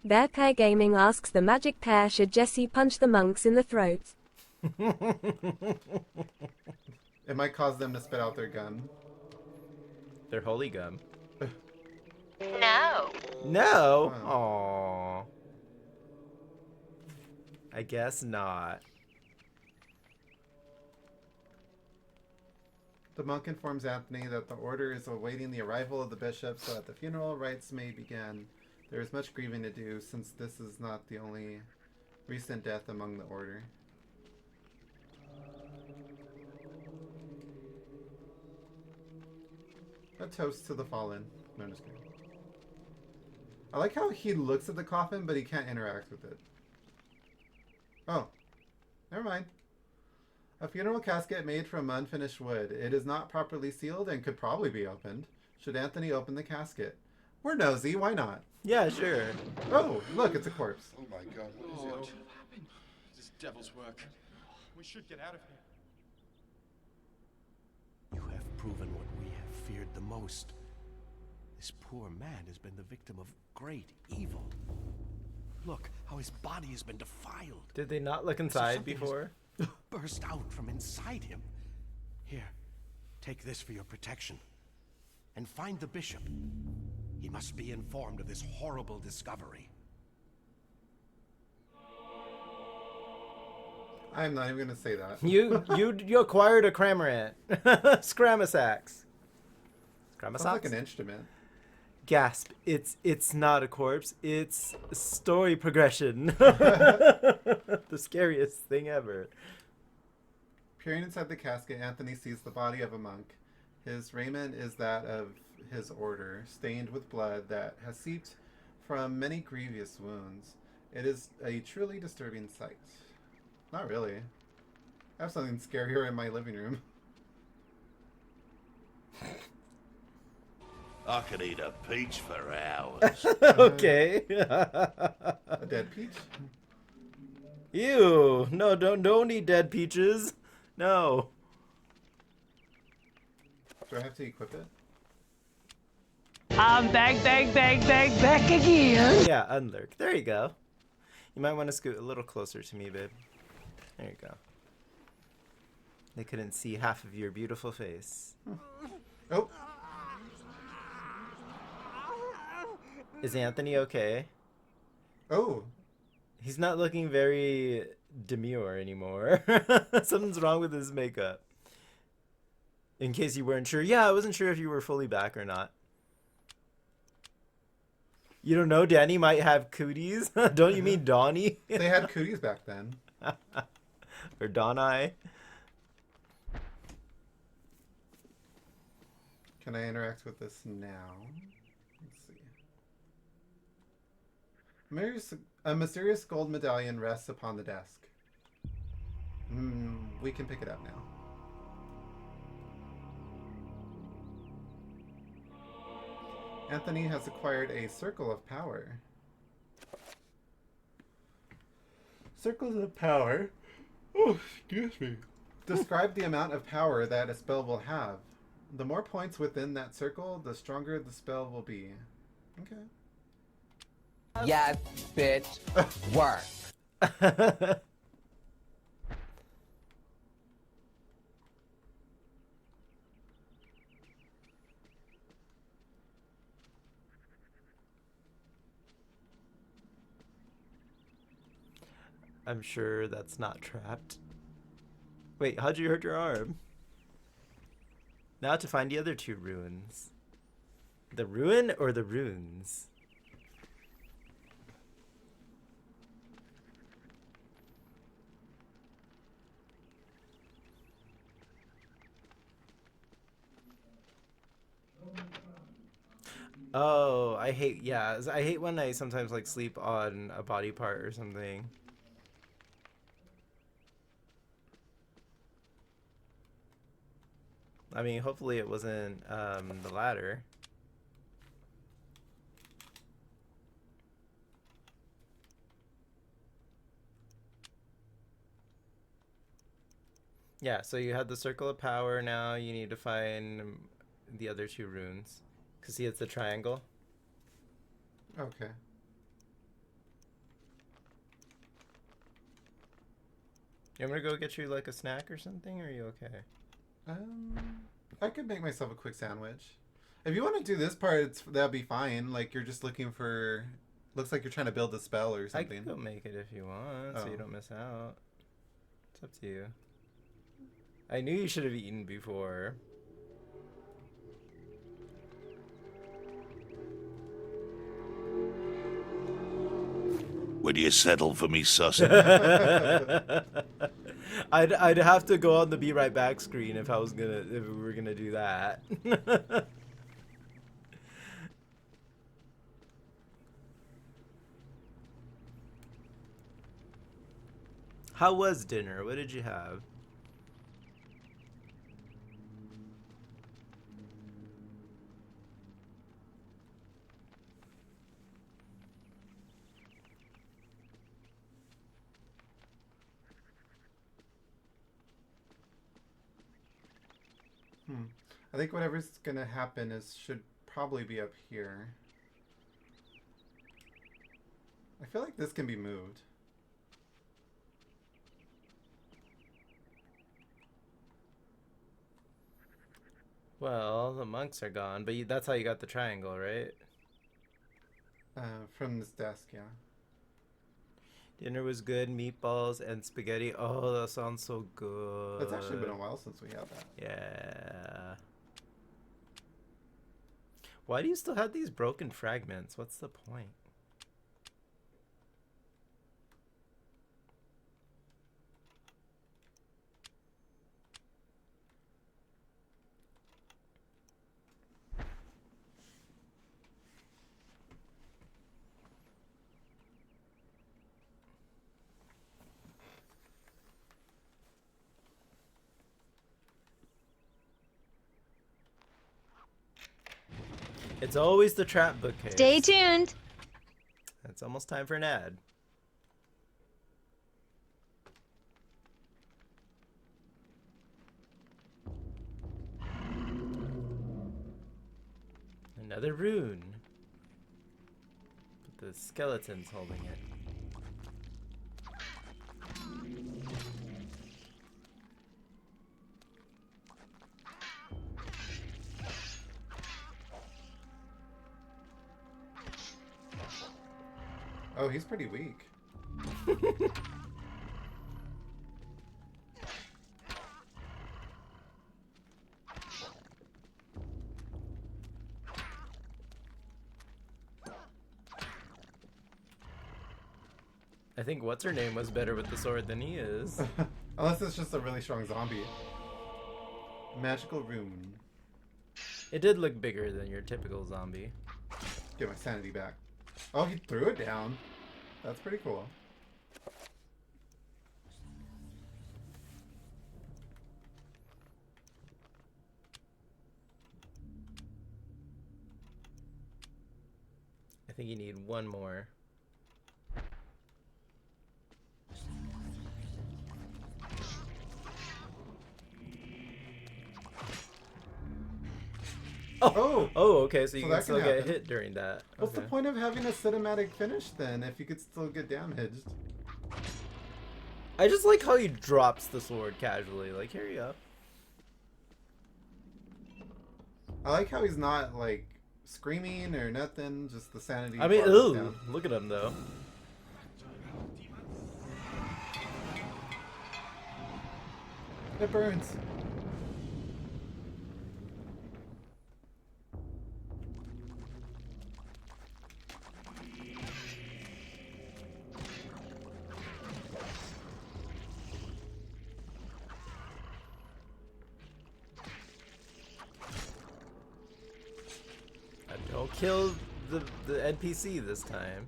Bearpair Gaming asks the magic pair, should Jesse punch the monks in the throat? It might cause them to spit out their gum. Their holy gum. No. No? Aww. I guess not. The monk informs Anthony that the order is awaiting the arrival of the bishop so that the funeral rites may begin. There is much grieving to do since this is not the only recent death among the order. A toast to the fallen. No, I'm just kidding. I like how he looks at the coffin, but he can't interact with it. Oh, never mind. A funeral casket made from unfinished wood. It is not properly sealed and could probably be opened. Should Anthony open the casket? We're nosy, why not? Yeah, sure. Oh, look, it's a corpse. Oh my god, what is it? This devil's work. We should get out of here. You have proven what we have feared the most. This poor man has been the victim of great evil. Look how his body has been defiled. Did they not look inside before? Burst out from inside him. Here, take this for your protection. And find the bishop. He must be informed of this horrible discovery. I'm not even gonna say that. You acquired a Cramorant. Scramasax. Sounds like an instrument. Gasp. It's not a corpse. It's story progression. The scariest thing ever. Peering inside the casket, Anthony sees the body of a monk. His raiment is that of his order, stained with blood that has seeped from many grievous wounds. It is a truly disturbing sight. Not really. I have something scarier in my living room. I could eat a peach for hours. Okay. A dead peach? Ew. No, don't eat dead peaches. No. Do I have to equip it? I'm back again. Yeah, unlurk. There you go. You might want to scoot a little closer to me, babe. There you go. They couldn't see half of your beautiful face. Oh. Is Anthony okay? Oh. He's not looking very demure anymore. Something's wrong with his makeup. In case you weren't sure. Yeah, I wasn't sure if you were fully back or not. You don't know? Danny might have cooties. Don't you mean Donnie? They had cooties back then. Or Donai. Can I interact with this now? Let's see. A mysterious gold medallion rests upon the desk. We can pick it up now. Anthony has acquired a circle of power. Circles of power? Oh, excuse me. Describe the amount of power that a spell will have. The more points within that circle, the stronger the spell will be. Okay. Yeah, bitch. Work. I'm sure that's not trapped. Wait, how'd you hurt your arm? Now to find the other two runes. The ruin or the runes? Oh, I hate when I sometimes like sleep on a body part or something. I mean, hopefully it wasn't the ladder. Yeah, so you had the circle of power. Now you need to find the other two runes. Because see, it's the triangle. Okay. You want me to go get you like a snack or something? Or are you okay? I could make myself a quick sandwich. If you want to do this part, that'd be fine. Like, you're just looking for... Looks like you're trying to build a spell or something. I can go make it if you want, so you don't miss out. It's up to you. I knew you should have eaten before. Would you settle for me, sussing? I'd have to go on the be right back screen if we were gonna do that. How was dinner? What did you have? I think whatever's gonna happen should probably be up here. I feel like this can be moved. Well, the monks are gone, but that's how you got the triangle, right? From this desk, yeah. Dinner was good, meatballs and spaghetti. Oh, that sounds so good. It's actually been a while since we had that. Yeah. Why do you still have these broken fragments? What's the point? It's always the trap bookcase. Stay tuned. It's almost time for an ad. Another rune. But the skeleton's holding it. Oh, he's pretty weak. I think what's her name was better with the sword than he is. Unless it's just a really strong zombie. Magical rune. It did look bigger than your typical zombie. Get my sanity back. Oh, he threw it down. That's pretty cool. I think you need one more. Oh, okay, so you can still get hit during that. What's the point of having a cinematic finish then if you could still get damaged? I just like how he drops the sword casually. Like, here you go. I like how he's not like screaming or nothing, just the sanity. I mean, bar ooh, down. look at him though. It burns. Don't kill the NPC this time.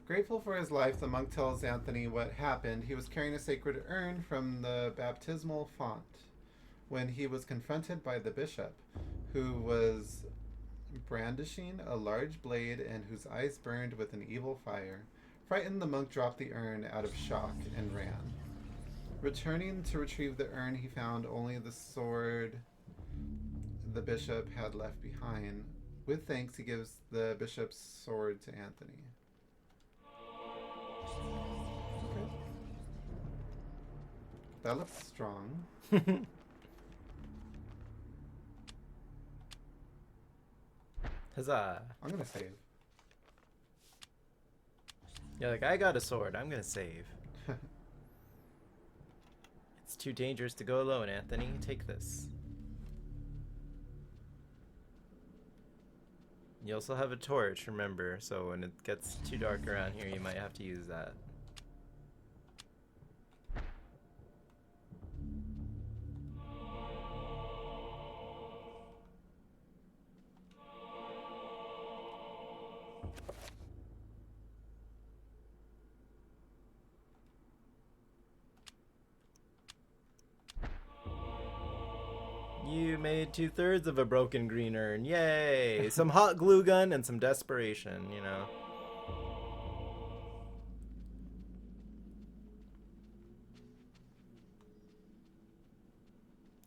Grateful for his life, the monk tells Anthony what happened. He was carrying a sacred urn from the baptismal font when he was confronted by the bishop, who was brandishing a large blade and whose eyes burned with an evil fire. Frightened, the monk dropped the urn out of shock and ran. Returning to retrieve the urn, he found only the sword the bishop had left behind. With thanks, he gives the bishop's sword to Anthony. Okay. That looks strong. Huzzah. I'm gonna save. Yeah, like, I got a sword. I'm gonna save. It's too dangerous to go alone, Anthony. Take this. You also have a torch, remember, so when it gets too dark around here, you might have to use that. You made 2/3 of a broken green urn. Yay! Some hot glue gun and some desperation, you know.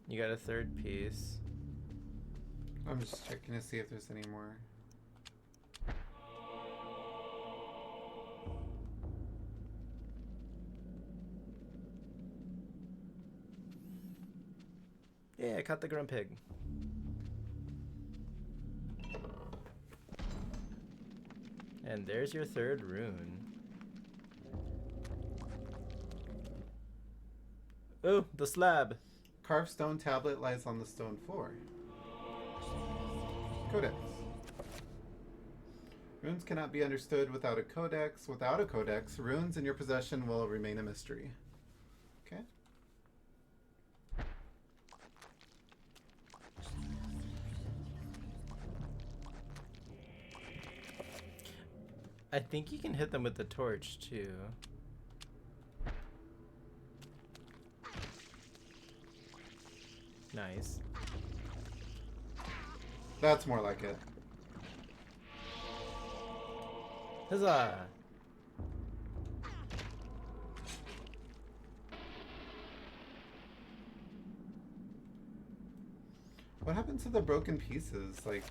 You got a third piece. I'm just checking to see if there's any more. Yeah, I caught the grumpig. And there's your third rune. Oh, the slab. Carved stone tablet lies on the stone floor. Codex. Runes cannot be understood without a codex. Without a codex, runes in your possession will remain a mystery. Okay. I think you can hit them with the torch too. Nice. That's more like it. Huzzah! What happened to the broken pieces? Like,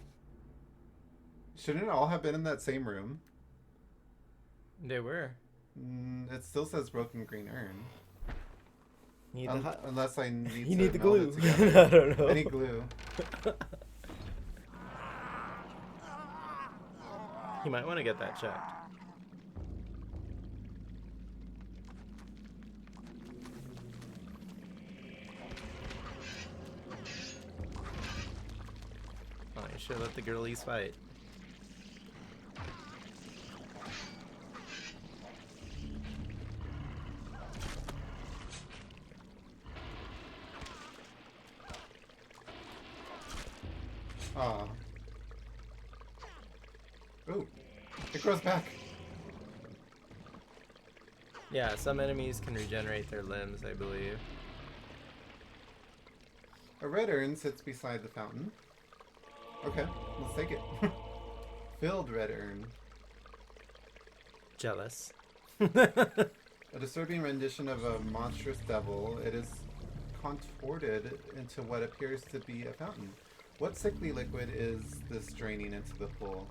shouldn't it all have been in that same room? They were. It still says broken green urn. Need unless I need you to need the meld glue. it together. I don't know. I need glue. You might want to get that checked. Oh, you should let the girlies fight. Aw. Ooh. It grows back. Yeah, some enemies can regenerate their limbs, I believe. A red urn sits beside the fountain. Okay, let's take it. Filled red urn. Jealous. A disturbing rendition of a monstrous devil. It is contorted into what appears to be a fountain. What sickly liquid is this draining into the pool?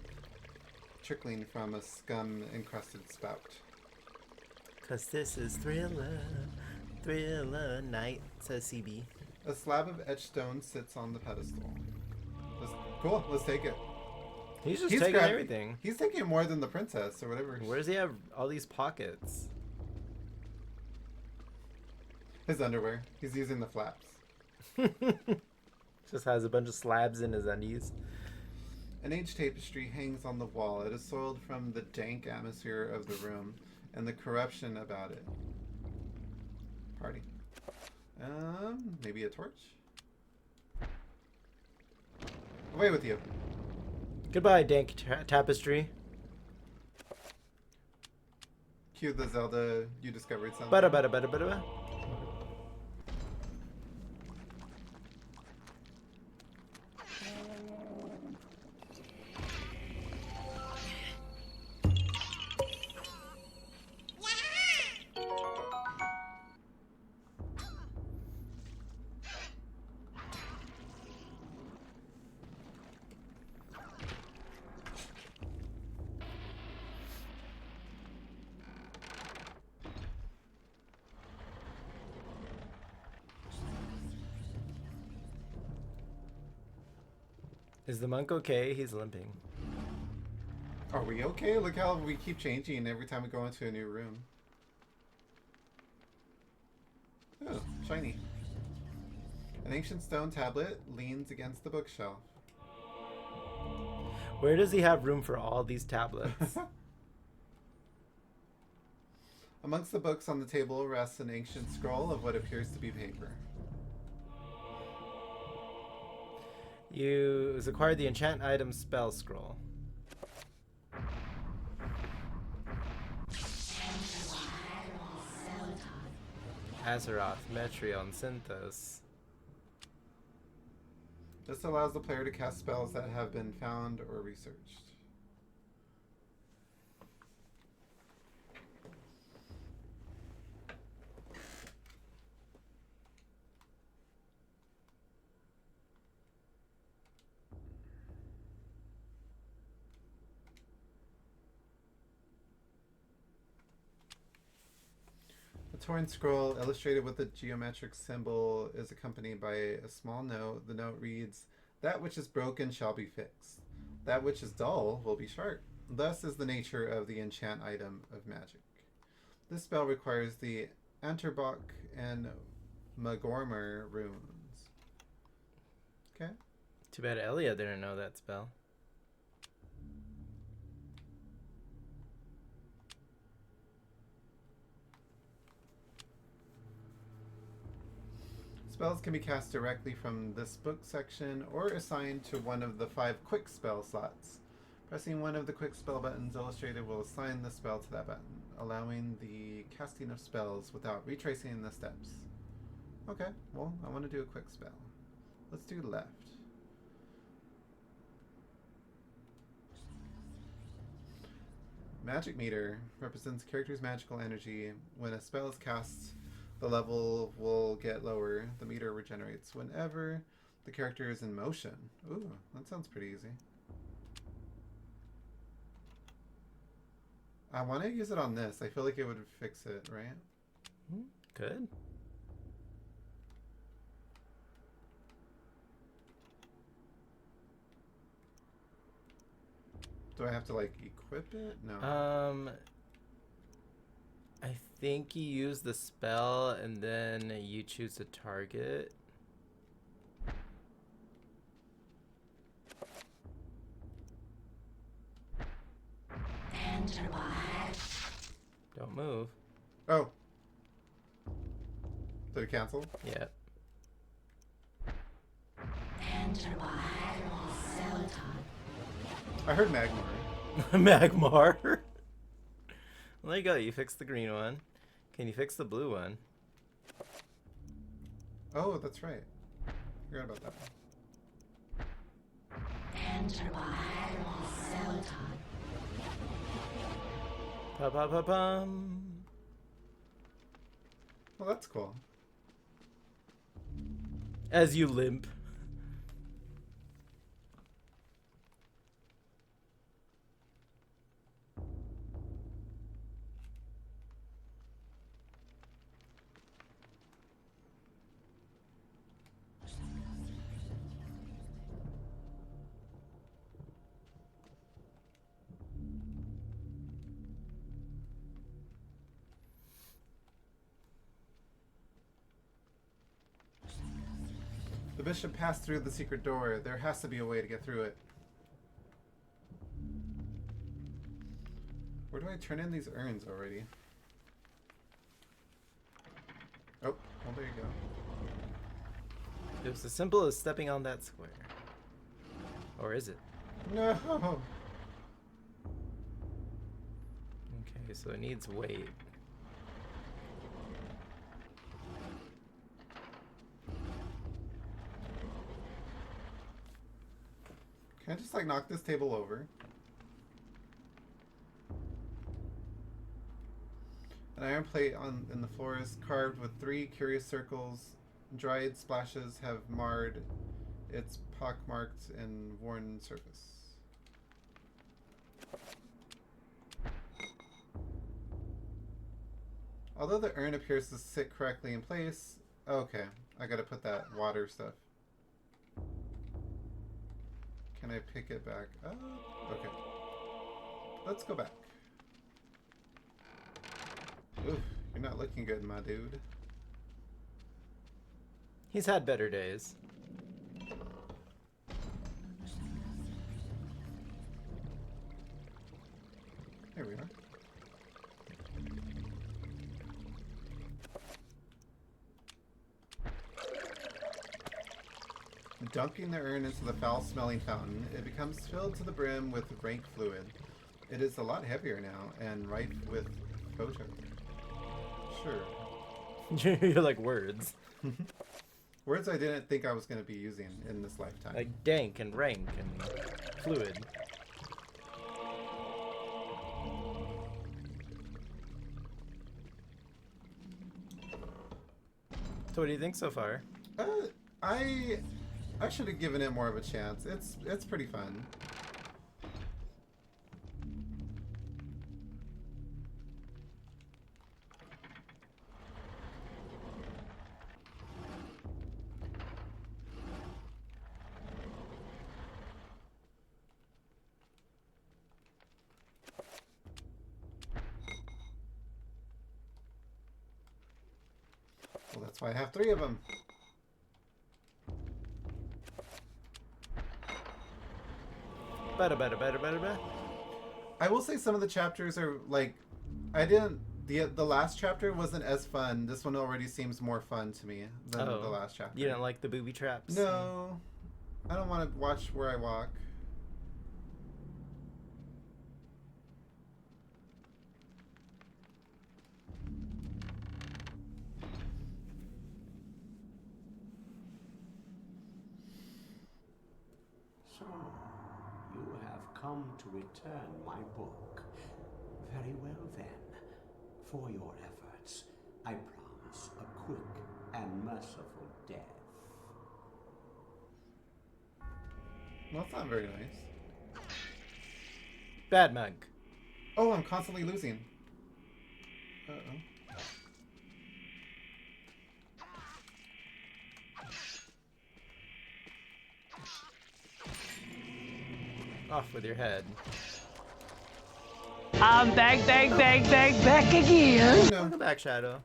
Trickling from a scum-encrusted spout. Cause this is Thriller night, says CB. A slab of etched stone sits on the pedestal. Cool, let's take it. He's just taking everything. He's taking more than the princess or whatever. Where does he have all these pockets? His underwear. He's using the flaps. Just has a bunch of slabs in his undies. An aged tapestry hangs on the wall. It is soiled from the dank atmosphere of the room and the corruption about it. Party. Maybe a torch? Away with you. Goodbye, dank tapestry. Cue the Zelda, you discovered something. Bada. Is the monk okay? He's limping. Are we okay? Look how we keep changing every time we go into a new room. Oh, shiny. An ancient stone tablet leans against the bookshelf. Where does he have room for all these tablets? Amongst the books on the table rests an ancient scroll of what appears to be paper. You acquired the enchant item spell scroll. Azeroth, Metreon, Synthos. This allows the player to cast spells that have been found or researched. The torn scroll, illustrated with a geometric symbol, is accompanied by a small note. The note reads, "That which is broken shall be fixed. That which is dull will be sharp. Thus is the nature of the enchant item of magic. This spell requires the Anterbach and Magormer runes." Okay. Too bad Elia didn't know that spell. Spells can be cast directly from this book section or assigned to one of the 5 quick spell slots. Pressing one of the quick spell buttons illustrated will assign the spell to that button, allowing the casting of spells without retracing the steps. Okay, well, I want to do a quick spell. Let's do left. Magic meter represents character's magical energy. When a spell is cast, the level will get lower. The meter regenerates whenever the character is in motion. Ooh, that sounds pretty easy. I want to use it on this. I feel like it would fix it, right? Good. Do I have to, like, equip it? No. I think you use the spell and then you choose a target. Don't move. Oh. Did it cancel? Yep. I heard Magmar. Magmar. Well, there you go. You fixed the green one. Can you fix the blue one? Oh, that's right. Forgot about that one. Pa-pa-pa-pum. Well, that's cool. As you limp. The bishop passed through the secret door. There has to be a way to get through it. Where do I turn in these urns already? Oh, well, there you go. It was as simple as stepping on that square. Or is it? No! Okay, so it needs weight. Can I just like knock this table over? An iron plate in the floor is carved with 3 curious circles. Dried splashes have marred its pockmarked and worn surface. Although the urn appears to sit correctly in place, okay, I gotta put that water stuff. Can I pick it back up? Okay. Let's go back. Oof, you're not looking good, my dude. He's had better days. There we are. Dunking the urn into the foul-smelling fountain, it becomes filled to the brim with rank fluid. It is a lot heavier now, and rife with photo. Sure. You're like words. Words I didn't think I was going to be using in this lifetime. Like dank and rank and fluid. So what do you think so far? I should have given it more of a chance. It's pretty fun. Well, that's why I have 3 of them. I will say some of the chapters are like, the last chapter wasn't as fun. This one already seems more fun to me than the last chapter. You didn't like the booby traps? No, I don't want to watch where I walk. So, you have come to return my book. Very well then. For your efforts, I promise a quick and merciful death. Well, that's not very nice. Bad mug. Oh, I'm constantly losing. Uh-oh. Off with your head. I'm back again. Welcome back, Shadow.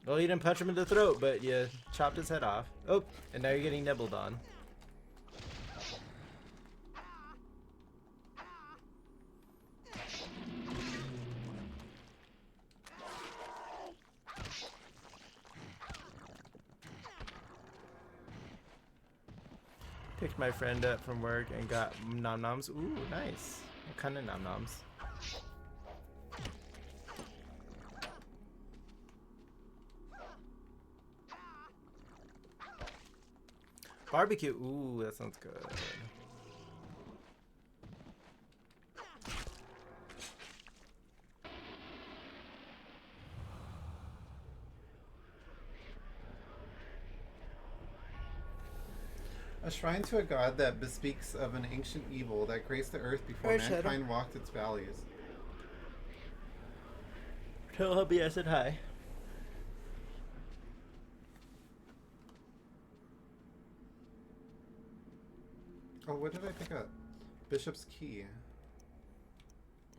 Well, you didn't punch him in the throat, but you chopped his head off. Oh, and now you're getting nibbled on. Picked my friend up from work and got nom noms. Ooh, nice. What kind of nom noms? Barbecue. Ooh, that sounds good. A shrine to a god that bespeaks of an ancient evil that graced the earth before Alright, Shadow. mankind walked its valleys. Tell hubby I said hi. Oh, what did I pick up? Bishop's Key.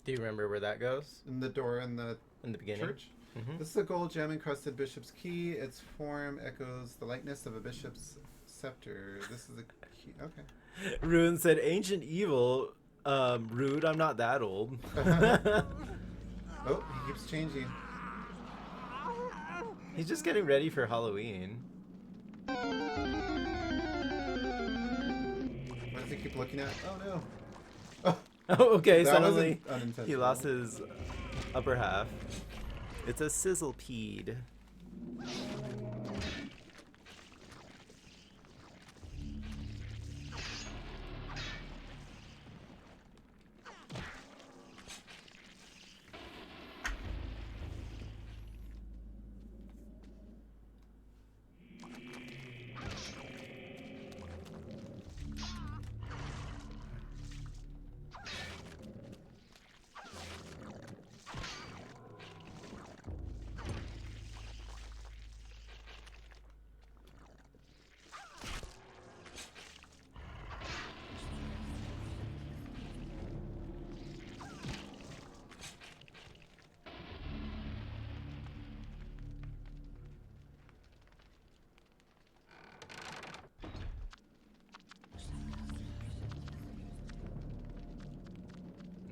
Do you remember where that goes? In the door in the beginning? church? Mhm. This is a gold gem encrusted bishop's key. Its form echoes the likeness of a bishop's scepter. This is a key. Okay. Ruin said ancient evil. Rude, I'm not that old. Oh, he keeps changing. He's just getting ready for Halloween. Why does he keep looking at? Oh no. Oh, okay, That suddenly wasn't unintentional. he lost his upper half. It's a sizzlepede.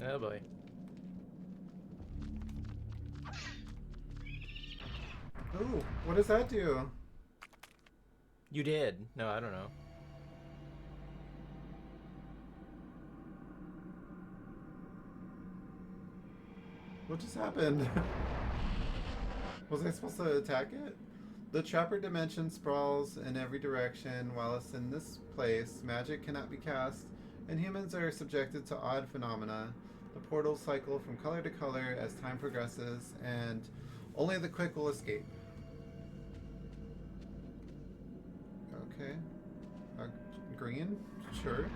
Oh boy. Ooh, what does that do? You did. No, I don't know. What just happened? Was I supposed to attack it? The trapper dimension sprawls in every direction. While it's in this place, magic cannot be cast, and humans are subjected to odd phenomena. The portals cycle from color to color as time progresses, and only the quick will escape. Okay. Green? Sure.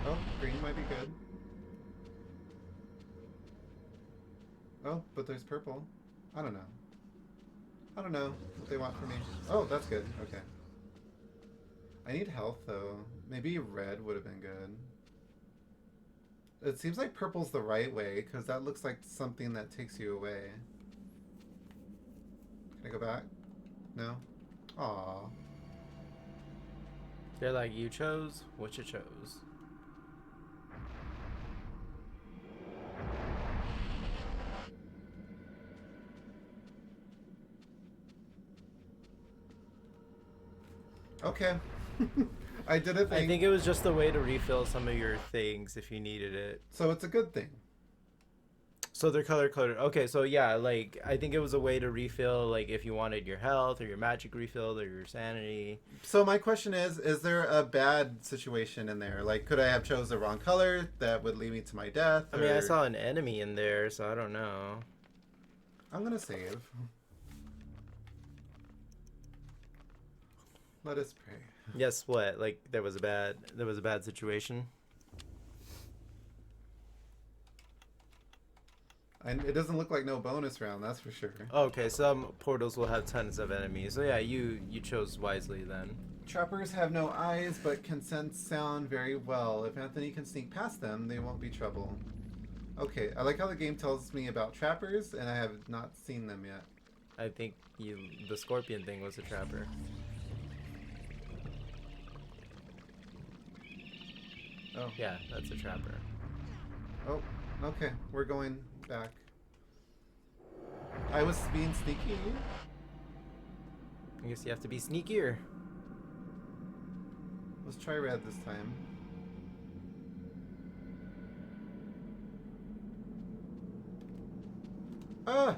Oh, green might be good. Oh, but there's purple. I don't know. I don't know what they want from me. Oh, that's good. Okay. I need health, though. Maybe red would have been good. It seems like purple's the right way, because that looks like something that takes you away. Can I go back? No? Aww. They're like, you chose what you chose. Okay. I did a thing. I think it was just a way to refill some of your things if you needed it. So it's a good thing. So they're color coded. Okay, so yeah, like I think it was a way to refill, like if you wanted your health or your magic refilled or your sanity. So my question is there a bad situation in there? Like, could I have chose the wrong color that would lead me to my death? I mean, I saw an enemy in there, so I don't know. I'm gonna save. Let us pray. Yes, what? Like there was a bad situation. And it doesn't look like no bonus round, that's for sure. Okay, some portals will have tons of enemies. So yeah, you chose wisely then. Trappers have no eyes, but can sense sound very well. If Anthony can sneak past them, they won't be trouble. Okay, I like how the game tells me about trappers, and I have not seen them yet. I think the scorpion thing was a trapper. Oh. Yeah, that's a trapper. Oh, okay, we're going back. I was being sneaky. I guess you have to be sneakier. Let's try red this time. Ah!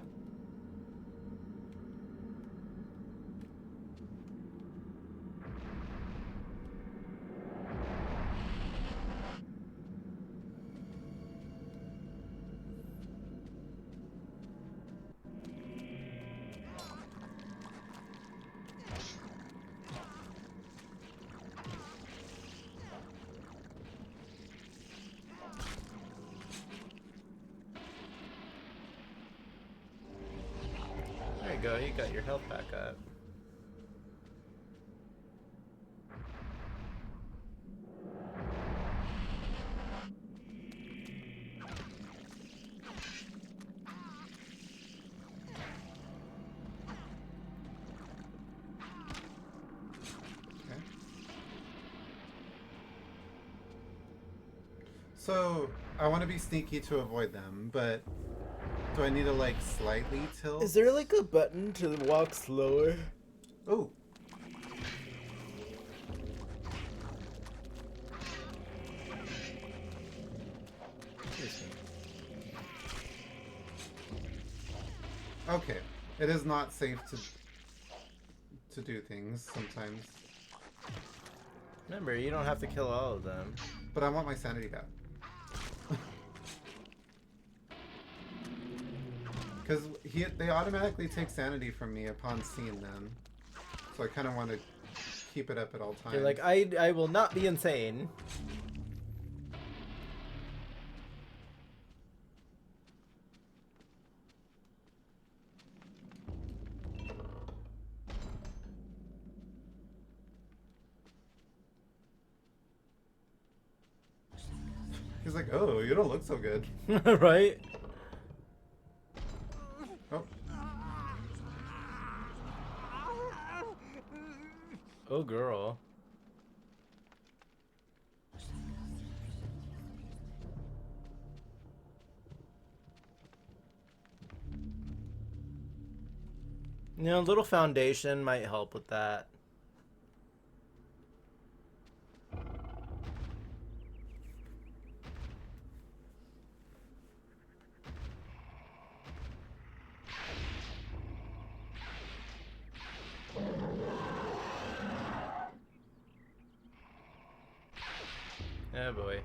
There you go, you got your health back up. So, I want to be sneaky to avoid them, but do I need to like slightly tilt? Is there like a button to walk slower? Oh. Okay. It is not safe to do things sometimes. Remember, you don't have to kill all of them. But I want my sanity back. Because they automatically take sanity from me upon seeing them. So I kind of want to keep it up at all times. You're like, I will not be insane. He's like, oh, you don't look so good. Right? Oh. Oh, girl. You know, a little foundation might help with that. Oh boy.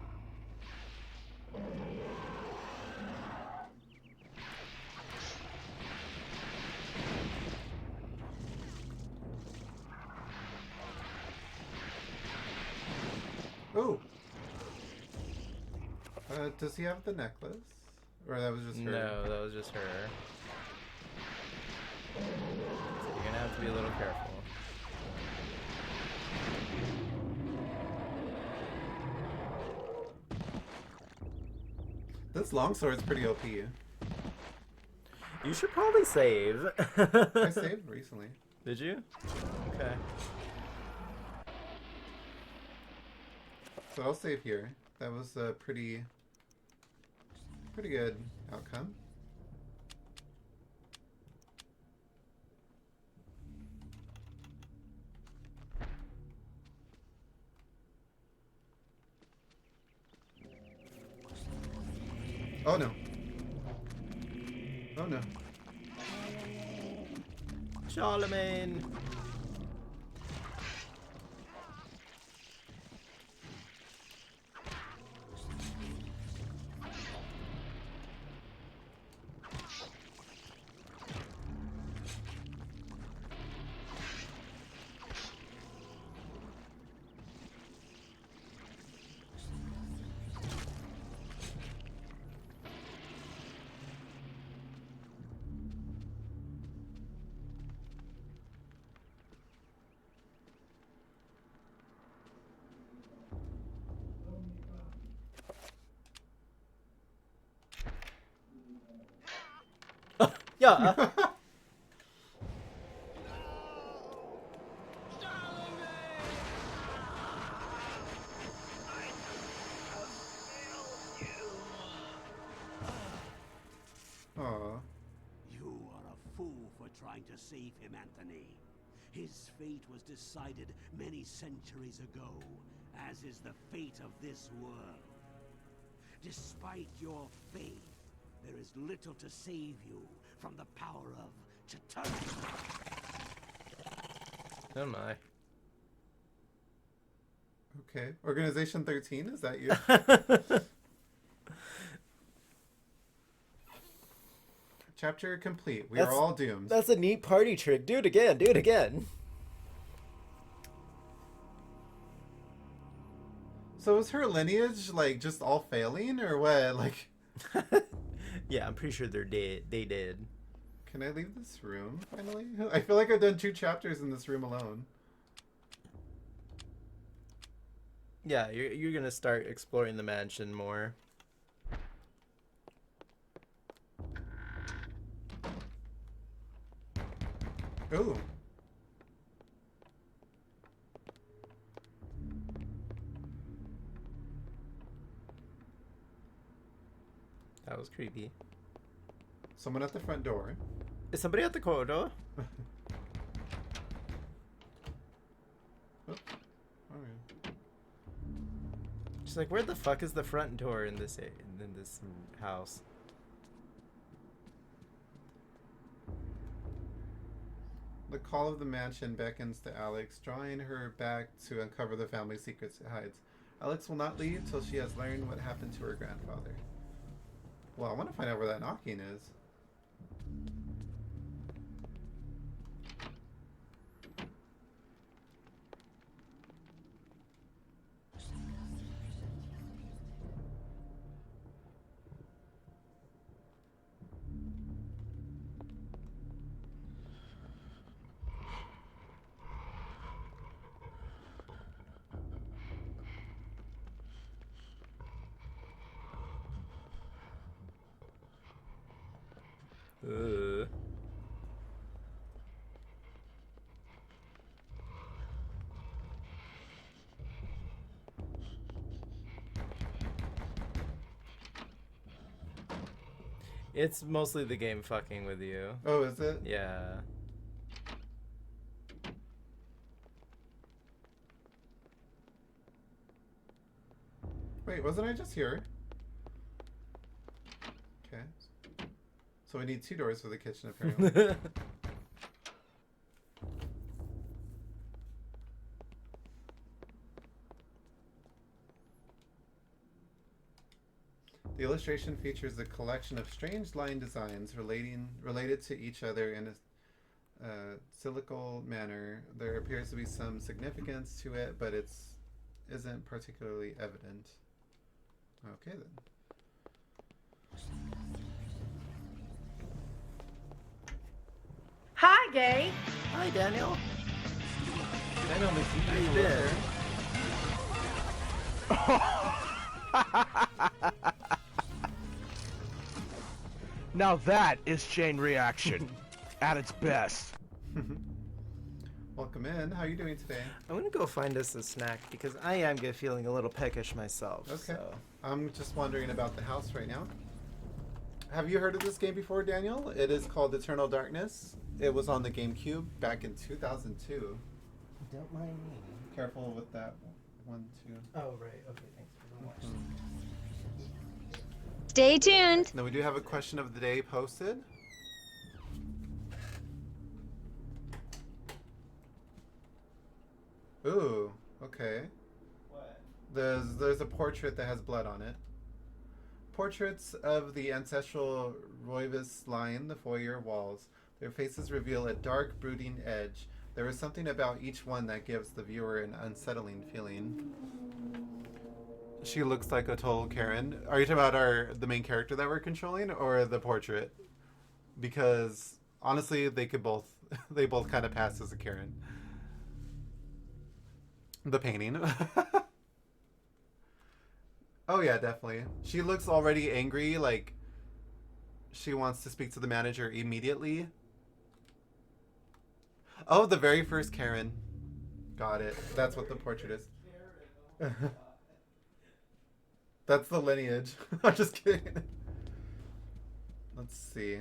Oh. Does he have the necklace? Or that was just her? No, that was just her. So you're gonna have to be a little careful. This longsword's pretty OP. You should probably save. I saved recently. Did you? Okay. So I'll save here. That was a pretty good outcome. Oh no. Oh no. Charlemagne. Yeah. Aww. You are a fool for trying to save him, Anthony. His fate was decided many centuries ago, as is the fate of this world. Despite your faith, there is little to save you from the power of eternity. Oh my. Okay. Organization 13, is that you? Chapter complete. We are all doomed. That's a neat party trick. Do it again. Do it again. So is her lineage like just all failing or what? Like Yeah, I'm pretty sure they're dead. They did. Can I leave this room finally? I feel like I've done 2 chapters in this room alone. Yeah, you're gonna start exploring the mansion more. Ooh. That was creepy. Someone at the front door. Is somebody at the corridor? Oh, alright. She's like, where the fuck is the front door in this house? The call of the mansion beckons to Alex, drawing her back to uncover the family secrets it hides. Alex will not leave till she has learned what happened to her grandfather. Well, I want to find out where that knocking is. It's mostly the game fucking with you. Oh, is it? Yeah. Wait, wasn't I just here? Okay. So we need 2 doors for the kitchen, apparently. The illustration features a collection of strange line designs related to each other in a cyclical manner. There appears to be some significance to it, but isn't particularly evident. Okay then. Hi, Gay. Hi, Daniel. Daniel McGee. Now that is chain reaction at its best. Welcome in. How are you doing today? I'm gonna go find us a snack because I am feeling a little peckish myself. Okay. So. I'm just wondering about the house right now. Have you heard of this game before, Daniel? It is called Eternal Darkness. It was on the GameCube back in 2002. Don't mind me. Careful with that one too. Oh, right. Okay, thanks for the watch. Stay tuned. Now we do have a question of the day posted. Ooh, okay. What? There's a portrait that has blood on it. Portraits of the ancestral Rovias line the foyer walls. Their faces reveal a dark, brooding edge. There is something about each one that gives the viewer an unsettling feeling. She looks like a total Karen. Are you talking about the main character that we're controlling, or the portrait? Because honestly, they both kind of pass as a Karen. The painting. Oh yeah, definitely. She looks already angry, like she wants to speak to the manager immediately. Oh, the very first Karen. Got it. That's what the portrait is. That's the lineage. I'm just kidding. Let's see.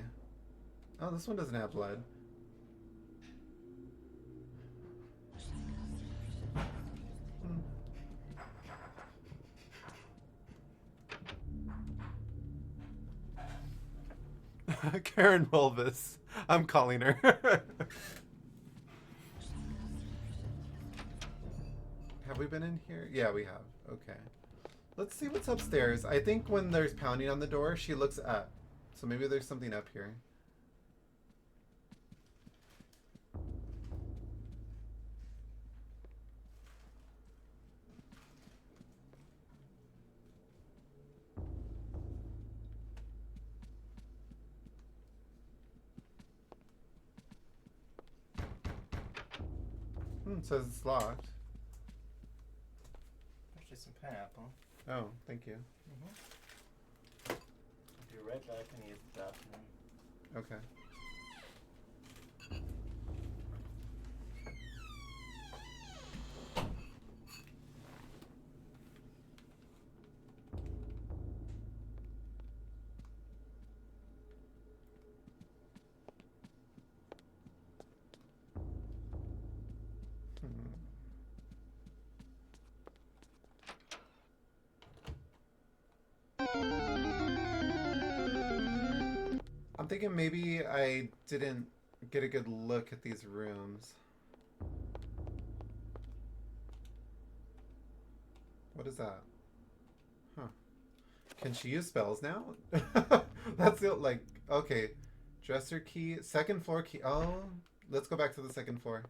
Oh, this one doesn't have blood. Karen Mulvis. I'm calling her. Have we been in here? Yeah, we have. Okay. Let's see what's upstairs. I think when there's pounding on the door, she looks up. So maybe there's something up here. It says it's locked. Actually, some pineapple. Oh, thank you. I'll be right back and use the bathroom. Okay. I'm thinking maybe I didn't get a good look at these rooms. What is that? Huh. Can she use spells now? That's it, like, okay. Dresser key, second floor key. Oh, let's go back to the second floor.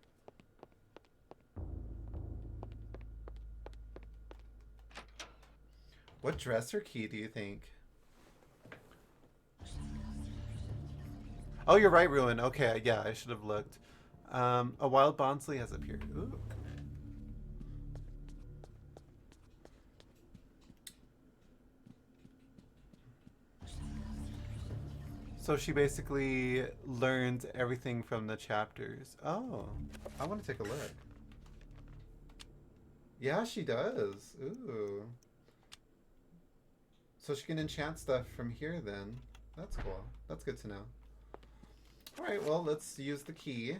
What dresser key do you think? Oh, you're right, Ruin. Okay, yeah, I should have looked. A wild Bonsley has appeared. Ooh. So she basically learned everything from the chapters. Oh, I want to take a look. Yeah, she does. Ooh. So she can enchant stuff from here then. That's cool. That's good to know. Alright, well, let's use the key.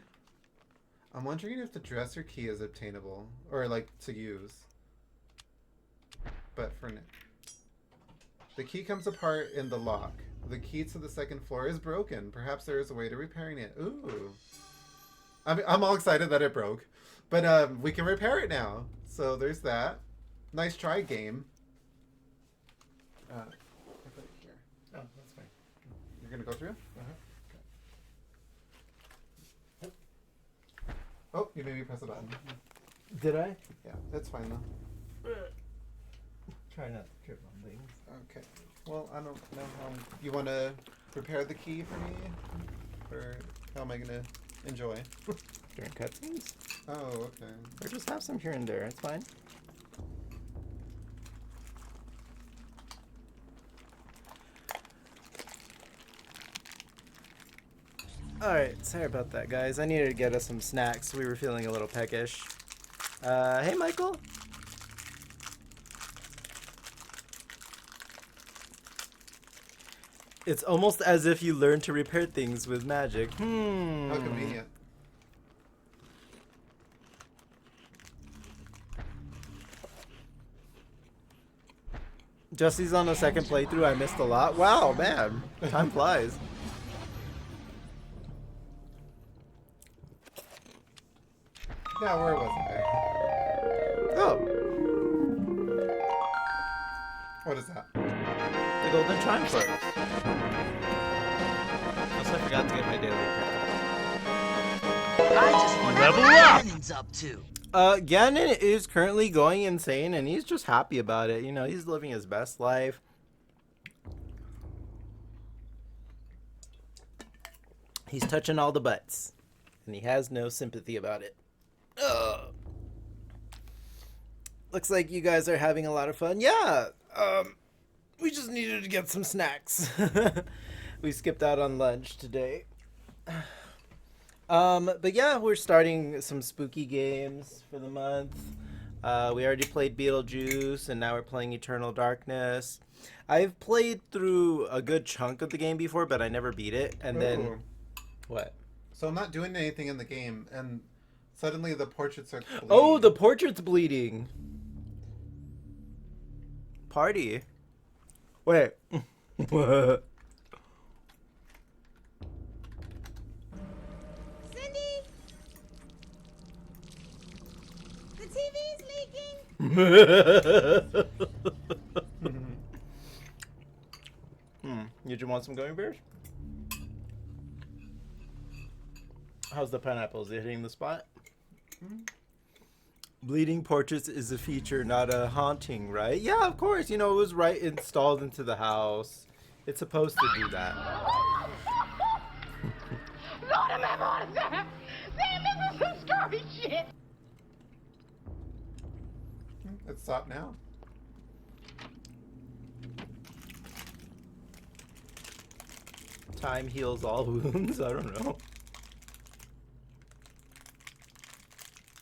I'm wondering if the dresser key is obtainable. Or, like, to use. But for now. The key comes apart in the lock. The key to the second floor is broken. Perhaps there is a way to repairing it. Ooh. I'm all excited that it broke. But we can repair it now. So there's that. Nice try, game. I put it here. Oh, that's fine. You're going to go through? Uh-huh. Oh, you made me press a button. Did I? Yeah, that's fine though. Try not to trip on things. Okay. Well, I don't know how you want to prepare the key for me, or how am I gonna enjoy? During cutscenes? Oh, okay. Or just have some here and there. It's fine. Alright, sorry about that, guys. I needed to get us some snacks. We were feeling a little peckish. Hey, Michael. It's almost as if you learn to repair things with magic. How convenient. Jesse's on the second playthrough. I missed a lot. Wow, man. Time flies. Yeah, where wasn't there? Oh. What is that? The golden chime clerks. Also, I forgot to get my daily I just wonder Level what up! Ganon's up to. Ganon is currently going insane, and he's just happy about it. You know, he's living his best life. He's touching all the butts, and he has no sympathy about it. Ugh. Looks like you guys are having a lot of fun. Yeah, we just needed to get some snacks. We skipped out on lunch today. But yeah, we're starting some spooky games for the month. We already played Beetlejuice, and now we're playing Eternal Darkness. I've played through a good chunk of the game before, but I never beat it. And then... What? So I'm not doing anything in the game, and suddenly the portraits are bleeding. Oh, the portrait's bleeding. Party. Wait. TV's leaking! You just want some gummy bears? How's the pineapple? Is it hitting the spot? Bleeding portraits is a feature, not a haunting, right? Yeah, of course. You know, it was right installed into the house. It's supposed to do that. Lord of my God, Sam! Sam, this is some scary shit! Let's stop now. Time heals all wounds. I don't know.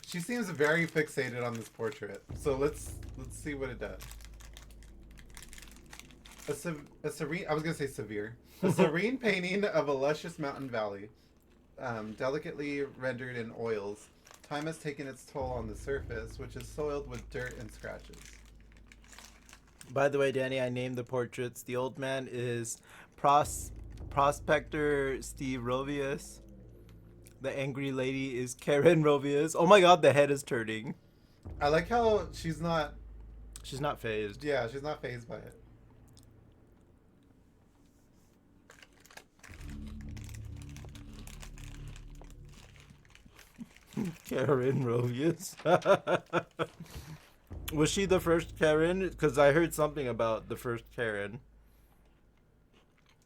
She seems very fixated on this portrait. So let's see what it does. A serene, I was gonna say severe. A serene painting of a luscious mountain valley, delicately rendered in oils. Time has taken its toll on the surface, which is soiled with dirt and scratches. By the way, Danny, I named the portraits. The old man is Prospector Steve Rovias. The angry lady is Karen Rovias. Oh my god, the head is turning. I like how she's not phased. Yeah, she's not phased by it. Karen Rovias. Was she the first Karen? Because I heard something about the first Karen.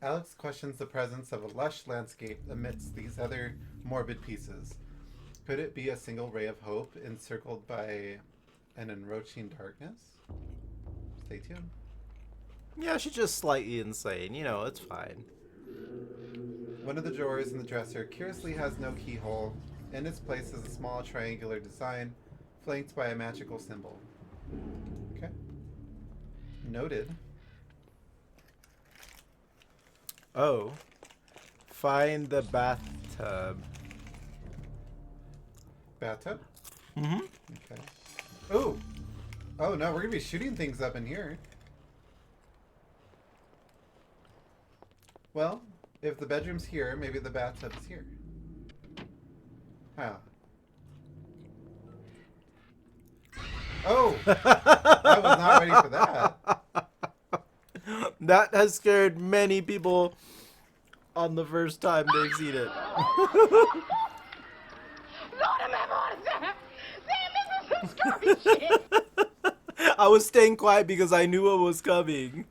Alex questions the presence of a lush landscape amidst these other morbid pieces. Could it be a single ray of hope encircled by an encroaching darkness? Stay tuned. Yeah, she's just slightly insane. You know, it's fine. One of the drawers in the dresser curiously has no keyhole. In its place is a small triangular design, flanked by a magical symbol. Okay. Noted. Oh. Find the bathtub. Bathtub? Mm-hmm. Okay. Oh! Oh no, we're gonna be shooting things up in here. Well, if the bedroom's here, maybe the bathtub's here. How? Oh! I was not ready for that. That has scared many people on the first time they've seen it. Lord of my God, Sam! Sam, this is some scary shit! I was staying quiet because I knew what was coming.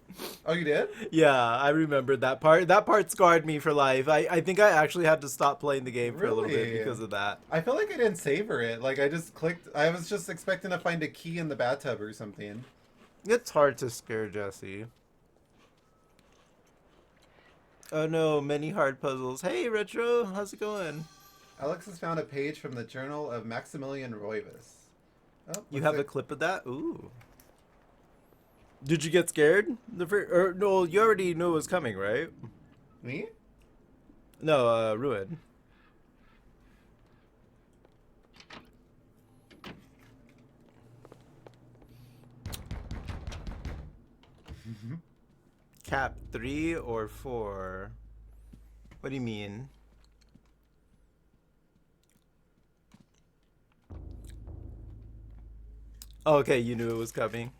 Oh, you did? Yeah, I remembered that part. That part scarred me for life. I think I actually had to stop playing the game for a little bit because of that. I felt like I didn't savor it. Like, I just clicked. I was just expecting to find a key in the bathtub or something. It's hard to scare Jesse. Oh no, many hard puzzles. Hey, Retro, how's it going? Alex has found a page from the Journal of Maximilian Roivas. Oh, You have a clip of that? Ooh. Did you get scared? No, you already knew it was coming, right? Me? No, Ruin. Cap 3 or 4? What do you mean? Oh, okay, you knew it was coming.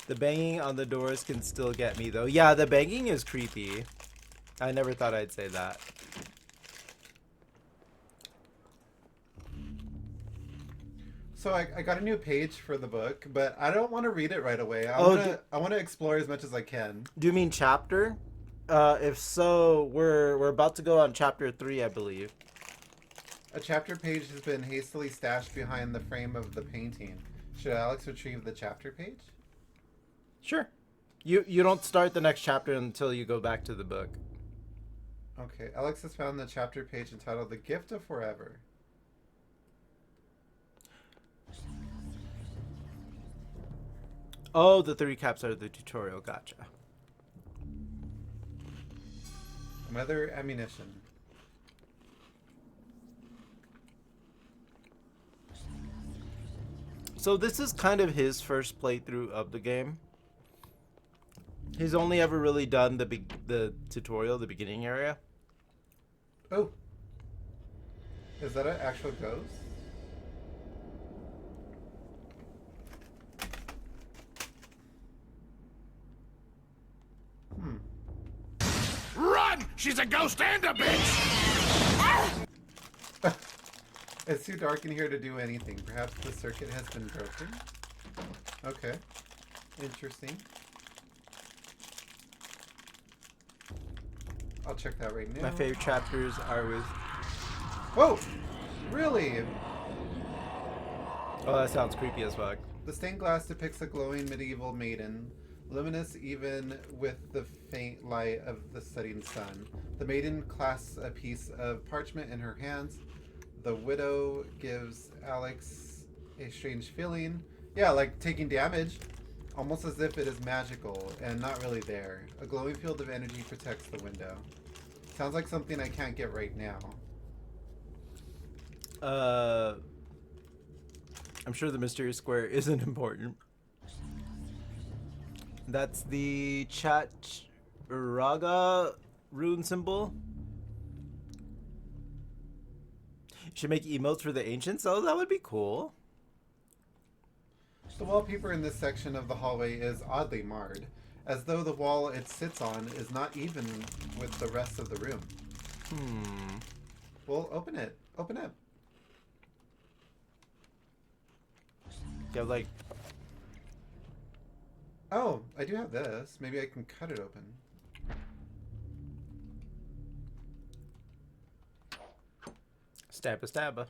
The banging on the doors can still get me, though. Yeah, the banging is creepy. I never thought I'd say that. So I got a new page for the book, but I don't want to read it right away. I want to explore as much as I can. Do you mean chapter? If so, we're about to go on chapter 3, I believe. A chapter page has been hastily stashed behind the frame of the painting. Should Alex retrieve the chapter page? Sure. You don't start the next chapter until you go back to the book. Okay, Alex has found the chapter page entitled The Gift of Forever. Oh, the 3 caps are the tutorial. Gotcha. Mother Ammunition. So this is kind of his first playthrough of the game. He's only ever really done the tutorial, the beginning area. Oh. Is that an actual ghost? She's a ghost and a bitch! It's too dark in here to do anything. Perhaps the circuit has been broken? Okay. Interesting. I'll check that right now. My favorite chapters are with... Whoa! Really? Oh, that sounds creepy as fuck. The stained glass depicts a glowing medieval maiden, luminous even with the faint light of the setting sun. The maiden clasps a piece of parchment in her hands. The widow gives Alex a strange feeling. Yeah, like taking damage. Almost as if it is magical and not really there. A glowing field of energy protects the window. Sounds like something I can't get right now. I'm sure the mysterious square isn't important. That's the Raga rune symbol. You should make emotes for the ancients. Oh, that would be cool. The wallpaper in this section of the hallway is oddly marred, as though the wall it sits on is not even with the rest of the room. Well, open it. Open it. Yeah, like... Oh, I do have this. Maybe I can cut it open. Stabba stabba.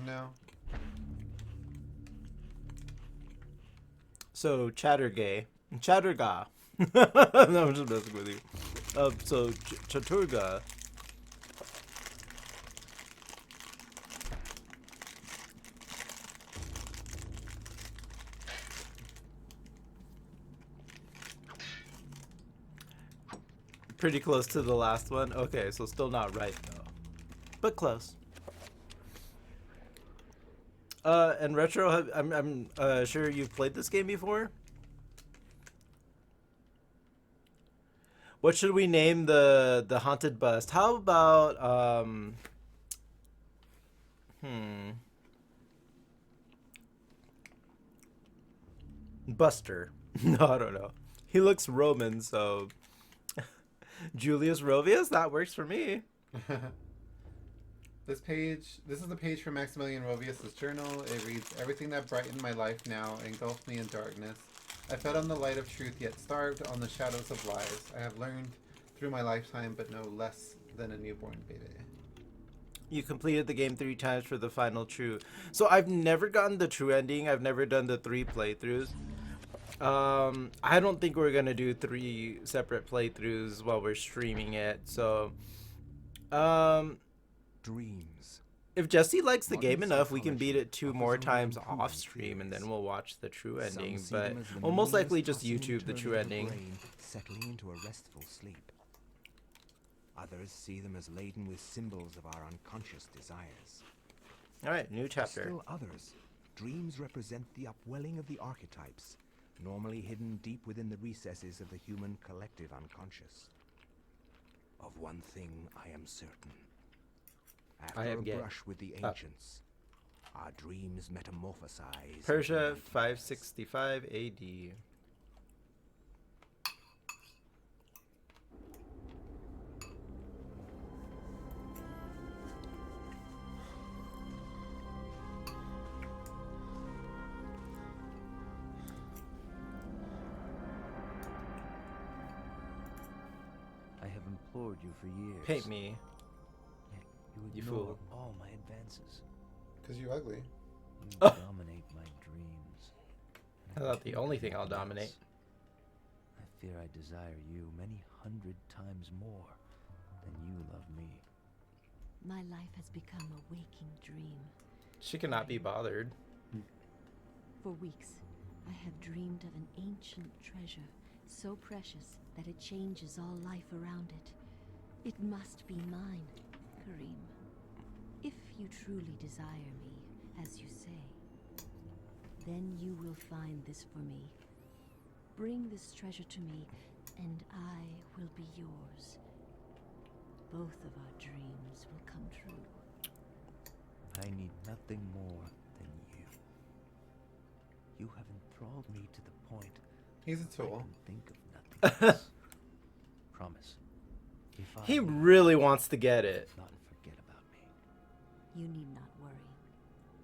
No. So, Chatterga. No, I'm just messing with you. So, Chaturga. Pretty close to the last one. Okay, so still not right though, but close. And Retro, I'm sure you've played this game before. What should we name the haunted bust? How about Buster? No, I don't know. He looks Roman, so Julius Rovias, that works for me. This is the page from Maximilian Rovias' journal. It reads, "Everything that brightened my life now engulfed me in darkness. I fed on the light of truth, yet starved on the shadows of lies. I have learned through my lifetime, but no less than a newborn baby." You completed the game 3 times for the final true. So I've never gotten the true ending. I've never done the 3 playthroughs. I don't think we're gonna do 3 separate playthroughs while we're streaming it. So, Dreams. If Jesse likes the game enough, we can beat it 2 more times off stream, and then we'll watch the true ending. But we'll most likely just YouTube the true ending. Settling into a restful sleep. Others see them as laden with symbols of our unconscious desires. All right, new chapter. Still others, dreams represent the upwelling of the archetypes, normally hidden deep within the recesses of the human collective unconscious. Of one thing I am certain. After a brush with the ancients, our dreams metamorphosize. Persia 565 AD. I have implored you for years. Paint me. Yet You ignore fool. all my advances. 'Cause you ugly. You dominate my dreams. That's not the only thing I'll dominate. I fear I desire you many 100 times more than you love me. My life has become a waking dream. She cannot be bothered. For weeks, I have dreamed of an ancient treasure, so precious that it changes all life around it. It must be mine, Kareem. If you truly desire me, as you say, then you will find this for me. Bring this treasure to me, and I will be yours. Both of our dreams will come true. I need nothing more than you. You have enthralled me to the point He's a tool. I can think of nothing else. Promise. If I He really wants to get it. not forget about me. You need not worry.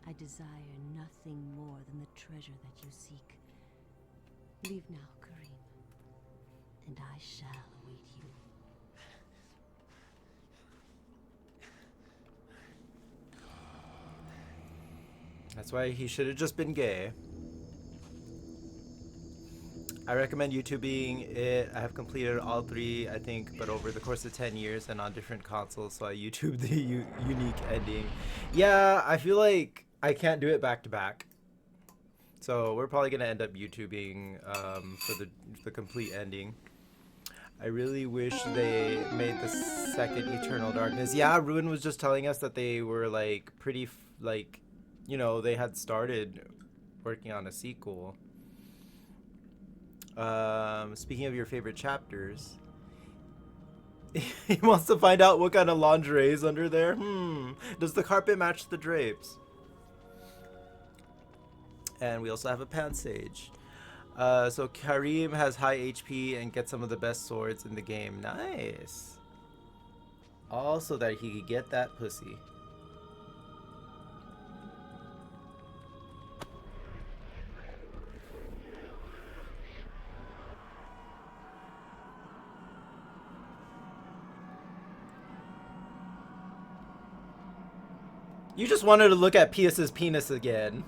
I desire nothing more than the treasure that you seek. Leave now, Kareem, and I shall await you. That's why he should have just been gay. I recommend YouTubing it. I have completed all 3, I think, but over the course of 10 years and on different consoles, so I YouTubed the unique ending. Yeah, I feel like I can't do it back to back. So we're probably going to end up YouTubing for the complete ending. I really wish they made the second Eternal Darkness. Yeah, Ruin was just telling us that they were like pretty, like, you know, they had started working on a sequel. Speaking of your favorite chapters, he wants to find out what kind of lingerie is under there. Does the carpet match the drapes? And we also have a Pansage. So Kareem has high HP and gets some of the best swords in the game. Nice. Also that he could get that pussy. You just wanted to look at Pius's penis again.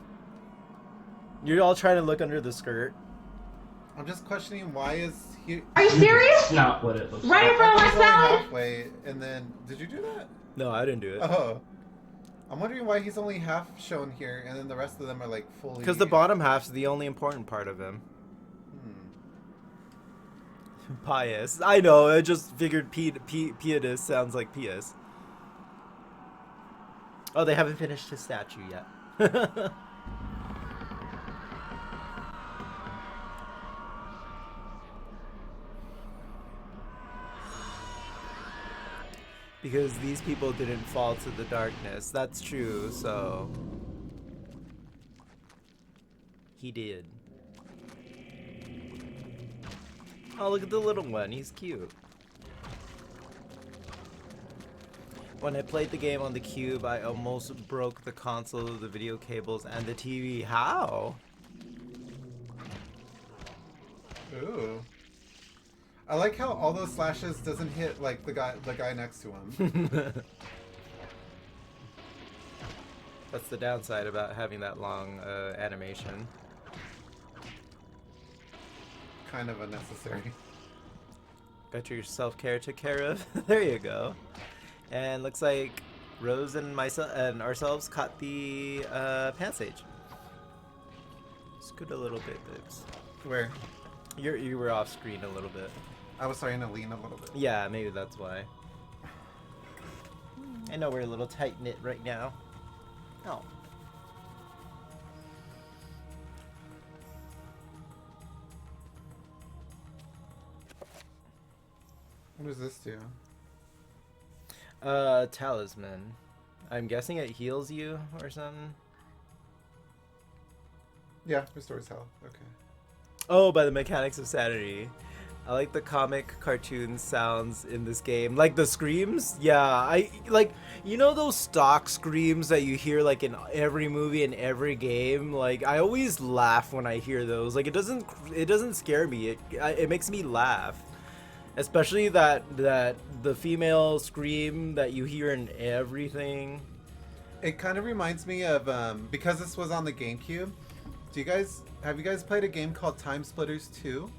You're all trying to look under the skirt. I'm just questioning why is he... Are you serious? Not what it looks like. Right in front of my He's only salad? halfway, and then... Did you do that? No, I didn't do it. Oh. I'm wondering why he's only half shown here, and then the rest of them are like fully... Because the bottom half's the only important part of him. Pious. I know, I just figured pietist sounds like pious. Oh, they haven't finished his statue yet. Because these people didn't fall to the darkness. That's true, so... He did. Oh, look at the little one. He's cute. When I played the game on the Cube, I almost broke the console, the video cables, and the TV. How? Ooh. I like how all those slashes doesn't hit like the guy next to him. That's the downside about having that long animation. Kind of unnecessary. Got your self-care took care of. There you go. And looks like Rose and myself and ourselves caught the Pansage. Scoot a little bit, babes. Where? You were off screen a little bit. I was starting to lean a little bit. Yeah, maybe that's why. I know we're a little tight-knit right now. Oh. What does this do? Talisman. I'm guessing it heals you or something. Yeah, restores health. Okay. Oh, by the mechanics of Sanity. I like the comic cartoon sounds in this game. Like the screams? Yeah, I like, you know those stock screams that you hear like in every movie and every game? Like I always laugh when I hear those. Like it doesn't scare me. It makes me laugh. Especially that the female scream that you hear in everything. It kind of reminds me of because this was on the GameCube. Have you guys played a game called Time Splitters 2?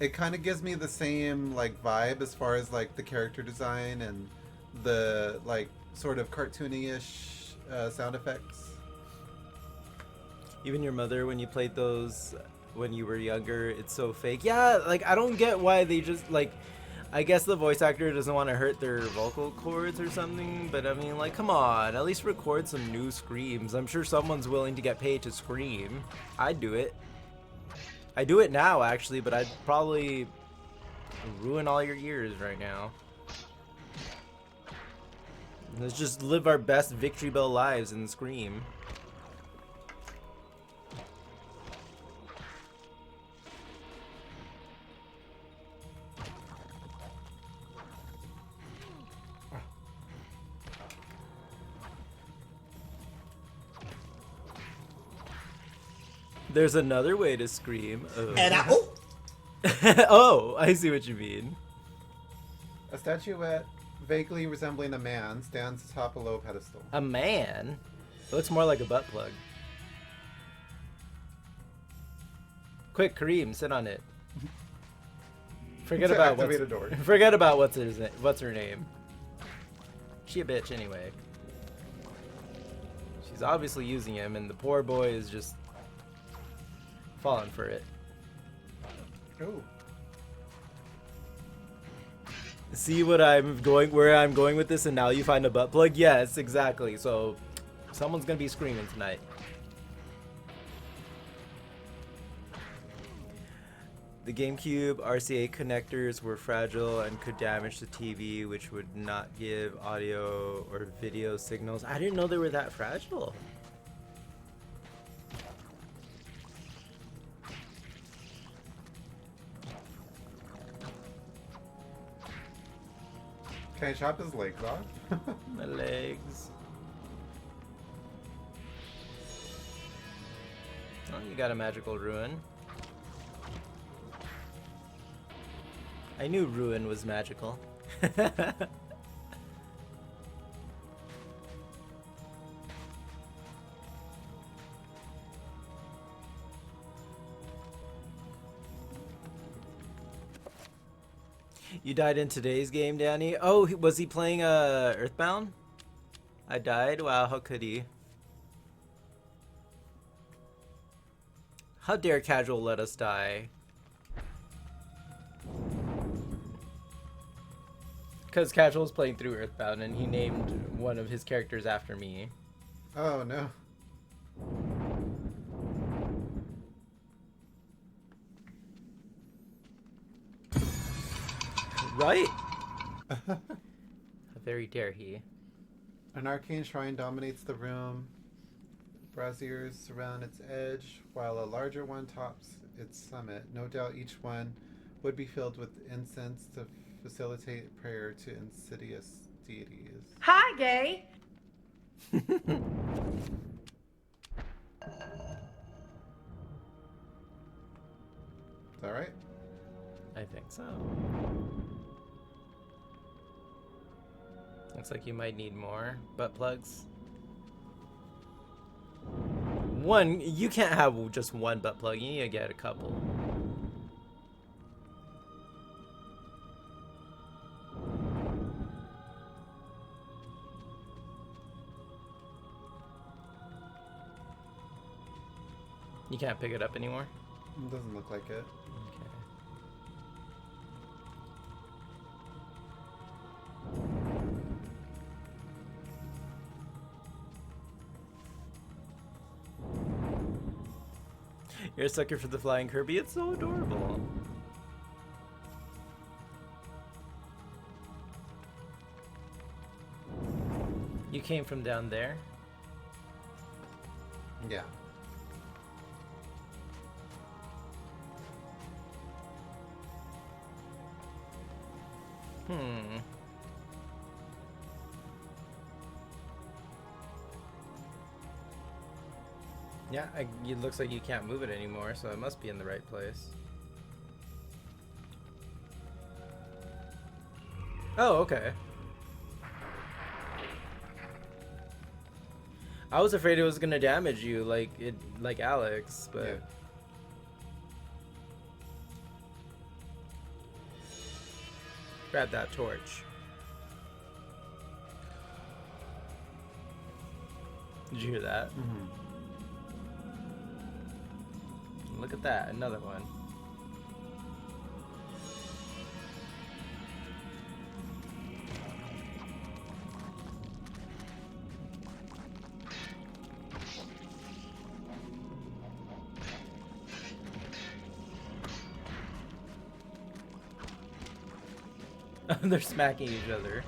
It kind of gives me the same like vibe as far as like the character design and the like sort of cartoony-ish sound effects. Even your mother, when you played those when you were younger, it's so fake. Yeah, like I don't get why they just like, I guess the voice actor doesn't want to hurt their vocal cords or something, but I mean like come on, at least record some new screams. I'm sure someone's willing to get paid to scream. I'd do it. I do it now actually, but I'd probably ruin all your ears right now. Let's just live our best Victory Bell lives and scream. There's another way to scream. Oh. And Oh, I see what you mean. A statuette vaguely resembling a man stands atop a low pedestal. A man? It looks more like a butt plug. Quick, Kareem, sit on it. Forget about what's her name. She a bitch anyway. She's obviously using him, and the poor boy is just falling for it. Oh. See where I'm going with this, and now you find a butt plug? Yes, exactly. So someone's gonna be screaming tonight. The GameCube RCA connectors were fragile and could damage the TV, which would not give audio or video signals. I didn't know they were that fragile. Can I chop his legs off? My legs. Oh, you got a magical ruin. I knew ruin was magical. You died in today's game, Danny? Oh, was he playing Earthbound? I died? Wow, how could he? How dare Casual let us die? Because Casual's playing through Earthbound and he named one of his characters after me. Oh no. Right? How very dare he. An arcane shrine dominates the room. Braziers surround its edge, while a larger one tops its summit. No doubt each one would be filled with incense to facilitate prayer to insidious deities. Hi, gay. Is that right? I think so. Looks like you might need more butt plugs. One, you can't have just one butt plug, you need to get a couple. You can't pick it up anymore? It doesn't look like it. Okay. You're a sucker for the flying Kirby? It's so adorable. You came from down there? Yeah. Yeah, it looks like you can't move it anymore, so it must be in the right place. Oh, okay. I was afraid it was gonna damage you like Alex, but... Yeah. Grab that torch. Did you hear that? Mm-hmm. Look at that, another one. They're smacking each other.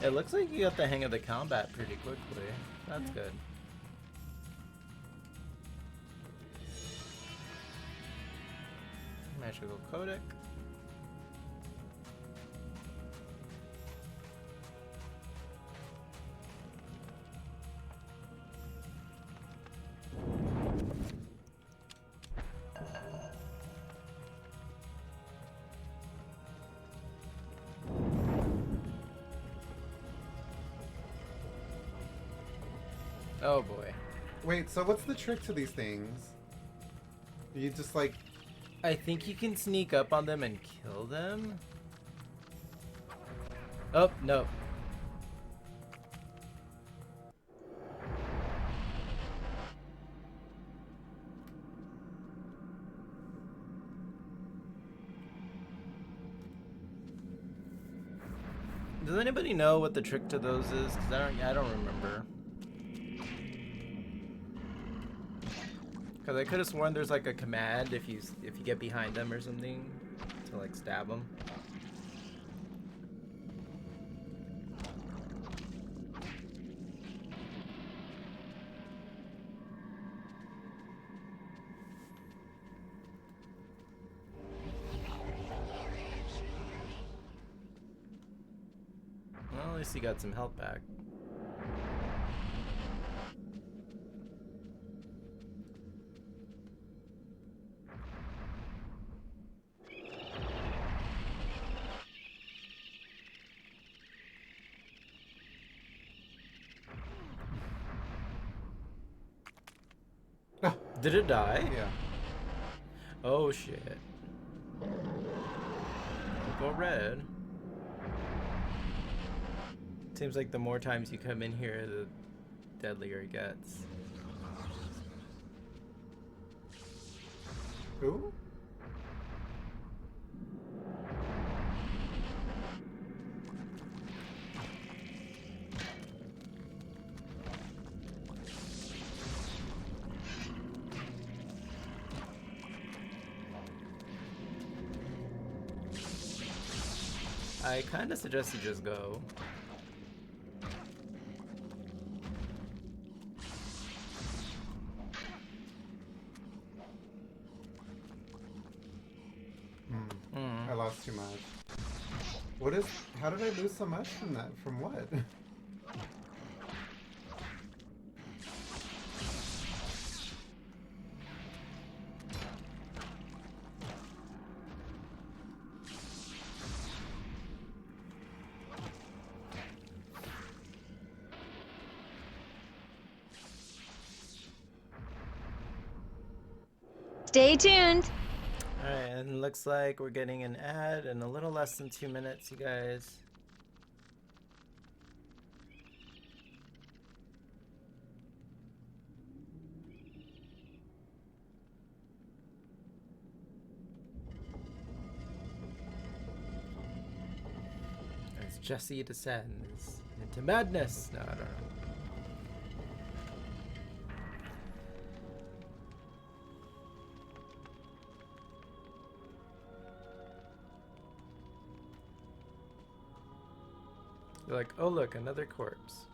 It looks like you got the hang of the combat pretty quickly. That's good. Magical codec. Oh boy. Wait, so what's the trick to these things? You just like... I think you can sneak up on them and kill them. Oh, no. Does anybody know what the trick to those is? Cause I don't remember. Cause I could have sworn there's like a command if you get behind them or something to like stab them. Well, at least he got some health back. Did it die? Yeah. Oh shit. Go red. Seems like the more times you come in here, the deadlier it gets. Who? I kind of suggest you just go. I lost too much. What is... How did I lose so much from that? From what? Stay tuned. Alright, and looks like we're getting an ad in a little less than 2 minutes, you guys. As Jesse descends into madness. No, I don't know. You're like, oh look, another corpse.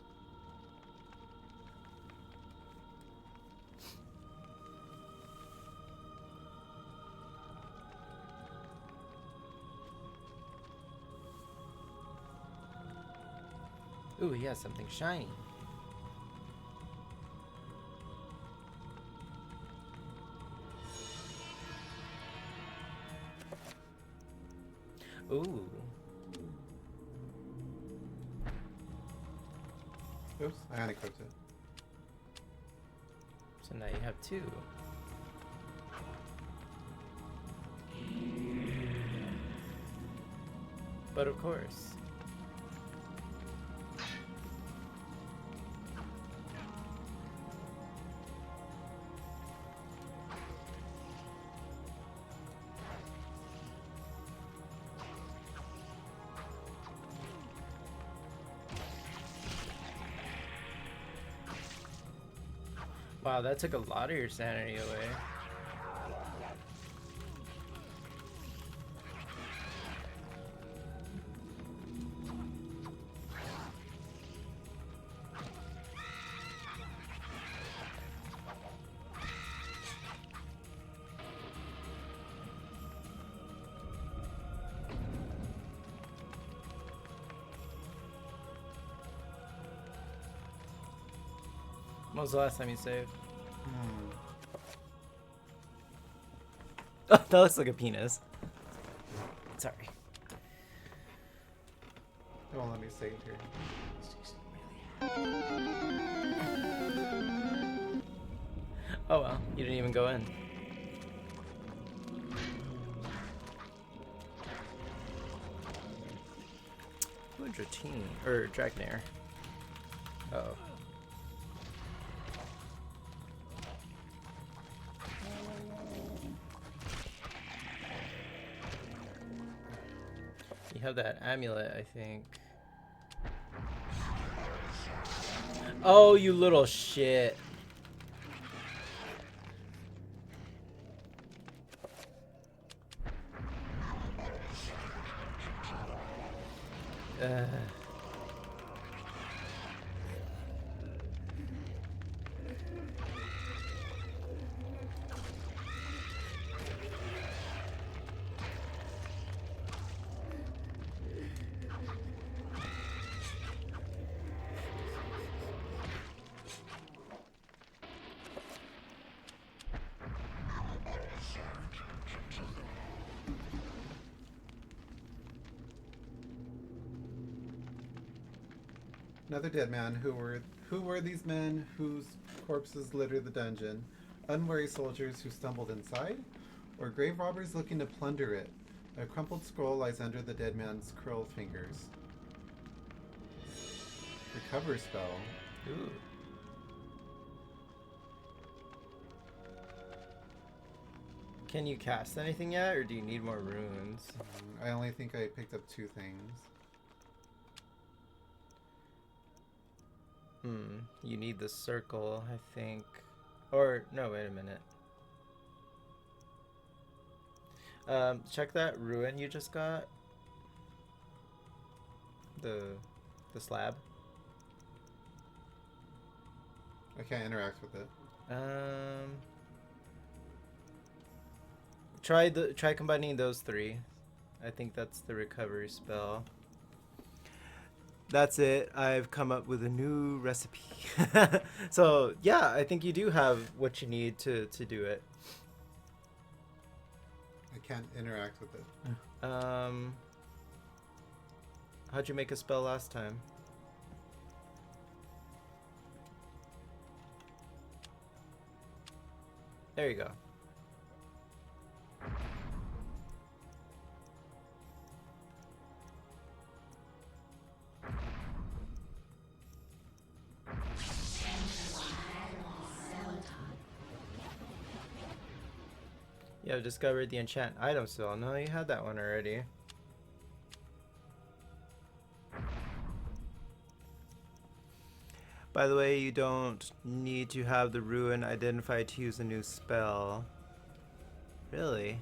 Ooh, he has something shiny. Ooh. Oops, I unequipped it. So now you have 2. But of course. Wow, that took a lot of your sanity away. When was the last time you saved? Oh, that looks like a penis. Sorry. They won't let me save here. Oh well, you didn't even go in. Dratine or Dragnair. Oh. You have that amulet, I think. Oh, you little shit. Another dead man. Who were these men whose corpses litter the dungeon? Unwary soldiers who stumbled inside? Or grave robbers looking to plunder it? A crumpled scroll lies under the dead man's curled fingers. Recover spell. Ooh. Can you cast anything yet, or do you need more runes? I only think I picked up 2 things. You need the circle, I think. Or, no, wait a minute. Check that ruin you just got. The slab. I can't interact with it. Try combining those 3. I think that's the recovery spell. That's it. I've come up with a new recipe. So yeah, I think you do have what you need to do it. I can't interact with it. How'd you make a spell last time? There you go. Yeah, I've discovered the enchant item still. No, you had that one already. By the way, you don't need to have the ruin identified to use a new spell. Really?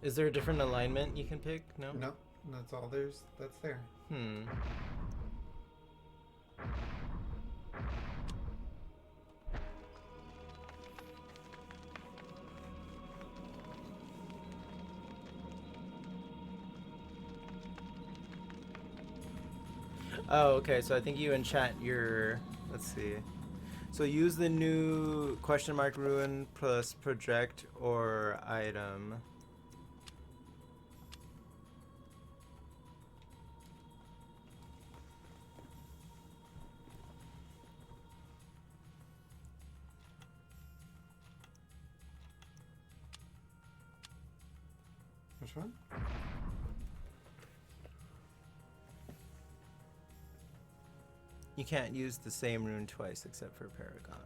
Is there a different alignment you can pick? No? No, that's all that's there. Oh, okay, so I think you enchant your... Let's see. So use the new question mark ruin plus project or item. Which one? You can't use the same rune twice except for Paragon.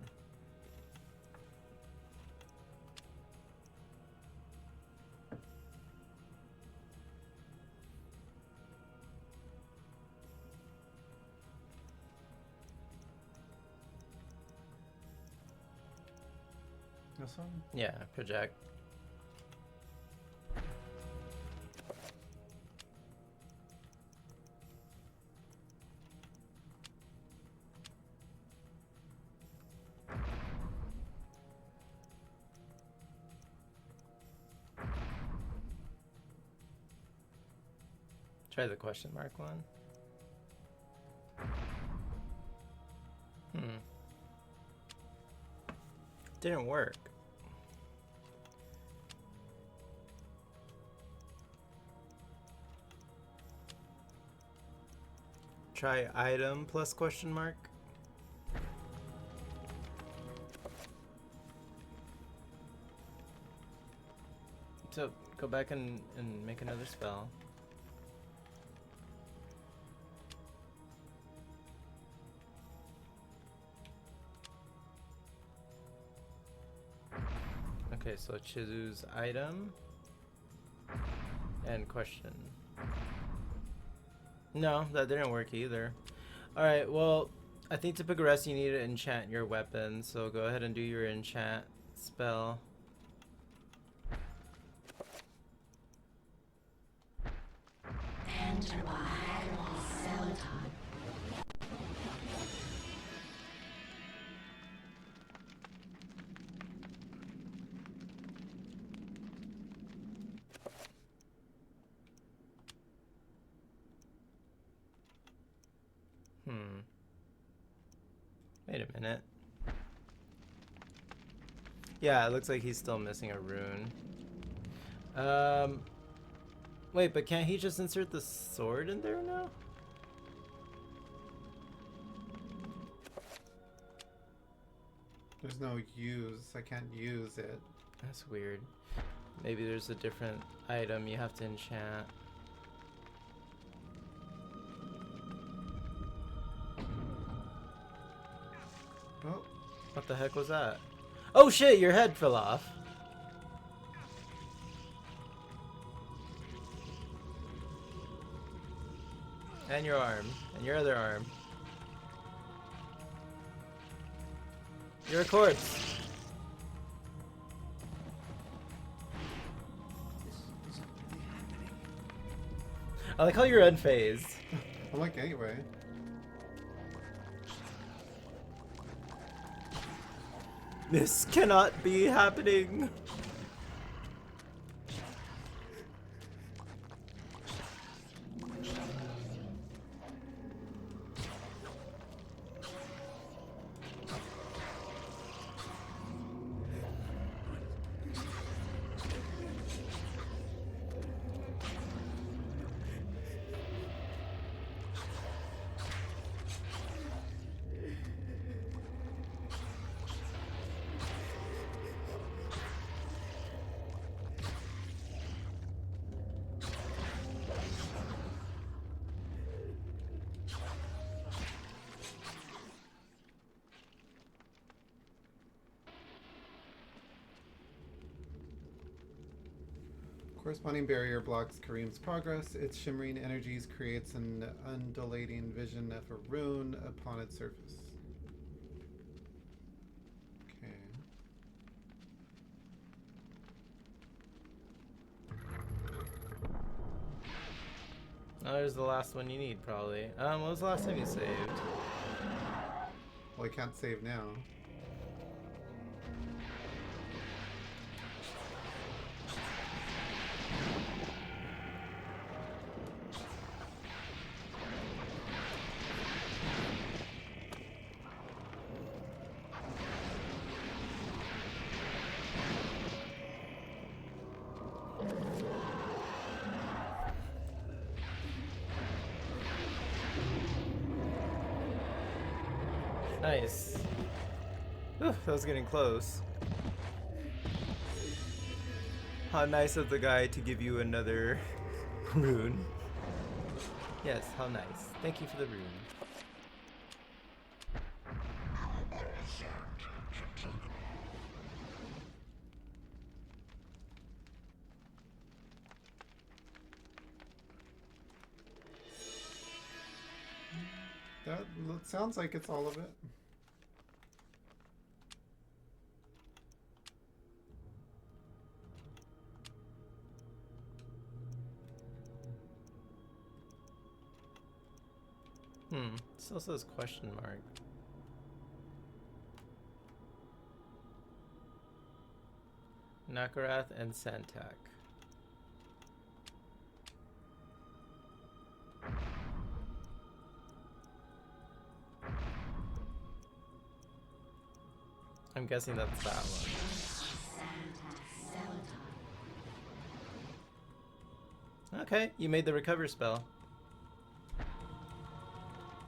This one? Yeah, project. Try the question mark one. Didn't work. Try item plus question mark. So go back and make another spell. Okay, so choose item and question. No, that didn't work either. Alright, well, I think to progress you need to enchant your weapon, so go ahead and do your enchant spell. Enter my animal cell time. Wait a minute. Yeah, it looks like he's still missing a rune. Wait, but can't he just insert the sword in there now? There's no use. I can't use it. That's weird. Maybe there's a different item you have to enchant. Oh. What the heck was that? Oh shit, your head fell off. And your arm. And your other arm. You're a corpse. I like how you're unfazed. I'm like, anyway. This cannot be happening. Corresponding barrier blocks Kareem's progress. Its shimmering energies creates an undulating vision of a rune upon its surface. Okay. Oh, there's the last one you need, probably. What was the last time you saved? Well, I can't save now. Nice. Whew, that was getting close. How nice of the guy to give you another rune. Yes, how nice. Thank you for the rune. That sounds like it's all of it. Still says question mark. Nakarath and Santak. I'm guessing that's that one. Okay, you made the recover spell.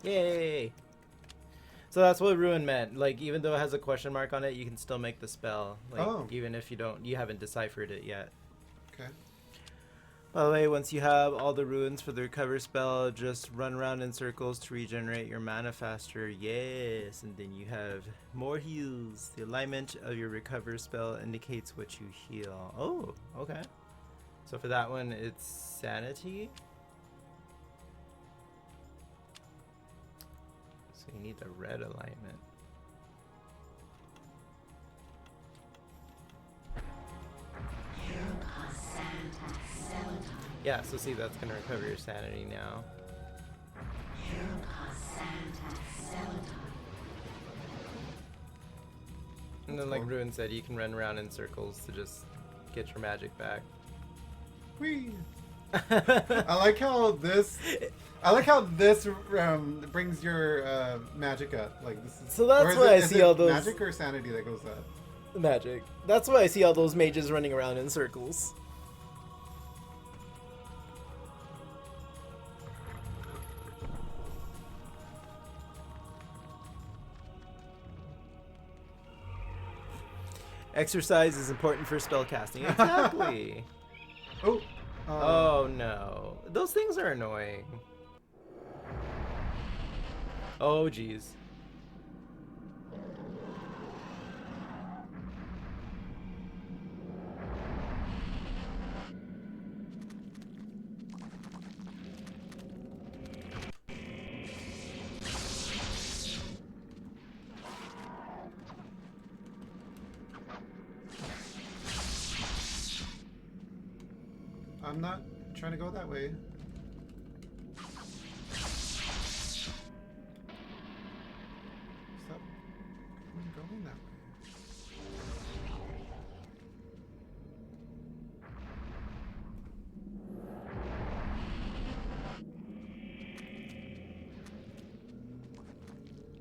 Yay! So that's what ruin meant. Like, even though it has a question mark on it, you can still make the spell. Like, even if you haven't deciphered it yet. Okay. By the way, once you have all the ruins for the recover spell, just run around in circles to regenerate your mana faster. Yes, and then you have more heals. The alignment of your recover spell indicates what you heal. Oh, okay. So for that one, it's Sanity. So you need the red alignment. Yeah, so see, that's gonna recover your sanity now. And then, like Ruin said, you can run around in circles to just get your magic back. Whee! I like how this brings your magic up. Like this is, so that's why I see all those magic or sanity that goes up. Magic. That's why I see all those mages running around in circles. Exercise is important for spellcasting. Exactly. Oh no. Those things are annoying. Oh jeez. I'm not trying to go that way. Stop going that way.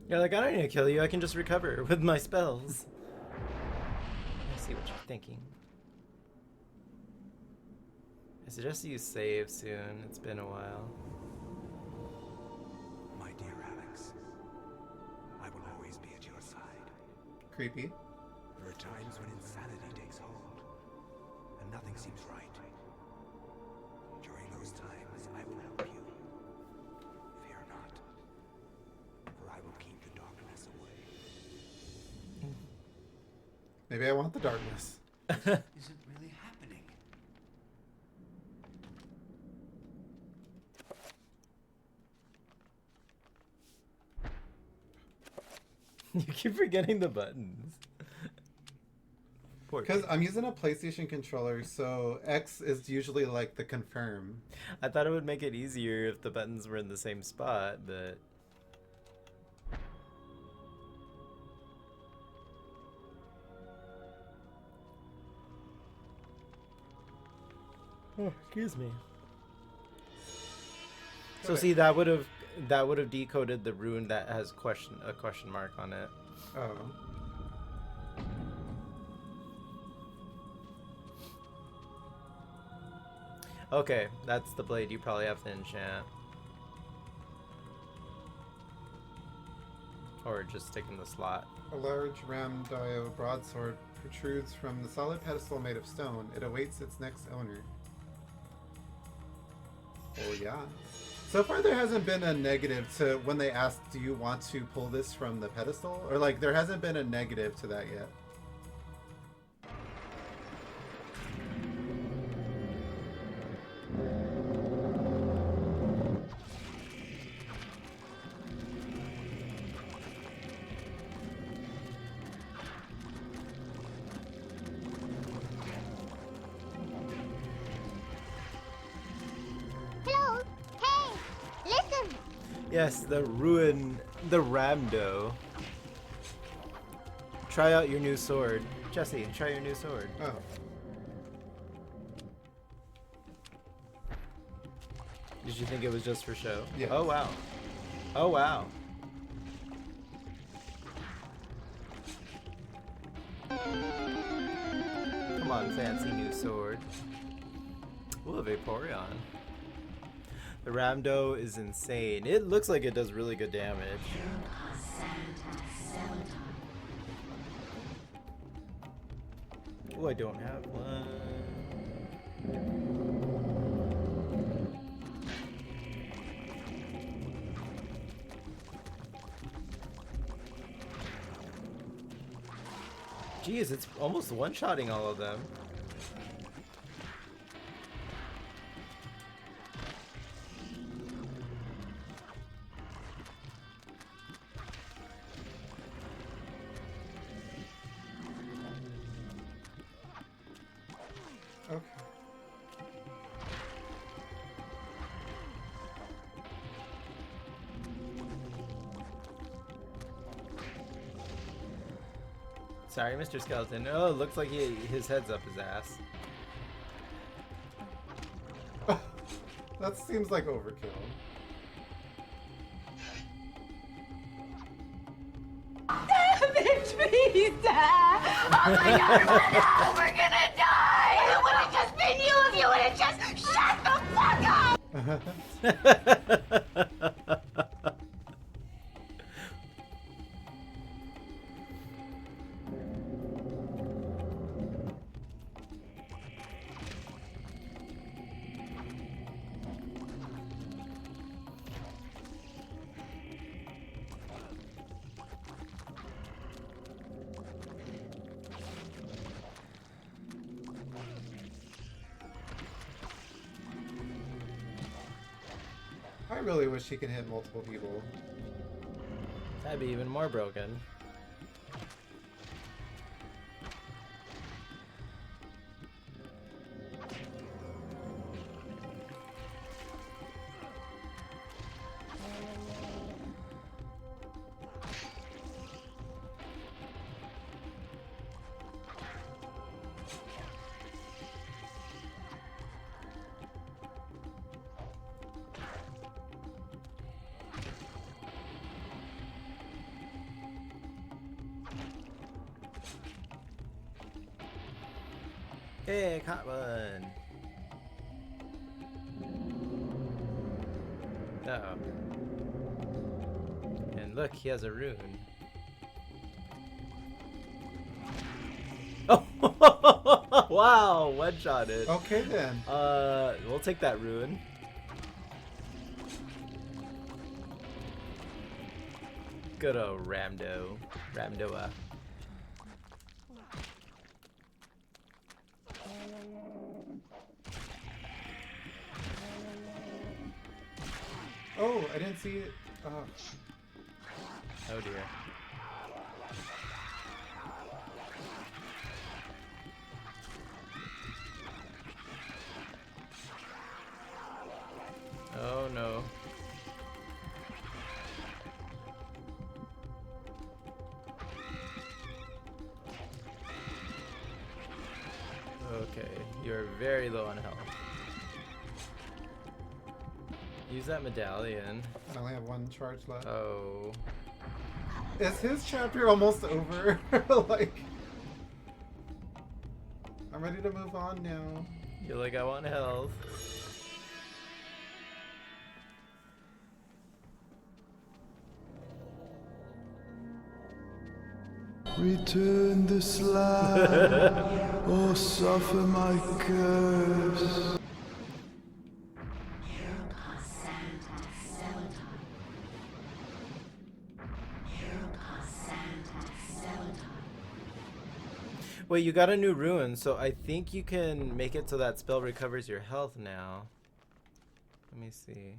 You're like, I don't need to kill you, I can just recover with my spells. I see what you're thinking. I suggest you save soon. It's been a while. My dear Alex, I will always be at your side. Creepy. There are times when insanity takes hold, and nothing seems right. During those times, I will help you. Fear not, for I will keep the darkness away. Maybe I want the darkness. Isn't really happening. You keep forgetting the buttons. Because I'm using a PlayStation controller, so X is usually like the confirm. I thought it would make it easier if the buttons were in the same spot, but... Oh, excuse me. So see, that would have decoded the rune that has a question mark on it. Oh. Okay, that's the blade you probably have to enchant. Or just stick in the slot. A large Ramdio broadsword protrudes from the solid pedestal made of stone. It awaits its next owner. Oh yeah. So far there hasn't been a negative to when they asked, do you want to pull this from the pedestal? Or like there hasn't been a negative to that yet. Hello! Hey! Listen! Yes, the Ramdo. Try out your new sword. Jesse, try your new sword. Oh. Did you think it was just for show? Yeah. Oh wow. Oh wow. fun, fancy new sword. Ooh, a Vaporeon. The Ramdo is insane. It looks like it does really good damage. Oh, I don't have one. Jeez, it's almost one-shotting all of them. Okay. Sorry, Mr. Skeleton. Oh, it looks like his head's up his ass. That seems like overkill. Damn it, Peter! Oh my god, run out! We're gonna die! It would have just been you if you would have just shut the fuck up! I really wish he could hit multiple people. That'd be even more broken. Hey, caught one. Uh-oh. And look, he has a rune. Oh! Wow, one-shotted. Okay then. We'll take that rune. Good old Ramdo. Ramdoa. Oh, I didn't see it. Oh. Oh dear. Oh no. Okay, you're very low on health. Use that medallion. I only have one charge left. Oh. Is his chapter almost over? Like, I'm ready to move on now. You're like, I want health. Return this land, or suffer my curse. Wait, you got a new rune, so I think you can make it so that spell recovers your health now. Let me see.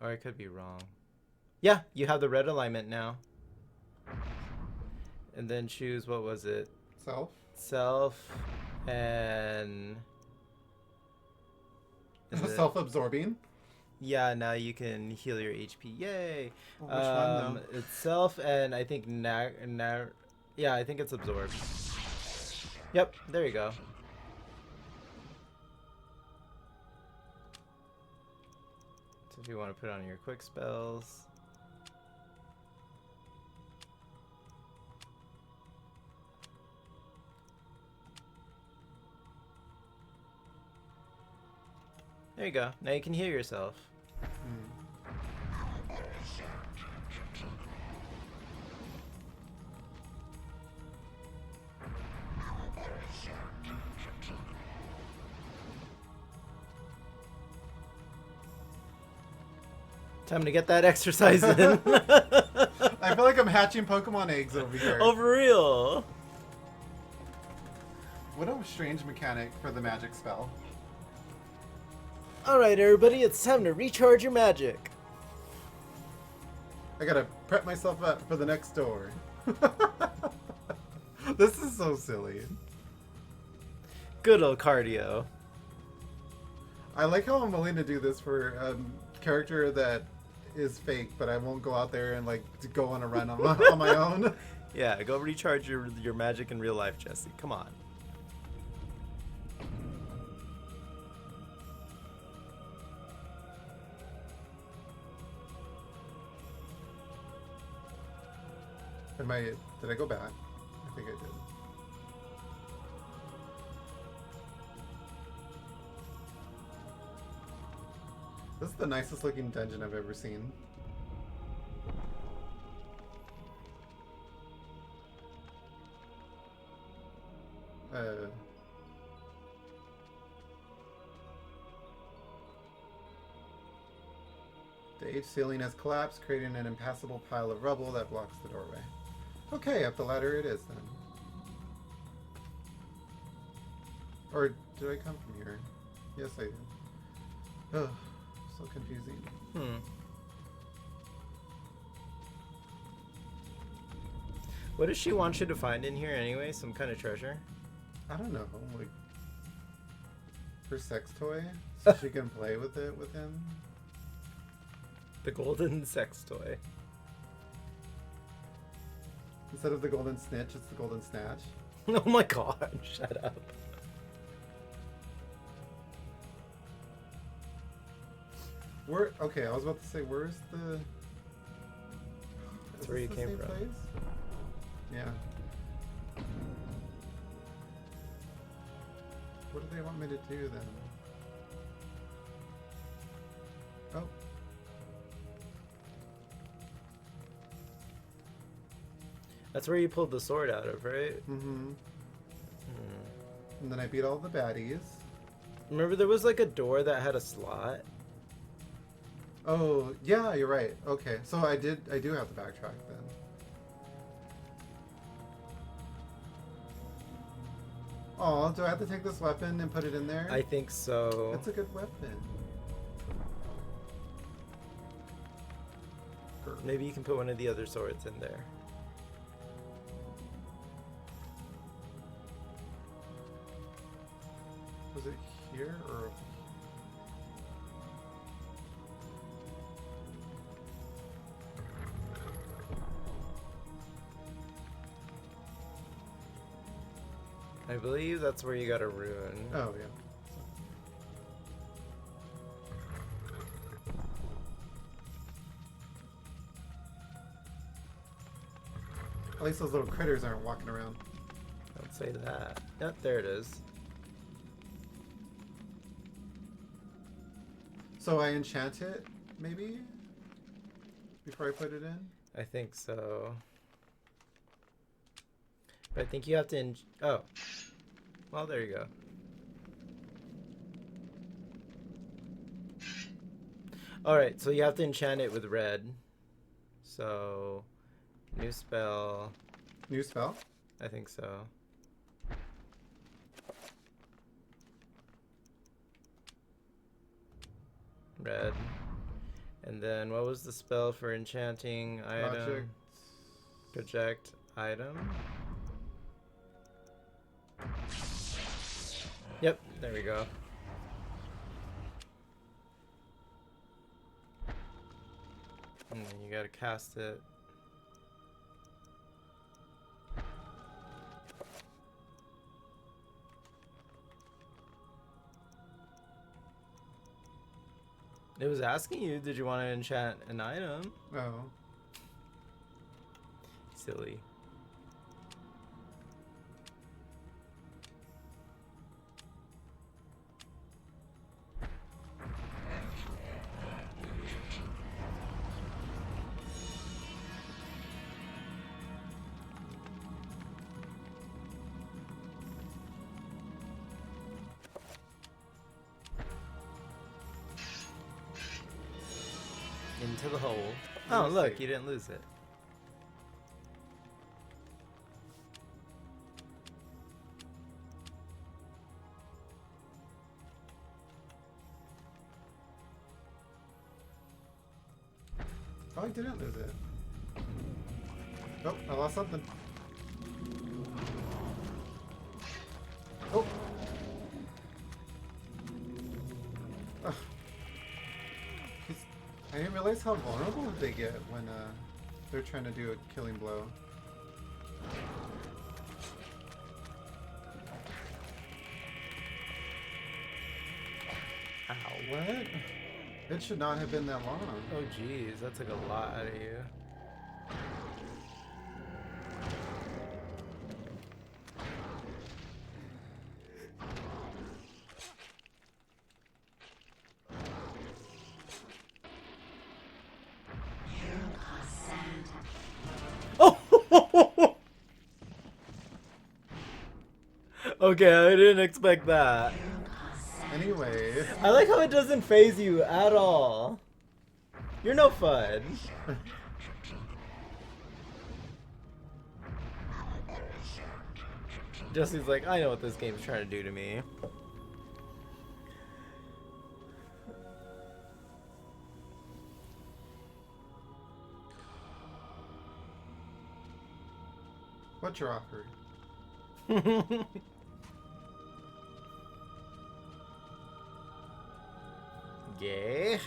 Or I could be wrong. Yeah, you have the red alignment now. And then choose, what was it? Self? Self and... Self-absorbing? Yeah, now you can heal your HP. Yay! Which one though? It's self and I think yeah, I think it's absorb. Yep, there you go. So if you want to put on your quick spells. There you go. Now you can hear yourself. Time to get that exercise in. I feel like I'm hatching Pokemon eggs over here. Oh, for real? What a strange mechanic for the magic spell. Alright, everybody, it's time to recharge your magic. I gotta prep myself up for the next story. This is so silly. Good old cardio. I like how I'm willing to do this for a character that is fake, but I won't go out there and like to go on a run on my own. Yeah, go recharge your magic in real life, Jesse. Come on. Did I go back? I think I did. This is the nicest looking dungeon I've ever seen. The H ceiling has collapsed, creating an impassable pile of rubble that blocks the doorway. Okay, up the ladder it is then. Or did I come from here? Yes, I did. Ugh, so confusing. What does she want you to find in here anyway? Some kind of treasure? I don't know, like her sex toy, so she can play with it with him. The golden sex toy. Instead of the golden snitch, it's the golden snatch. Oh my god, shut up. Okay, I was about to say, where's the... That's where you came from. Place? Yeah. What do they want me to do then? Oh. That's where you pulled the sword out of, right? Mm-hmm. And then I beat all the baddies. Remember there was like a door that had a slot? Oh, yeah, you're right. Okay, so I do have to backtrack then. Oh, do I have to take this weapon and put it in there? I think so. That's a good weapon. Maybe you can put one of the other swords in there. Was it here or... I believe that's where you got a rune. Oh, yeah. At least those little critters aren't walking around. Don't say that. Yep, there it is. So I enchant it, maybe? Before I put it in? I think so. But I think you have to oh. Well, there you go. Alright, so you have to enchant it with red. So, new spell. New spell? I think so. Red. And then what was the spell for enchanting item? Project item. Yep, there we go. And then you gotta cast it. It was asking you, did you want to enchant an item? Oh. Silly. into the hole. Oh, look, you didn't lose it. Oh, I didn't lose it. Oh, I lost something. Oh. Ugh. I didn't realize how vulnerable they get when they're trying to do a killing blow. Ow. What? It should not have been that long. Oh jeez, that took a lot out of you. Oh! Okay, I didn't expect that. Anyway. I like how it doesn't phase you at all. You're no fun. Jesse's like, I know what this game's trying to do to me. What's your offer? Yeah.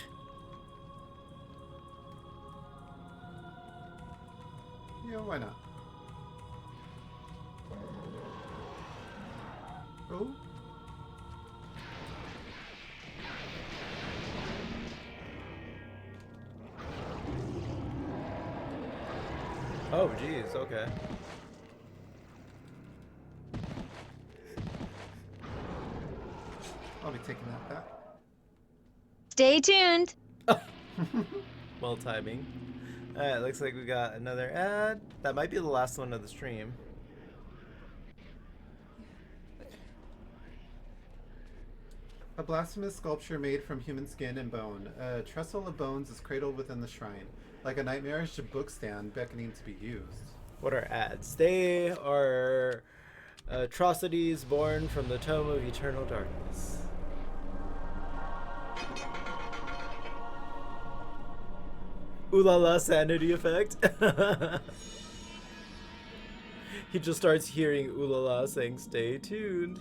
Yeah, why not? Oh. Oh, geez, okay. I'll be taking that back. Stay tuned. Well timing. Alright, looks like we got another ad. That might be the last one of the stream. A blasphemous sculpture made from human skin and bone. A trestle of bones is cradled within the shrine, like a nightmarish bookstand beckoning to be used. What are ads? They are atrocities born from the tome of eternal darkness. Ooh la la sanity effect. He just starts hearing ooh la la saying stay tuned.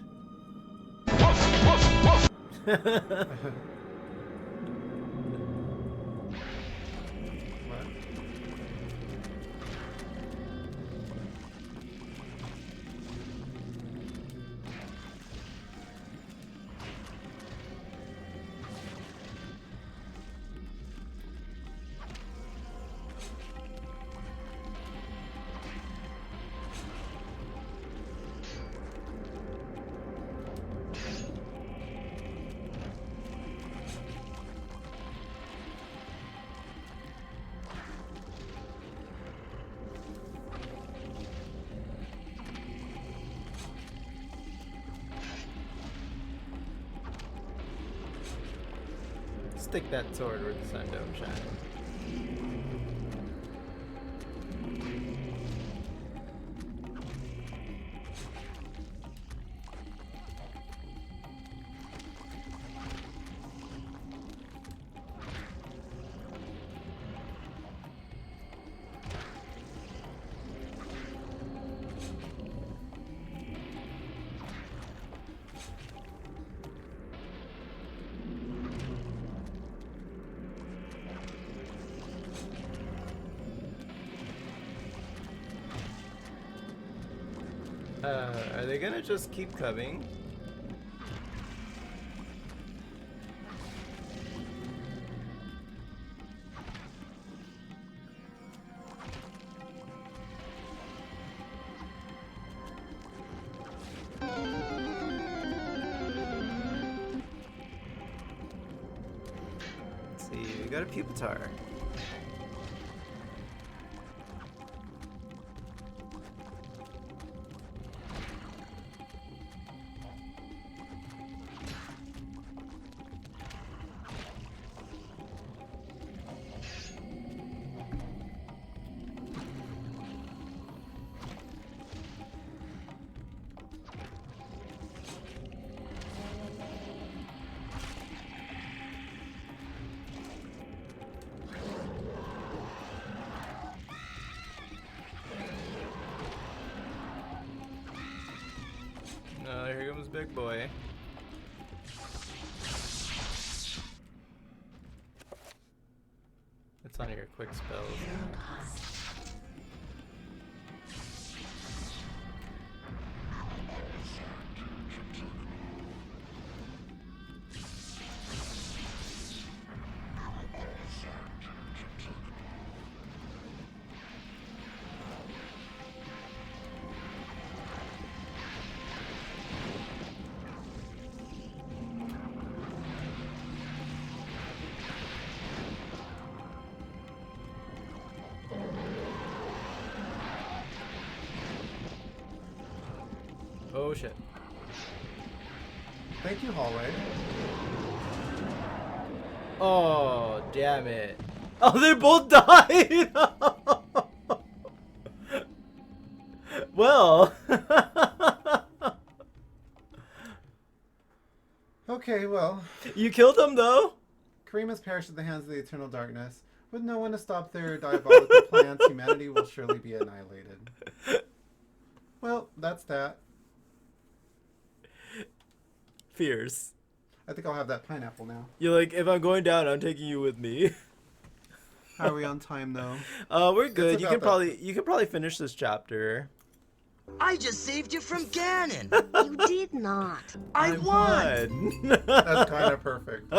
Stick that sword where the sun don't shine. Are they gonna just keep coming? Let's see, we got a pupitar. Here comes big boy. It's on your quick spells. Oh shit. Thank you, hallway. Oh, damn it. Oh, they both died! Well. Okay, well. You killed them, though? Kareem has perished at the hands of the eternal darkness. With no one to stop their diabolical plans, humanity will surely be annihilated. Well, that's that. Fierce. I think I'll have that pineapple now. You're like, if I'm going down, I'm taking you with me. How are we on time, though? We're good. You can probably finish this chapter. I just saved you from Ganon. You did not. I won. That's kind of perfect.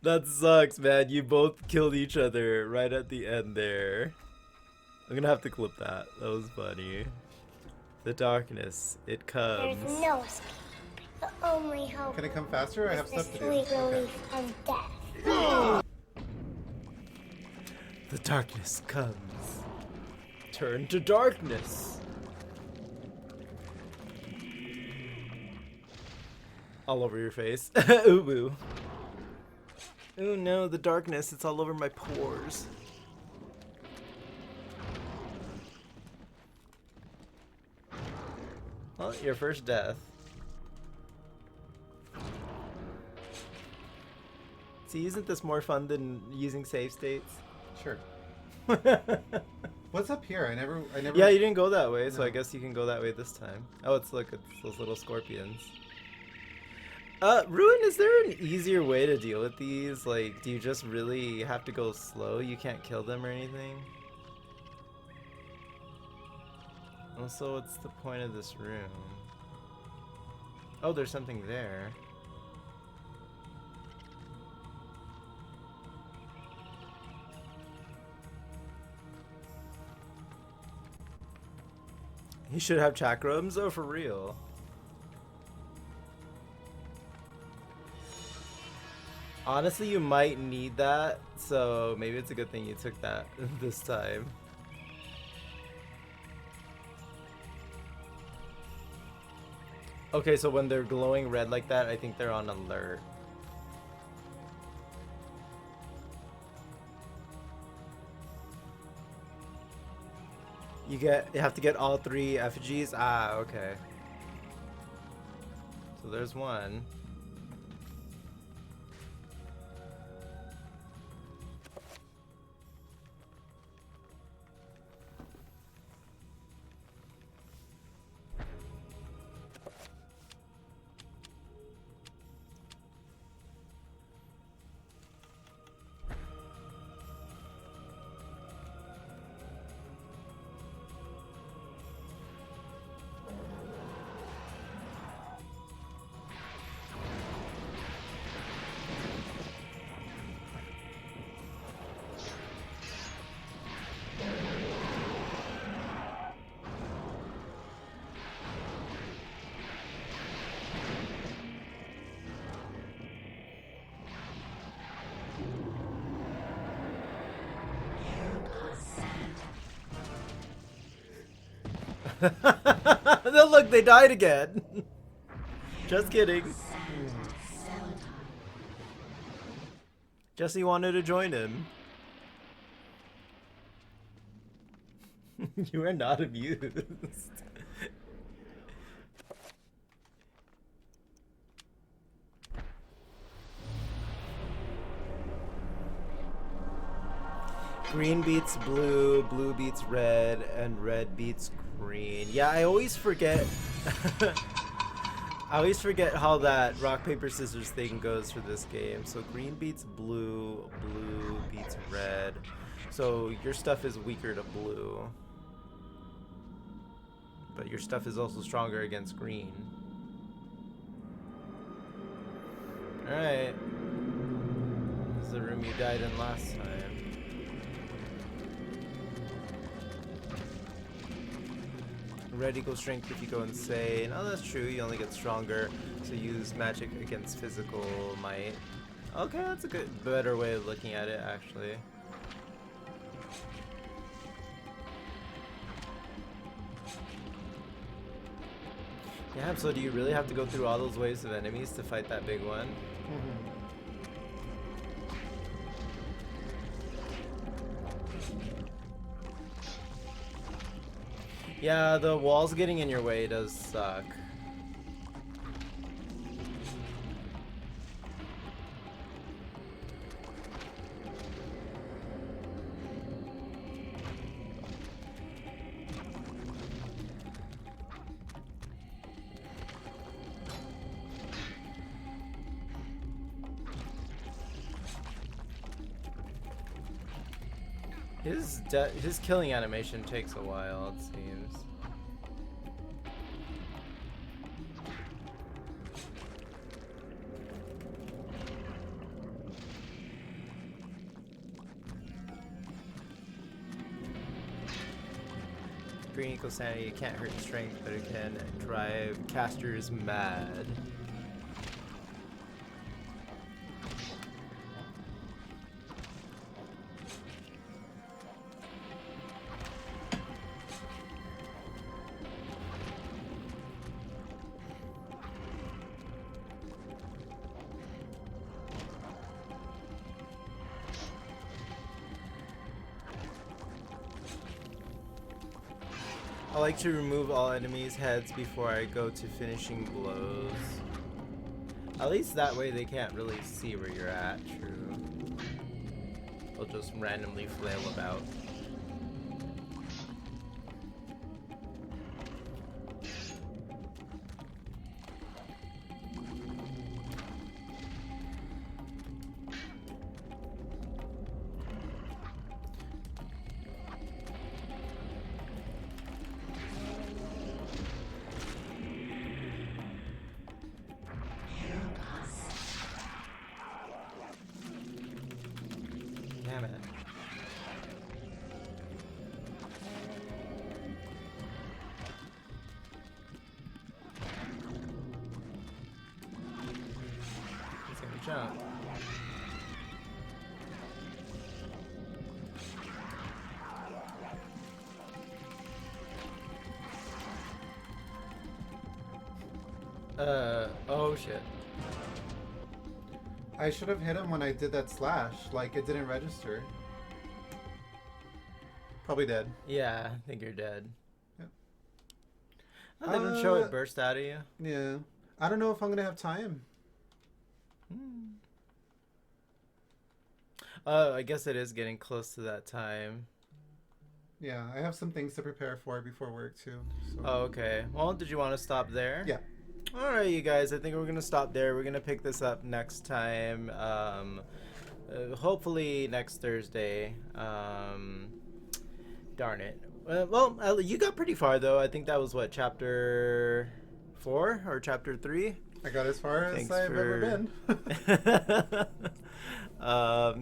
That sucks, man. You both killed each other right at the end there. I'm gonna have to clip that. That was funny. The darkness, it comes. There's no escape. The only hope. Can it come faster? I have stuff to do. Sweet relief from death. The darkness comes. Turn to darkness. All over your face. Ooh boo. Oh no, the darkness, it's all over my pores. Well, your first death. See, isn't this more fun than using save states? Sure. What's up here? I never. Yeah, you didn't go that way, so No. I guess you can go that way this time. Oh, it's look, it's those little scorpions. Ruin, is there an easier way to deal with these? Like, do you just really have to go slow? You can't kill them or anything? Also, what's the point of this room? Oh, there's something there. You should have chakrams? Oh, for real. Honestly, you might need that, so maybe it's a good thing you took that this time. Okay, so when they're glowing red like that, I think they're on alert. You have to get all 3 effigies? Ah, okay. So there's one. No, look, they died again. Just kidding. Jesse wanted to join him. You are not amused. Green beats blue, blue beats red, and red beats green. Yeah, I always forget. I always forget how that rock, paper, scissors thing goes for this game. So green beats blue, blue beats red. So your stuff is weaker to blue. But your stuff is also stronger against green. Alright. This is the room you died in last time. Red equals strength if you go insane. Oh, that's true. You only get stronger. So use magic against physical might. Okay, that's a better way of looking at it, actually. Yeah, so do you really have to go through all those waves of enemies to fight that big one? Yeah, the walls getting in your way does suck. His killing animation takes a while, it seems. Green equals sanity. It can't hurt strength, but it can drive casters mad. I like to remove all enemies' heads before I go to finishing blows. At least that way they can't really see where you're at, true. They'll just randomly flail about. Damn it. He's gonna jump. Oh shit. I should have hit him when I did that slash. Like, it didn't register. Probably dead. Yeah, I think you're dead. Yep. Oh, they didn't show it burst out of you? Yeah. I don't know if I'm going to have time. I guess it is getting close to that time. Yeah, I have some things to prepare for before work, too. So. Oh, okay. Well, did you want to stop there? Yeah. Alright, you guys, I think we're going to stop there. We're going to pick this up next time. Hopefully next Thursday. Darn it. Well, you got pretty far, though. I think that was, what, chapter 4 or chapter 3? I got as far as I've ever been.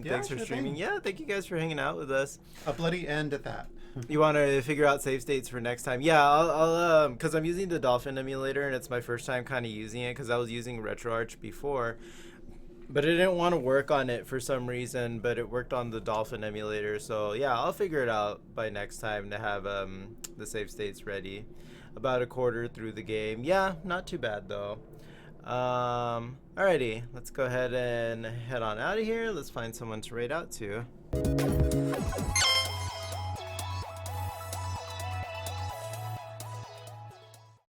Thanks for streaming. Thing. Yeah, thank you guys for hanging out with us. A bloody end at that. You want to figure out save states for next time? Yeah, I'll because I'm using the Dolphin emulator, and it's my first time kind of using it because I was using RetroArch before, but I didn't want to work on it for some reason, but it worked on the Dolphin emulator. So yeah, I'll figure it out by next time to have the save states ready. About a quarter through the game. Yeah, not too bad though. Alrighty, let's go ahead and head on out of here. Let's find someone to raid out to.